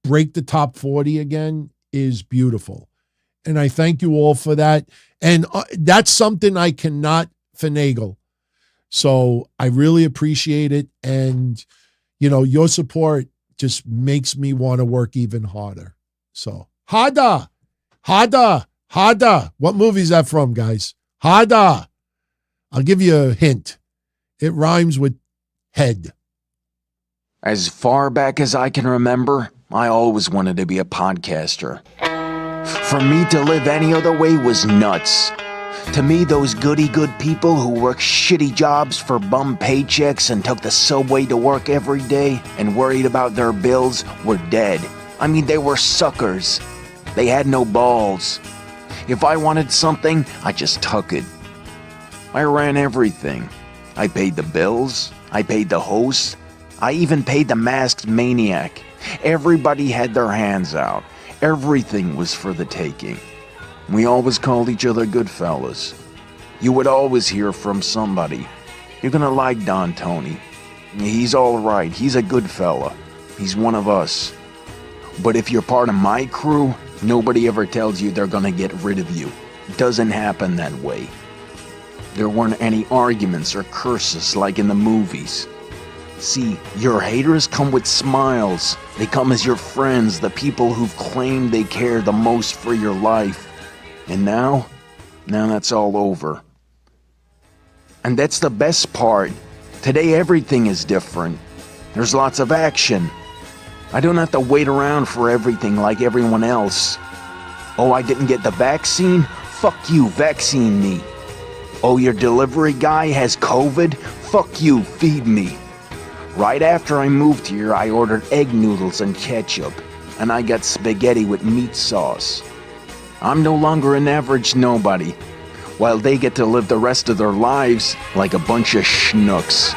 break the top 40 again is beautiful. And I thank you all for that. And that's something I cannot finagle. So I really appreciate it. And, your support just makes me want to work even harder. So, Hada. What movie is that from, guys? Hada. I'll give you a hint. It rhymes with head. As far back as I can remember, I always wanted to be a podcaster. For me to live any other way was nuts. To me, those goody-good people who worked shitty jobs for bum paychecks and took the subway to work every day and worried about their bills were dead. I mean, they were suckers. They had no balls. If I wanted something, I just took it. I ran everything. I paid the bills. I paid the host. I even paid the masked maniac. Everybody had their hands out. Everything was for the taking. We always called each other good fellas. You would always hear from somebody. You're gonna like Don Tony. He's all right. He's a good fella. He's one of us. But if you're part of my crew, nobody ever tells you they're gonna get rid of you. It doesn't happen that way. There weren't any arguments or curses like in the movies. See, your haters come with smiles. They come as your friends, the people who've claimed they care the most for your life. And now that's all over. And that's the best part. Today everything is different. There's lots of action. I don't have to wait around for everything like everyone else. Oh, I didn't get the vaccine? Fuck you, vaccine me. Oh, your delivery guy has COVID? Fuck you, feed me. Right after I moved here, I ordered egg noodles and ketchup, and I got spaghetti with meat sauce. I'm no longer an average nobody, while they get to live the rest of their lives like a bunch of schnooks.